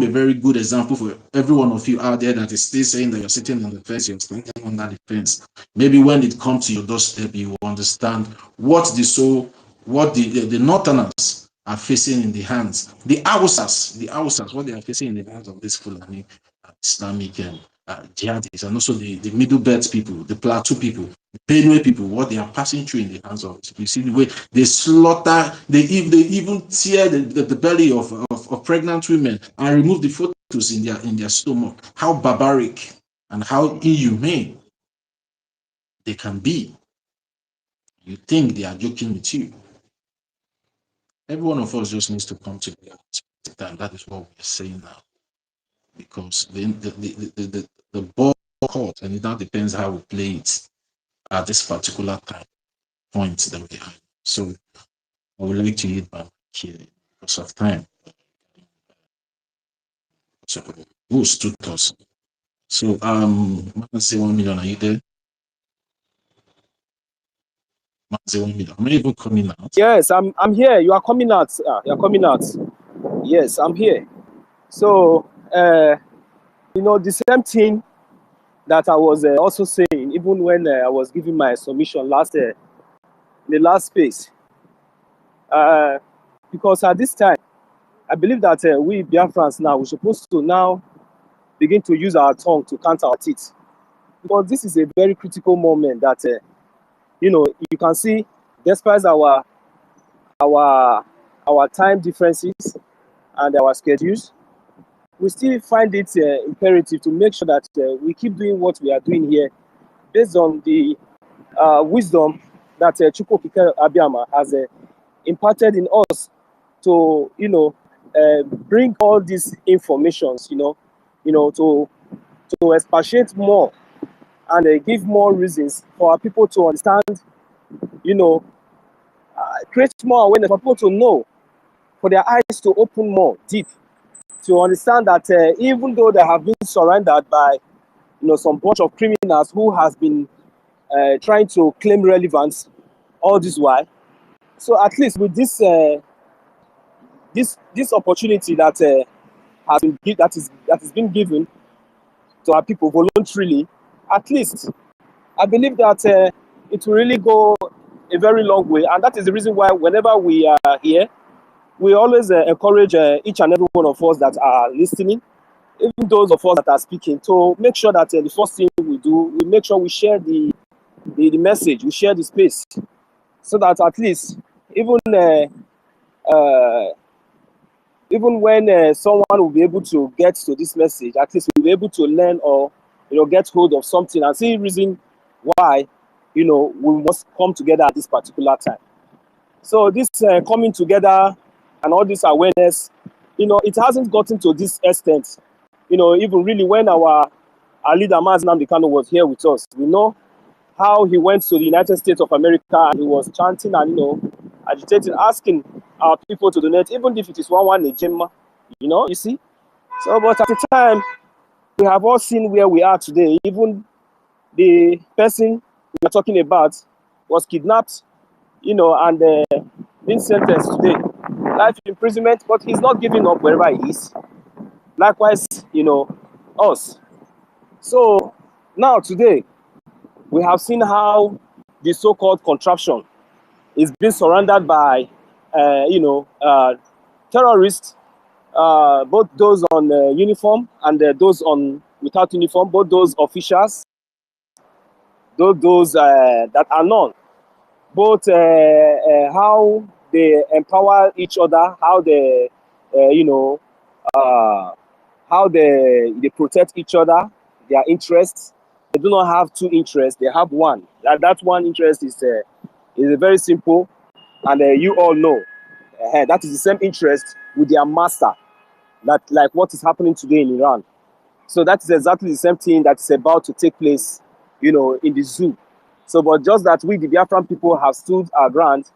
a very good example for every one of you out there that is still saying that you're sitting on the fence, you're standing on that fence. Maybe when it comes to your doorstep, you will understand what the northerners are facing in the hands, the Hausas, what they are facing in the hands of this Fulani Islamic jihadists, and also the Middle Belt people, the Plateau people, the Benue people, what they are passing through in the hands of. You see the way they slaughter, they even tear the belly of pregnant women and remove the fetus in their stomach. How barbaric and how inhumane they can be. You think they are joking with you. Every one of us just needs to come together. That is what we're saying now. Because the ball court, and it now depends how we play it at this particular time point that we have. So I would like to hit back here because of time. So who stood us? So say 1 million, are you there? Say 1 million. Am I even coming out? Yes, I'm here. You are coming out. You're coming out. Yes, I'm here. So the same thing that I was also saying, even when I was giving my submission in the last space, because at this time, I believe that we Biafrans now, we're supposed to now begin to use our tongue to counter our teeth, because this is a very critical moment that you can see, despite our time differences and our schedules, we still find it imperative to make sure that we keep doing what we are doing here based on the wisdom that Chukwokike Abiyama has imparted in us to, bring all these informations, to expatiate more and give more reasons for our people to understand, create more awareness for people to know, for their eyes to open more deep, to understand that even though they have been surrounded by some bunch of criminals who has been trying to claim relevance all this while, so at least with this this opportunity that that is being given to our people voluntarily, at least I believe that it will really go a very long way, and that is the reason why whenever we are here, we always encourage each and every one of us that are listening, even those of us that are speaking, to make sure that the first thing we do, we make sure we share the message, we share the space, so that at least even when someone will be able to get to this message, at least we'll be able to learn or get hold of something and see reason why we must come together at this particular time. So this coming together and all this awareness, it hasn't gotten to this extent. Even really when our leader Mazi Nnamdi Kanu was here with us, we know how he went to the United States of America and he was chanting and agitating, asking our people to donate, even if it is one a gemma, you see. So, but at the time, we have all seen where we are today. Even the person we are talking about was kidnapped, and being sentenced today, life imprisonment, but he's not giving up wherever he is. Likewise, us. So now today, we have seen how the so-called contraption is being surrounded by, terrorists, both those on uniform and those on without uniform, both those officials, those that are not. Both how they empower each other, how they, how they protect each other, their interests. They do not have two interests; they have one. That one interest is very simple, and you all know that is the same interest with their master. That like what is happening today in Iran. So that is exactly the same thing that is about to take place, in the zoo. So, but just that we, the Biafran people, have stood our ground,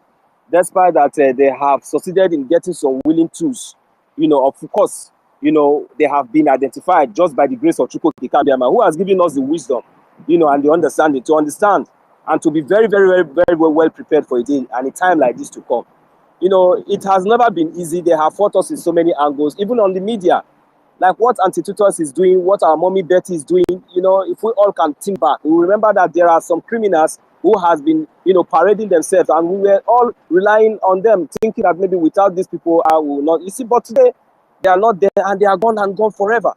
despite that they have succeeded in getting some willing tools. Of course, they have been identified just by the grace of Chukwu Kikabiama, who has given us the wisdom, and the understanding to understand and to be very, very, very, very well prepared for a day and a time like this to come. It has never been easy. They have fought us in so many angles, even on the media. Like what Antitutus is doing, what our mommy Betty is doing, if we all can think back, we remember that there are some criminals who has been, parading themselves, and we were all relying on them, thinking that maybe without these people, I will not. You see, but today they are not there, and they are gone and gone forever.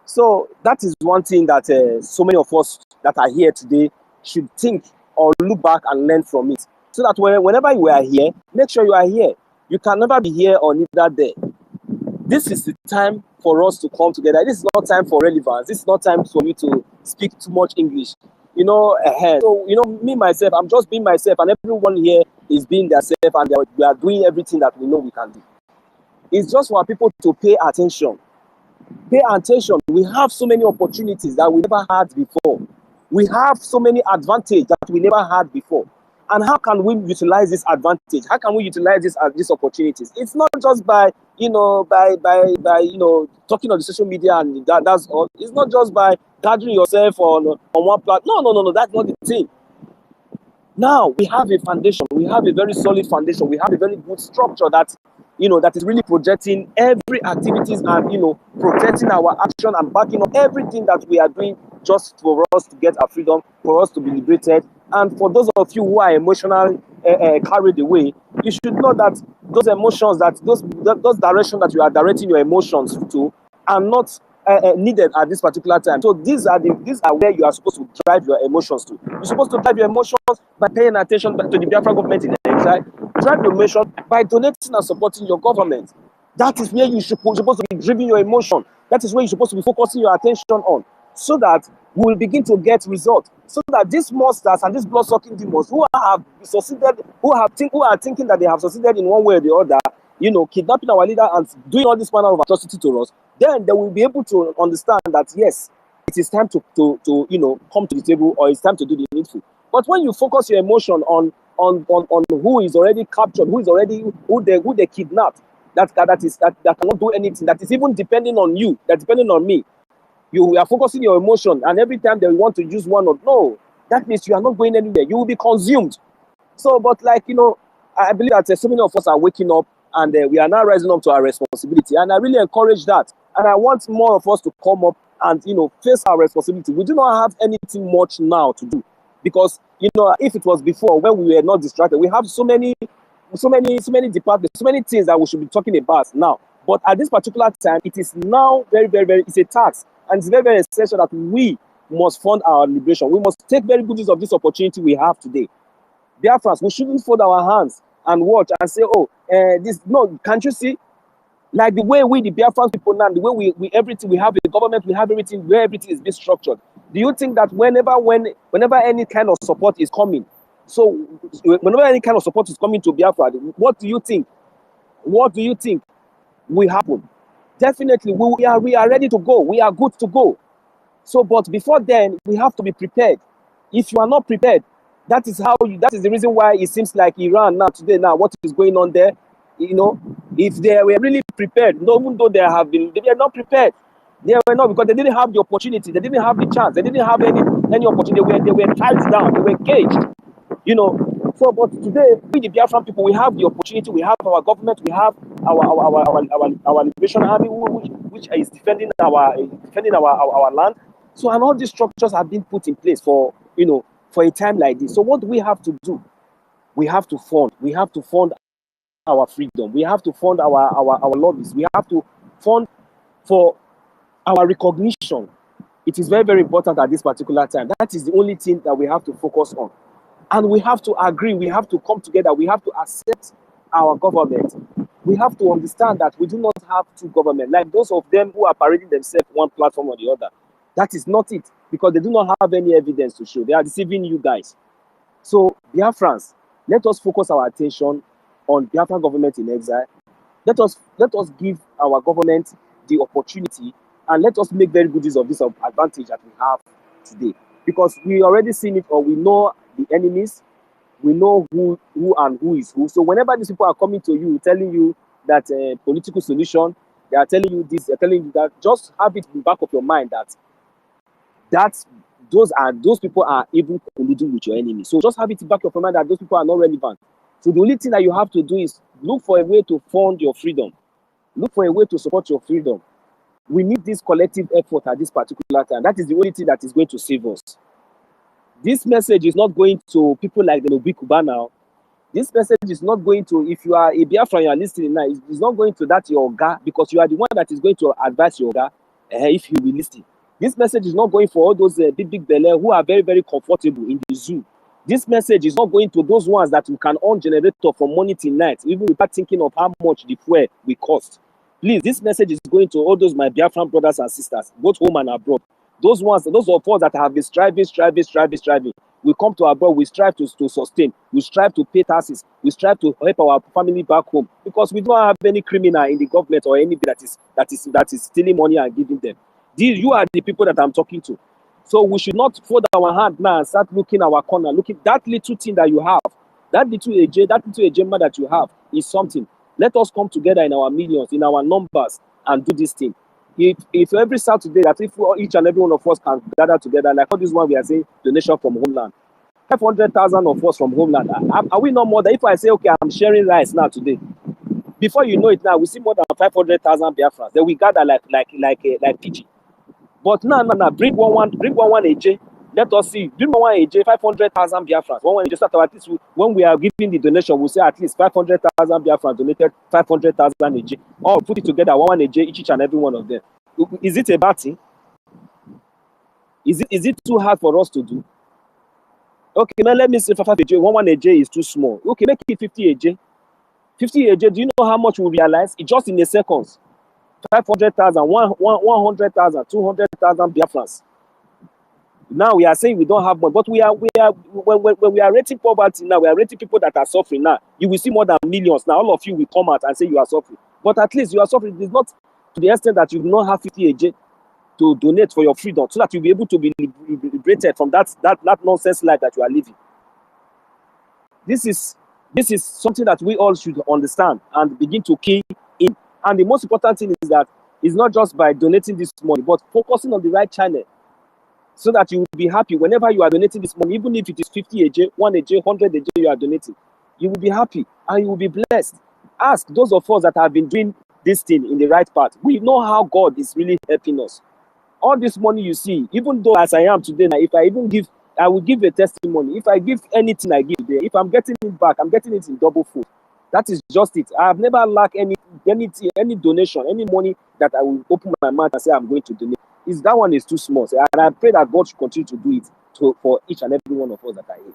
So that is one thing that so many of us that are here today should think or look back and learn from it, so that whenever you are here, make sure you are here. You can never be here or neither there. This is the time for us to come together. This is not time for relevance. This is not time for me to speak too much English. So, me, myself, I'm just being myself, and everyone here is being themselves, and we are doing everything that we know we can do. It's just for our people to pay attention. Pay attention. We have so many opportunities that we never had before. We have so many advantages that we never had before. And how can we utilize this advantage? How can we utilize these opportunities? It's not just by talking on the social media and that's all. It's not just by gathering yourself on one platform. No. That's not the thing. Now we have a foundation. We have a very solid foundation. We have a very good structure that that is really projecting every activities and protecting our action and backing up everything that we are doing just for us to get our freedom, for us to be liberated. And for those of you who are emotionally carried away, you should know that those emotions, that those directions that you are directing your emotions to, are not needed at this particular time. So these are where you are supposed to drive your emotions to. You're supposed to drive your emotions by paying attention to the Biafra government in exile. Drive your emotions by donating and supporting your government. That is where you're supposed to be driving your emotion. That is where you're supposed to be focusing your attention on, so that we will begin to get results. So that these monsters and these blood-sucking demons who have succeeded, who are thinking that they have succeeded in one way or the other, kidnapping our leader and doing all this manner of atrocity to us, then they will be able to understand that yes, it is time to come to the table, or it's time to do the needful. But when you focus your emotion on on who is already captured, who they kidnapped, that cannot do anything, that is even depending on you, that depending on me. You are focusing your emotion, and every time they want to use one or no, that means you are not going anywhere. You will be consumed. So, but like, I believe that so many of us are waking up, and we are now rising up to our responsibility. And I really encourage that. And I want more of us to come up and, face our responsibility. We do not have anything much now to do, because, if it was before, when we were not distracted, we have so many departments, so many things that we should be talking about now. But at this particular time, it is now very, very, very, it's a task. And it's very, very essential that we must fund our liberation. We must take very good use of this opportunity we have today. Biafrans, we shouldn't fold our hands and watch and say, can't you see? Like the way we, the Biafran people now, the way we everything, we have the government, we have everything, where everything is being structured. Do you think that whenever any kind of support is coming, so whenever any kind of support is coming to Biafra, what do you think? What do you think will happen? Definitely, we are ready to go. We are good to go. So, but before then, we have to be prepared. If you are not prepared, that is the reason why it seems like Iran now, what is going on there, if they were really prepared, even though they were not prepared. They were not, because they didn't have the opportunity, they didn't have the chance, they didn't have any opportunity. They were tied down, they were caged, So, but today, we the Biafran people, we have the opportunity, we have our government, we have our liberation army, which is defending our land. So, and all these structures have been put in place for a time like this. So, what do we have to do? We have to fund our freedom. We have to fund our lobbies. We have to fund for our recognition. It is very, very important at this particular time. That is the only thing that we have to focus on. And we have to agree, we have to come together, we have to accept our government. We have to understand that we do not have two governments, like those of them who are parading themselves one platform or the other. That is not it, because they do not have any evidence to show. They are deceiving you guys. So, Biafrans, let us focus our attention on Biafran government in exile. Let us give our government the opportunity, and let us make very good use of this advantage that we have today. Because we already seen it, or we know the enemies, we know who and who is who. So whenever these people are coming to you, telling you that political solution, they are telling you this, they're telling you that, just have it in the back of your mind that those people are even colluding with your enemy. So just have it in the back of your mind that those people are not relevant. So the only thing that you have to do is look for a way to fund your freedom. Look for a way to support your freedom. We need this collective effort at this particular time. That is the only thing that is going to save us. This message is not going to people like the Nobi Kuba now. This message is not going to, if you are a Biafran, you are listening now, it's not going to that your Oga, because you are the one that is going to advise your Oga if you will listen. This message is not going for all those big belle who are very, very comfortable in the zoo. This message is not going to those ones that you can own generator from morning till night, even without thinking of how much the fuel will cost. Please, this message is going to all those my Biafran brothers and sisters, both home and abroad. Those of us that have been striving. We come to abroad, we strive to sustain, we strive to pay taxes, we strive to help our family back home, because we don't have any criminal in the government or anybody that is stealing money and giving them. You are the people that I'm talking to. So we should not fold our hand now and start looking our corner, looking that little thing that you have, that little agenda that you have is something. Let us come together in our millions, in our numbers, and do this thing. If every Saturday, that if each and every one of us can gather together, like all this one we are saying, donation from homeland, 500,000 of us from homeland, are we not more than, if I say, okay, I'm sharing rice now today, before you know it now, we see more than 500,000 Biafrans, then we gather like PG. But now, bring one AJ. Let us see. Bring one AJ, 500,000 Biafrans. One AJ, start at least when we are giving the donation, we'll say at least 500,000 Biafrans donated 500,000 AJ. Or put it together, one AJ, each and every one of them. Is it a bad thing? Is it too hard for us to do? Okay, now let me say 5 AJ. One AJ is too small. Okay, make it 50 AJ. 50 AJ, do you know how much we realize? It's just in a seconds. 500,000, 100,000, 200,000 Biafrans. Now we are saying we don't have money, but when we are rating poverty now, we are rating people that are suffering now. You will see more than millions. Now all of you will come out and say you are suffering, but at least you are suffering. It is not to the extent that you do not have 50 AJ to donate for your freedom, so that you'll be able to be liberated from that nonsense life that you are living. This is something that we all should understand and begin to key in. And the most important thing is that it's not just by donating this money, but focusing on the right channel, so that you will be happy whenever you are donating this money, even if it is 50 a day, 1 a day, 100 a day you are donating. You will be happy and you will be blessed. Ask those of us that have been doing this thing in the right path. We know how God is really helping us. All this money you see, even though as I am today, now, if I even give, I will give a testimony. If I give anything I give there, if I'm getting it back, I'm getting it in double fold. That is just it. I have never lacked any donation, any money that I will open my mouth and say I'm going to donate. That one is too small. And I pray that God should continue to do it for each and every one of us that are here.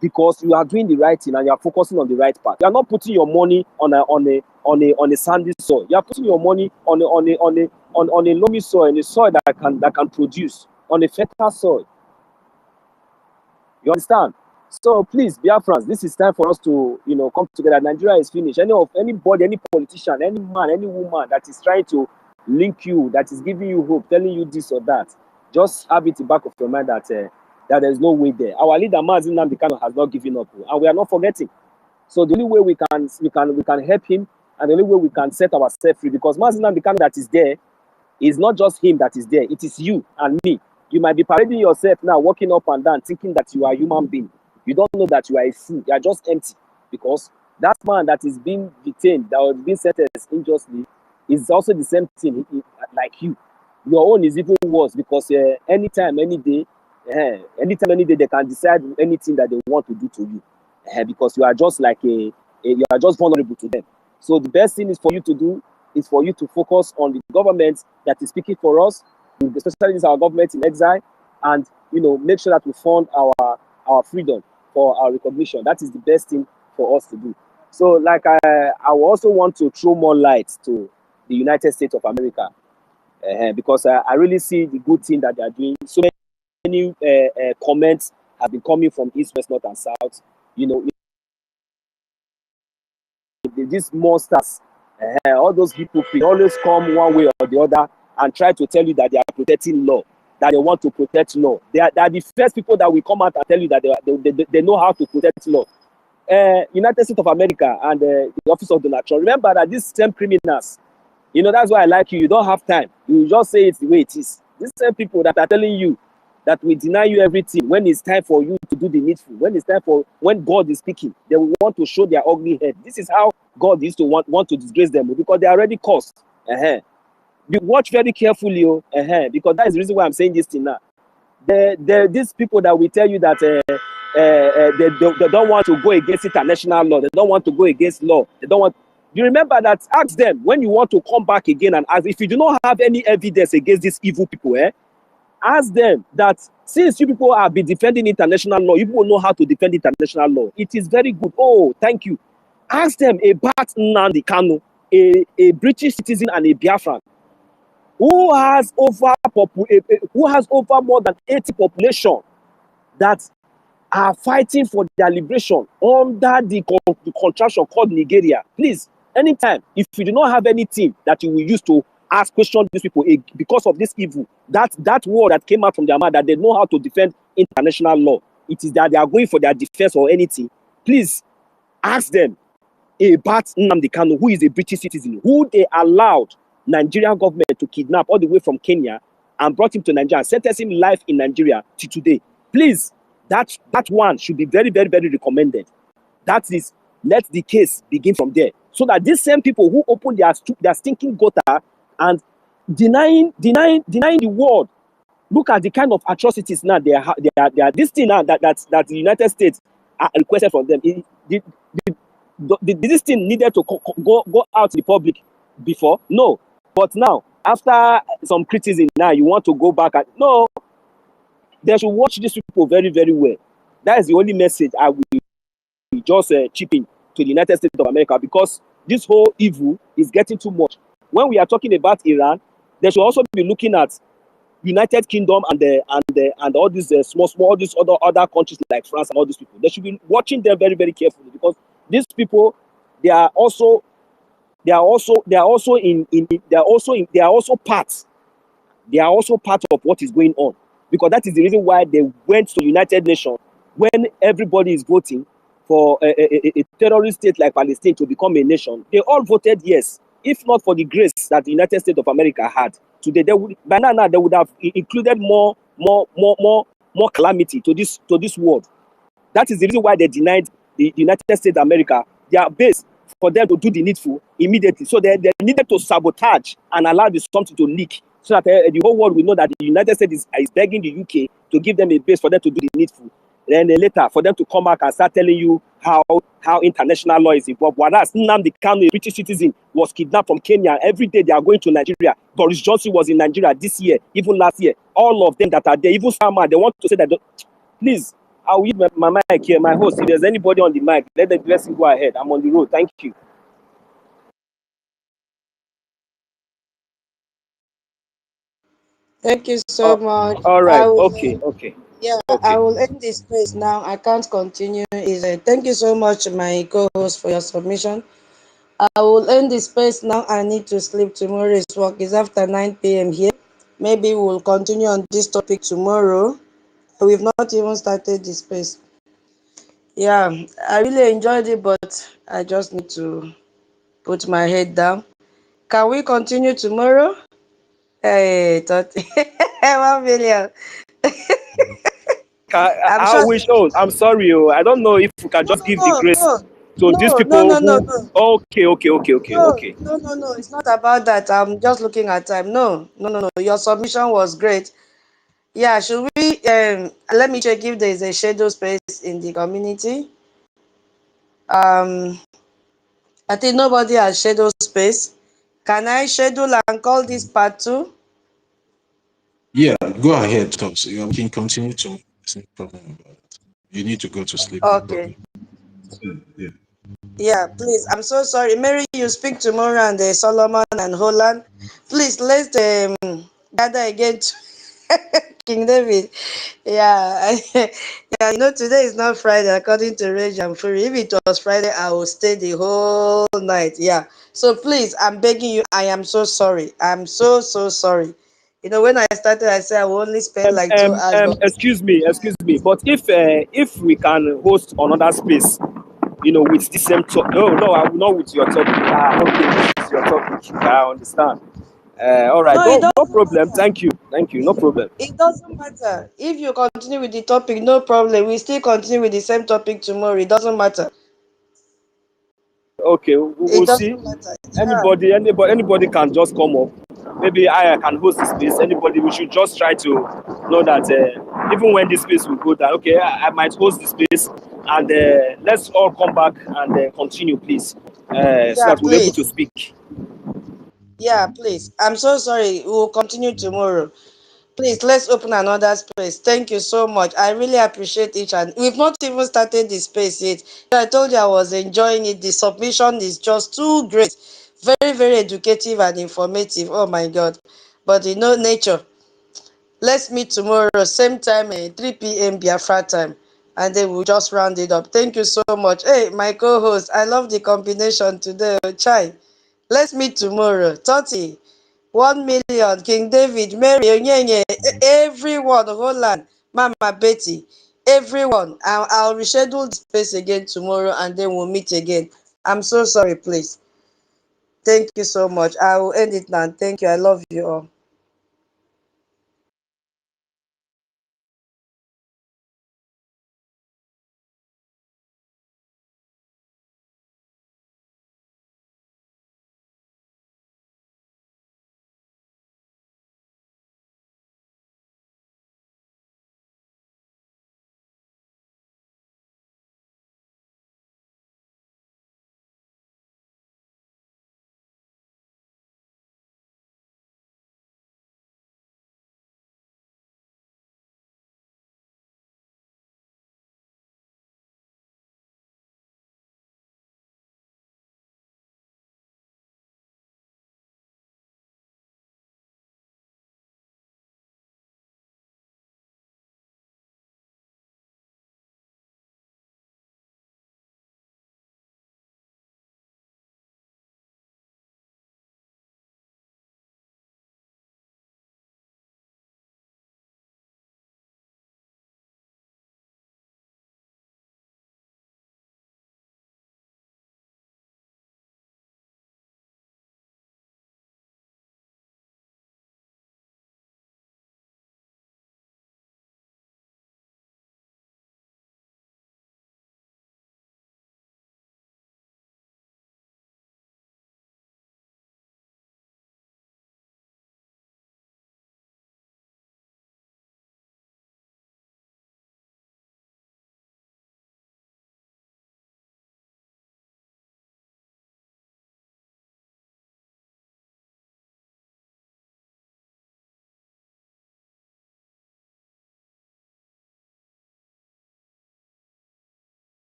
Because you are doing the right thing and you are focusing on the right path. You are not putting your money on a sandy soil. You are putting your money on a loamy soil, in a soil that can produce, on a fertile soil. You understand? So please, Biafrans, this is time for us to come together. Nigeria is finished. Anybody, any politician, any man, any woman that is trying to link you, that is giving you hope, telling you this or that, just have it in the back of your mind that there's no way there. Our leader Mazi Nnamdi Kanu has not given up, and we are not forgetting. So the only way we can help him, and the only way we can set ourselves free, because Mazi Nnamdi Kanu that is there is not just him that is there. It is you and me. You might be parading yourself now, walking up and down, thinking that you are a human being. You don't know that you are a fool. You are just empty, because that man that is being detained, that was being sentenced unjustly, is also the same thing like you. Your own is even worse, because anytime, any day, they can decide anything that they want to do to you, because you are just like you are just vulnerable to them. So the best thing is for you to do is for you to focus on the government that is speaking for us, especially this our government in exile, and make sure that we fund our freedom for our recognition. That is the best thing for us to do. So, like I also want to throw more light to the United States of America, because I really see the good thing that they are doing. So many comments have been coming from East, West, North, and South. These monsters, all those people always come one way or the other and try to tell you that they are protecting law, that they want to protect law. They are the first people that will come out and tell you that they know how to protect law. United States of America and the Office of the Natural. Remember that these same criminals, that's why I like you. You don't have time. You just say it the way it is. These same people that are telling you that we deny you everything when it's time for you to do the needful, when God is speaking, they will want to show their ugly head. This is how God used to want to disgrace them, because they are already cursed. You watch very carefully, because that is the reason why I'm saying this thing now. These people that will tell you that they don't want to go against international law, they don't want to go against law, they don't want. You remember that? Ask them when you want to come back again and ask, if you do not have any evidence against these evil people, ask them that, since you people have been defending international law, you people know how to defend international law. It is very good. Oh, thank you. Ask them about Nnamdi Kanu, a British citizen and a Biafran, who has over more than 80 population that are fighting for their liberation under the contraction called Nigeria. Please, anytime, if you do not have anything that you will use to ask questions these people because of this evil, that word that came out from their mouth, that they know how to defend international law, it is that they are going for their defense or anything. Please ask them about Nnamdi Kanu, who is a British citizen, who they allowed Nigerian government to kidnap all the way from Kenya and brought him to Nigeria and sentenced him life in Nigeria to today. Please, that one should be very, very, very recommended. That is, let the case begin from there, so that these same people who open their stinking gutter and denying the world, look at the kind of atrocities now they are this thing now that the United States are requested from them. This thing needed to go out to the public before? No. But now, after some criticism, now you want to go back and no. They should watch these people very, very well. That is the only message I will just chip in to the United States of America, because this whole evil is getting too much. When we are talking about Iran, they should also be looking at United Kingdom and all these small all these other countries like France and all these people. They should be watching them very, very carefully, because these people, they are also part of what is going on, because that is the reason why they went to United Nations when everybody is voting for a terrorist state like Palestine to become a nation, they all voted yes. If not for the grace that the United States of America had today, they would by now they would have included more calamity to this world. That is the reason why they denied the United States of America their base for them to do the needful immediately. So they needed to sabotage and allow the something to leak so that the whole world will know that the United States is begging the UK to give them a base for them to do the needful. Then later for them to come back and start telling you how international law is involved. Whereas Nnamdi Kanu, a British citizen, was kidnapped from Kenya. Every day they are going to Nigeria. Boris Johnson was in Nigeria this year, even last year. All of them that are there, even Sama, they want to say that. Please, I'll use my mic here, my host. If there's anybody on the mic, let the person go ahead. I'm on the road. Thank you. Thank you so much. All I right. will, Okay. yeah, I Okay. will end this space now. I can't continue. Thank you so much, my co-host, for your submission. I will end this space now. I need to sleep. Tomorrow's work is after 9 p.m. here. Maybe we'll continue on this topic tomorrow. We've not even started the space. Yeah, I really enjoyed it, but I just need to put my head down. Can we continue tomorrow? Hey, 1 million. I'm I sure. wish. Oh, I'm sorry. Oh, I don't know if we can No, just no, give the no, grace no, to these no, no, people no, no, who. no. No, Okay. no, no, no. It's not about that. I'm just looking at time. No, no, no, no. Your submission was great. Yeah, should we let me check if there is a schedule space in the community. Um I think nobody has schedule space. Can I schedule and call this part two? Yeah, go ahead, Tom. So you can continue to. There's no problem about it. You need to go to sleep. Okay. Yeah. Yeah, please. I'm so sorry. Mary, you speak tomorrow and Solomon and Holland. Please let's gather again to King David. Yeah. Yeah, today is not Friday according to Rage and Fury. If it was Friday, I would stay the whole night. Yeah. So please, I'm begging you, I am so sorry. I'm so sorry. When I started, I said I will only spend like 2 hours, but Excuse me. But if we can host another space, with the same topic. No, I'm not with your topic. Okay, this is your topic. I understand. All right, no, it no doesn't problem. matter. Thank you. No problem. It doesn't matter. If you continue with the topic, no problem. We still continue with the same topic tomorrow. It doesn't matter. Okay, It we'll see. doesn't matter. Yeah. Anybody can just come up. Maybe I can host the space. Anybody, we should just try to know that even when this space will go down, okay, I might host the space, and let's all come back and continue, please, so Yeah, that we're able to please. speak. Yeah, please. I'm so sorry. We will continue tomorrow. Please, let's open another space. Thank you so much. I really appreciate it. And we've not even started the space yet. I told you I was enjoying it. The submission is just too great. Very, very educative and informative. Oh my God. But nature. Let's meet tomorrow, same time, 3 p.m. Biafra time. And then we'll just round it up. Thank you so much. Hey, my co-host, I love the combination today. Chai. Let's meet tomorrow. 30, 1 million, King David, Mary, Onyenye, everyone, Holland, Mama Betty, everyone. I'll reschedule the space again tomorrow and then we'll meet again. I'm so sorry, please. Thank you so much. I will end it now. Thank you. I love you all.